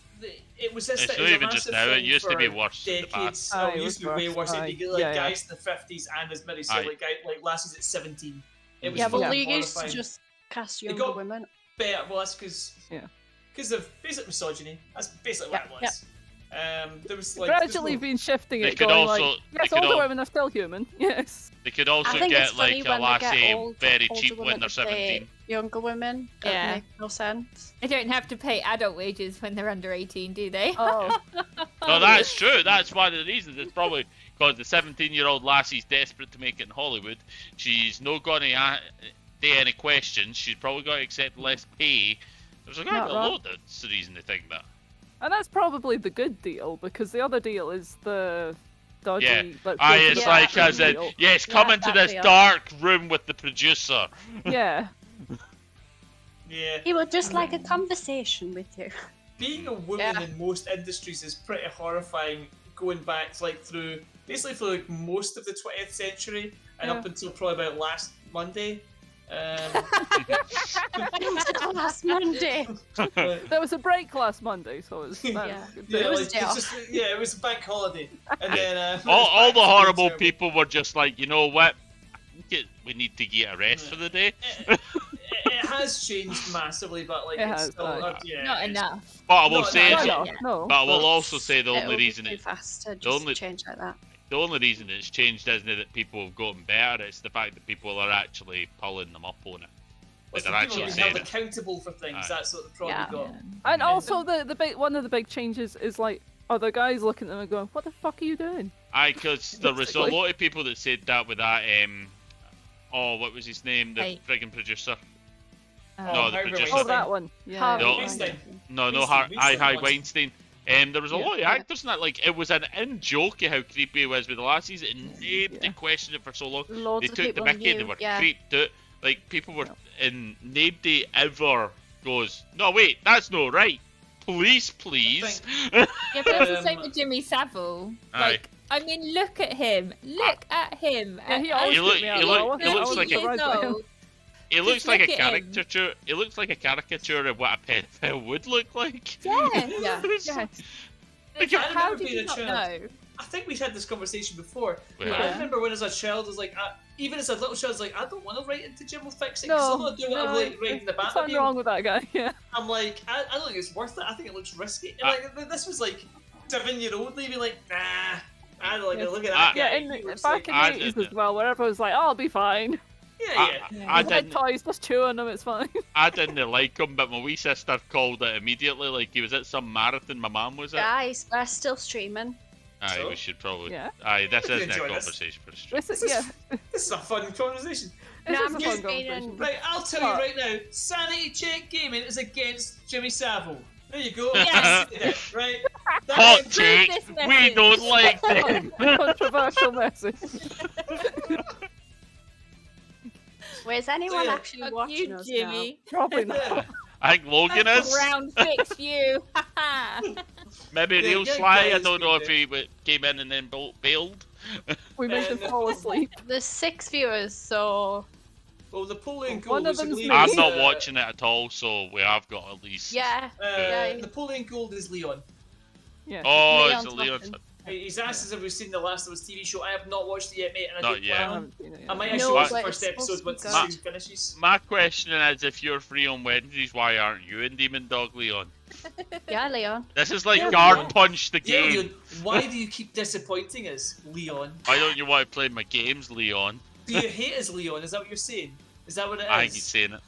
It was this. It's it not was a even just massive now. It thing used to be for worse in the past. decades. Aye, It it used to be was way worse. worse. It'd Aye. be like Yeah, yeah. guys in the 50s and as many, so Aye. like lassies at 17. It was Yeah, but fucking League used to horrifying. just cast It younger got women. better. Well, that's because Yeah. of basic misogyny. That's basically what it was. There was like Gradually there's no- been shifting They it, could going also- like, they yes, could older al- women are still human. Yes. They could also I think it's get funny like a when they get lassie old, very older cheap when women they're to play 17. Younger women. That Yeah. makes no sense. they don't have to pay adult wages when they're under 18, do they? Oh. No, that's true. That's one of the reasons. It's probably because the 17-year-old lassie's desperate to make it in Hollywood. She's not going to do any questions. She's probably going to accept less pay. There's a Not wrong. lot that's the reason they think that. And that's probably the good deal, because the other deal is the dodgy. Yeah. Like, Aye, it's Yeah. like as in, deal. yes, come Yeah, into that this deal. dark room with the producer. Yeah. Yeah. He would just like a conversation with you. Being a woman Yeah. in most industries is pretty horrifying. Going back like through basically for like most of the 20th century and Yeah. up until probably about last Monday. Last Monday. But- There was a break last Monday, so it was. Yeah. That's good. Yeah, It was like, a day off. it was a bank holiday, and then all the horrible people. people were just like, you know what? We need to get a rest for the day. It has changed massively, but like It it's has, still aye. yeah, Not it's- enough. But I will No, say, no, No, the- no, no. but I will but- also say the It only would be reason too it, fast to the just only- change like that. the only reason it's changed isn't it that people have gotten better. It's the fact that people are actually pulling them up on it. Well, Like so they're people actually being saying held it. accountable for things. Aye. That's what the problem Yeah. got. And also the big one of the big changes is like other guys looking at them and going, "What the fuck are you doing?" Aye, because there was a Basically. lot of people that said that with that. Oh, what was his name? The Right. friggin' producer. Uh, No, the Harvey producer. Oh, Weinstein. that one. Yeah. Harvey No. Weinstein. No, Weinstein, Hi Weinstein. Weinstein. There was a Yeah. lot of actors in that. Like, it was an in-joke of how creepy it was with the lassies, and nobody Yeah. questioned it for so long. Loads They of took the people mickey, they knew, were yeah. creeped out. Like, people were, and nobody ever goes, no, wait, that's not right. Police, please. Yeah, but it's the same Um, with Jimmy Savile. Aye. Like, I mean, look at him. Look at him. Yeah, he At- always He look- freaked me out, he though. look- I wasn't- he I looks wasn't like a- surprised by him. It looks like a look at him. caricature. It looks like a caricature of what a pedophile would look like. Yeah. Yeah. Yeah. Like, I How remember did being you a not child. know? I think we had this conversation before. We I have. remember when as a child, I was like, even as a little child, I was like, I don't want to write into Jim will fix it. No, So I'm not doing what I'm no, like writing the there's something Batmobile. wrong with that guy. Yeah. I'm like, I don't think it's worth it. I think it looks risky. And like, this was like 7-year-old me being like, nah. I don't like Yeah. look at that guy. Yeah, He and looks back like, in I the 80s did as well, where everyone was like, oh, I'll be fine. yeah. I He's like didn't. toys, just chew on them, it's fine. I didn't like him, but my wee sister called it immediately. Like he was at some marathon. My mum was at. Guys, we're still streaming. Aye, So? we should probably. Yeah. Aye, this We isn't can a enjoy this. conversation for the stream. This is, yeah, This is a fun conversation. this No, is I'm a just fun being conversation. Right, I'll tell you right now, Sanity Check Gaming is against Jimmy Savile. There you go. Yes. Right? Hot Approve take. this We message. don't like them. Controversial message. Where's anyone Yeah. actually Fuck watching you, us Jimmy. Probably not. Yeah. I think Logan is. Round 6, you. Haha. Maybe Yeah, real yeah, sly. I guys, don't know good if he came in and then bailed. We made them And- fall asleep. now? There's 6 viewers, so Well, Napoleon One Gold of is, I them's believe, me. I'm is, not watching it at all, so we have got at least. yeah. Yeah. Napoleon Gold is Leon. Yeah. Oh, Leon's it's a Leon. watching. He's asked us if we've seen the Last of Us TV show. I have not watched it yet, mate, and I Not don't yet. I plan on. haven't seen it yet. I might No, actually watch the but first it's episode supposed once to the be good. season finishes. My question is, if you're free on Wednesdays, why aren't you in Demon Dog, Leon? Yeah, Leon. This is like Yeah, guard Leon. punch the Yeah, game. Leon, why do you keep disappointing us, Leon? Why don't you want to play my games, Leon? Do you hate us, Leon? Is that what you're saying? Is that what it is? I think he's saying it.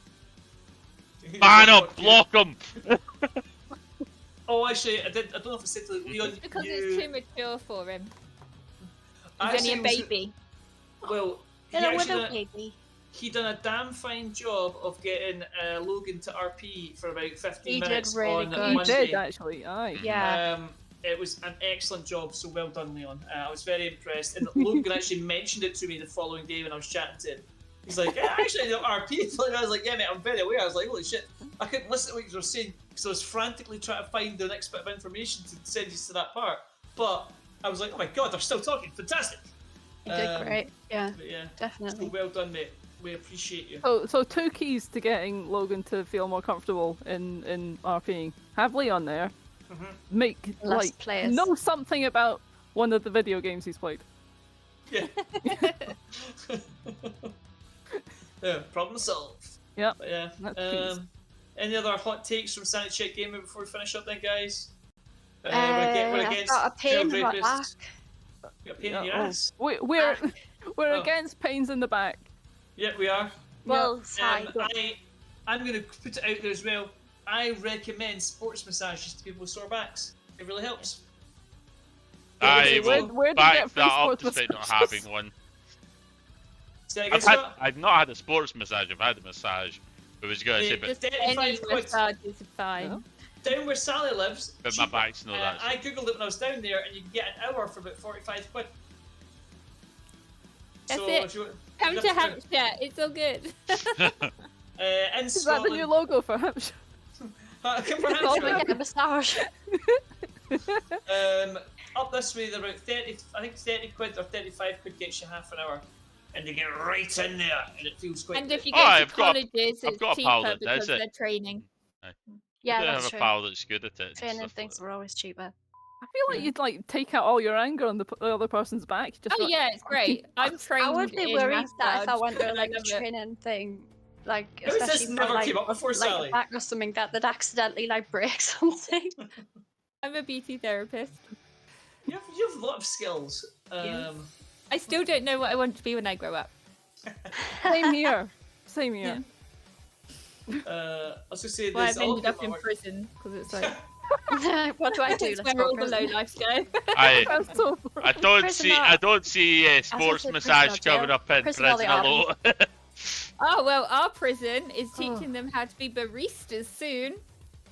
He Man doesn't up, want you. block him! Oh, actually, I don't know if I said to Leon. Because you... it's too mature for him. I He's only a actually was- baby. Well, he Little actually widow done, baby. he done a damn fine job of getting Logan to RP for about 15 He did minutes really on good. He Monday. did, actually, aye. Yeah. It was an excellent job, so well done, Leon. I was very impressed. And Logan actually mentioned it to me the following day when I was chatting to him. He's like, yeah, actually, I did RP. I was like, yeah, mate, I'm very aware. I was like, holy shit. I couldn't listen to what you were saying because I was frantically trying to find the next bit of information to send you to that part. But I was like, oh my god, they're still talking. Fantastic. You did great. Yeah, But yeah, so definitely. well done, mate. We appreciate you. So 2 keys to getting Logan to feel more comfortable in RPing. Have Leon there. Mhm. Make, Less like, players. know something about one of the video games he's played. Yeah. Yeah, problem solved. Yep. But yeah. That's keys. Any other hot takes from Sanity Check Gaming before we finish up then, guys? We're I've against got a pain in my Trailbreakers. back. Got a pain in your Yeah, oh. ass. We're Oh. against pains in the back. Yeah, we are. Well, side. I'm going to put it out there as well. I recommend sports massages to people with sore backs. It really helps. I Where- will where do you back get free that up sports despite not massages? having one. So I I've, guess had, what? I've not had a sports massage, I've had a massage. But was going to say, Yeah, but, Just any 35 quid. massage is fine. Yeah. Down where Sally lives. but my cheap. back's not that. I googled it when I was down there, and you can get an hour for about 45 quid. That's so it. If you, Come you to have to- Hampshire. It's all good. in Is that the new Scotland, logo for Hampshire? come for Oh, we Hampshire. get a massage. Up this way, they're about 30. I think 30 quid or 35 quid gets you half an hour, and they get right in there, and it feels quite. And if you Oh, go to I've got- colleges, I've it's got a pal cheaper that does because it. they're training. Yeah, I do that's have true. a pal that's good at it. and Training stuff things like were always cheaper. I feel like Yeah. you'd like take out all your anger on the other person's back. Just Oh like, yeah, it's great. I'm trained. I would be in worried that if I massage, went to and I like a love it. training thing, like How is this especially for never like, came up before, like Sally? a back or something, that they'd accidentally like break something. I'm a beauty therapist. You have a lot of skills. Yeah. I still don't know what I want to be when I grow up. Same here. Same here. I was gonna say Well, there's I've a lot ended of up people in that work- prison because it's like What do I do? it's Let's where go all the low prison. lives go. I That's so I don't see sports say massage prison or coming jail. up in Prison or the prison a lot. Oh well, our prison is teaching them how to be baristas soon.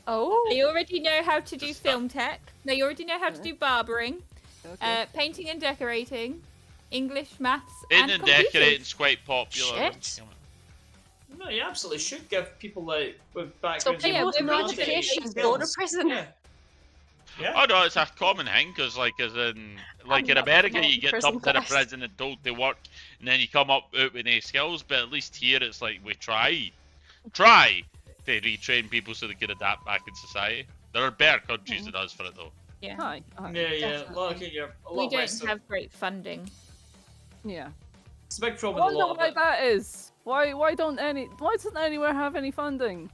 Oh, They already know how to do Just film tech. They already know how to do barbering, Okay. painting and decorating, English, maths, Painting and and computers. decorating's quite popular. Shit. No, you absolutely should give people like with so backgrounds. yeah, people with we're no really education good go to skills. prison. Yeah. Yeah. Oh no, it's a common thing because, like, as in, like in not America, promoting you get prison dumped in a class. prison and told to work, and then you come up out with no skills. But at least here, it's like we try to retrain people so they can adapt back in society. There are better countries than us for it, though. Yeah. Hi. Yeah, yeah. Definitely. Well, okay, you're a We lot don't west of. have great funding. Yeah. It's a big I problem with a wonder lot why of it. that is. Why doesn't anywhere have any funding?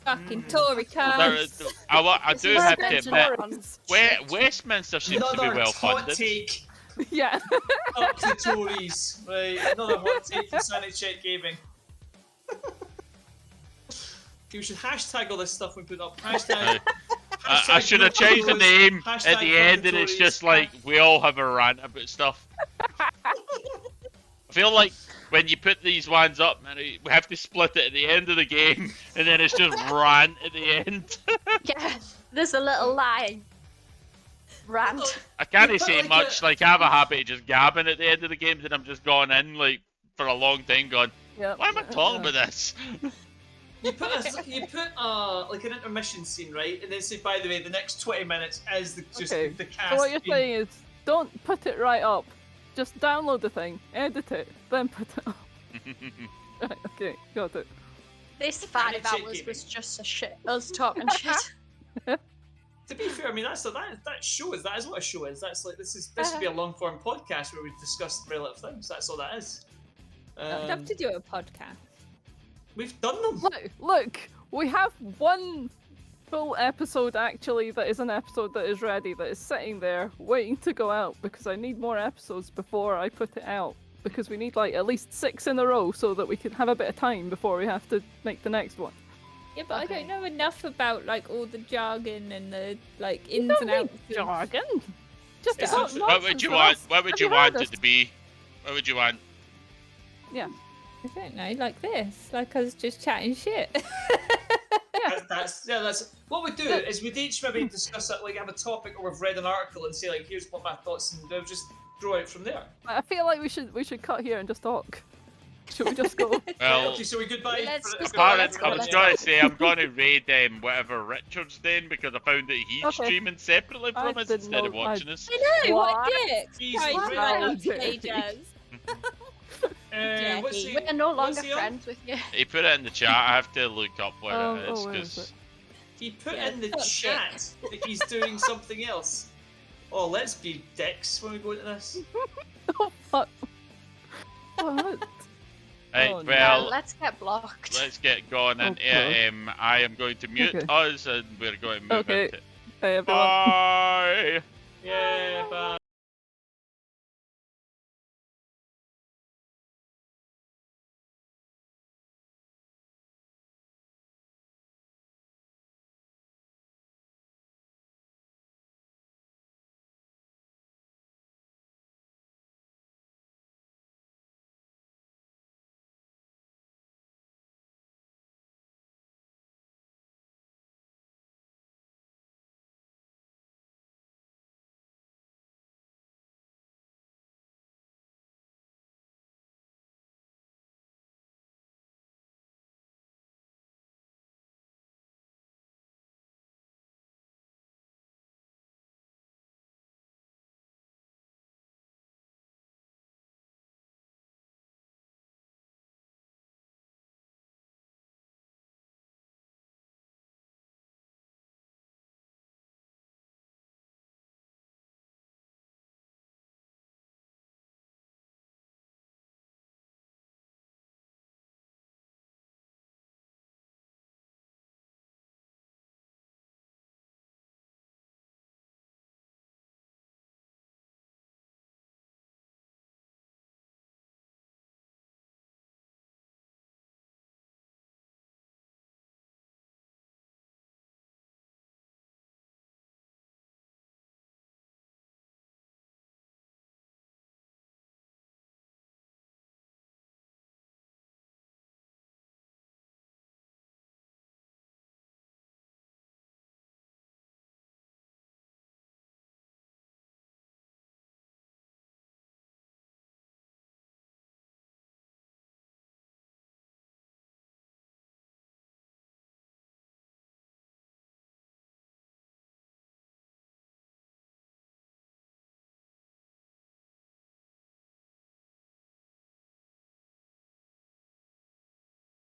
Fucking Mm. Tory There cunts. is- I This do is have to Ben's admit, Morons. Westminster seems to be Another well hot funded. take Yeah. up the Tories. Right, another hot take from Sanity Check Gaming. You should hashtag all this stuff we put up. Hashtag. I hashtag should have fuck changed the Tories, name at hashtag the fuck end, the and it's Tories, just like we all have a rant about stuff. I feel like when you put these ones up, man, we have to split it at the end of the game, and then it's just rant at the end. Yeah, there's a little line. Rant. I can't You put say like much. Like, I have a habit of just gabbing at the end of the games, and I'm just going in like for a long time, going, Yep. "Why am I talking about this?" You put like an intermission scene, right? And then say, by the way, the next 20 minutes is just Okay. the cast. So what you're being- saying is, don't put it right up. Just download the thing, edit it, then put it up. Right, okay, got it. This Sanity 5 Check hours Gaming. was just a shit. Us talking shit. To be fair, I mean that show is what a show is. That's like this should be a long form podcast where we discuss relative things. That's all that is. I'd love to do a podcast. We've done them. Look, we have one full episode actually that is an episode that is ready, that is sitting there waiting to go out because I need more episodes before I put it out. Because we need like at least 6 in a row so that we can have a bit of time before we have to make the next one. Yeah, but Okay. I don't know enough about like all the jargon and the like ins Don't and need outs. of- jargon. Just It's about not- What would nonsense you and want? us. What would Have you heard want it us? to be? What would you want? Yeah. I don't know, like this, like us just chatting shit. That's what we do is we'd each maybe discuss it, like have a topic or we've read an article and say like here's what my thoughts, and they'll just grow out from there. I feel like we should cut here and just talk. Should we just go? Well, Okay, so we goodbye. Let's for- just for- go, I let's go, was let's going to say I'm going to raid whatever Richard's doing because I found that he's Okay. streaming separately I from us didn't instead of know- watching us. I know, what What? a dick! He's Trying to really let not us play dirty. jazz. What's he, We're no what's longer he on? friends with you. He put it in the chat. I have to look up where Oh, it is where is because He put Yeah, in the fuck chat that he's doing something else. Oh, let's be dicks when we go into this. Oh fuck. What? right, Oh, no. well, Let's get blocked. let's get going. And Okay. I am going to mute Okay. us, and we're going to move Okay. into. Hey everyone. Bye. Yeah, bye.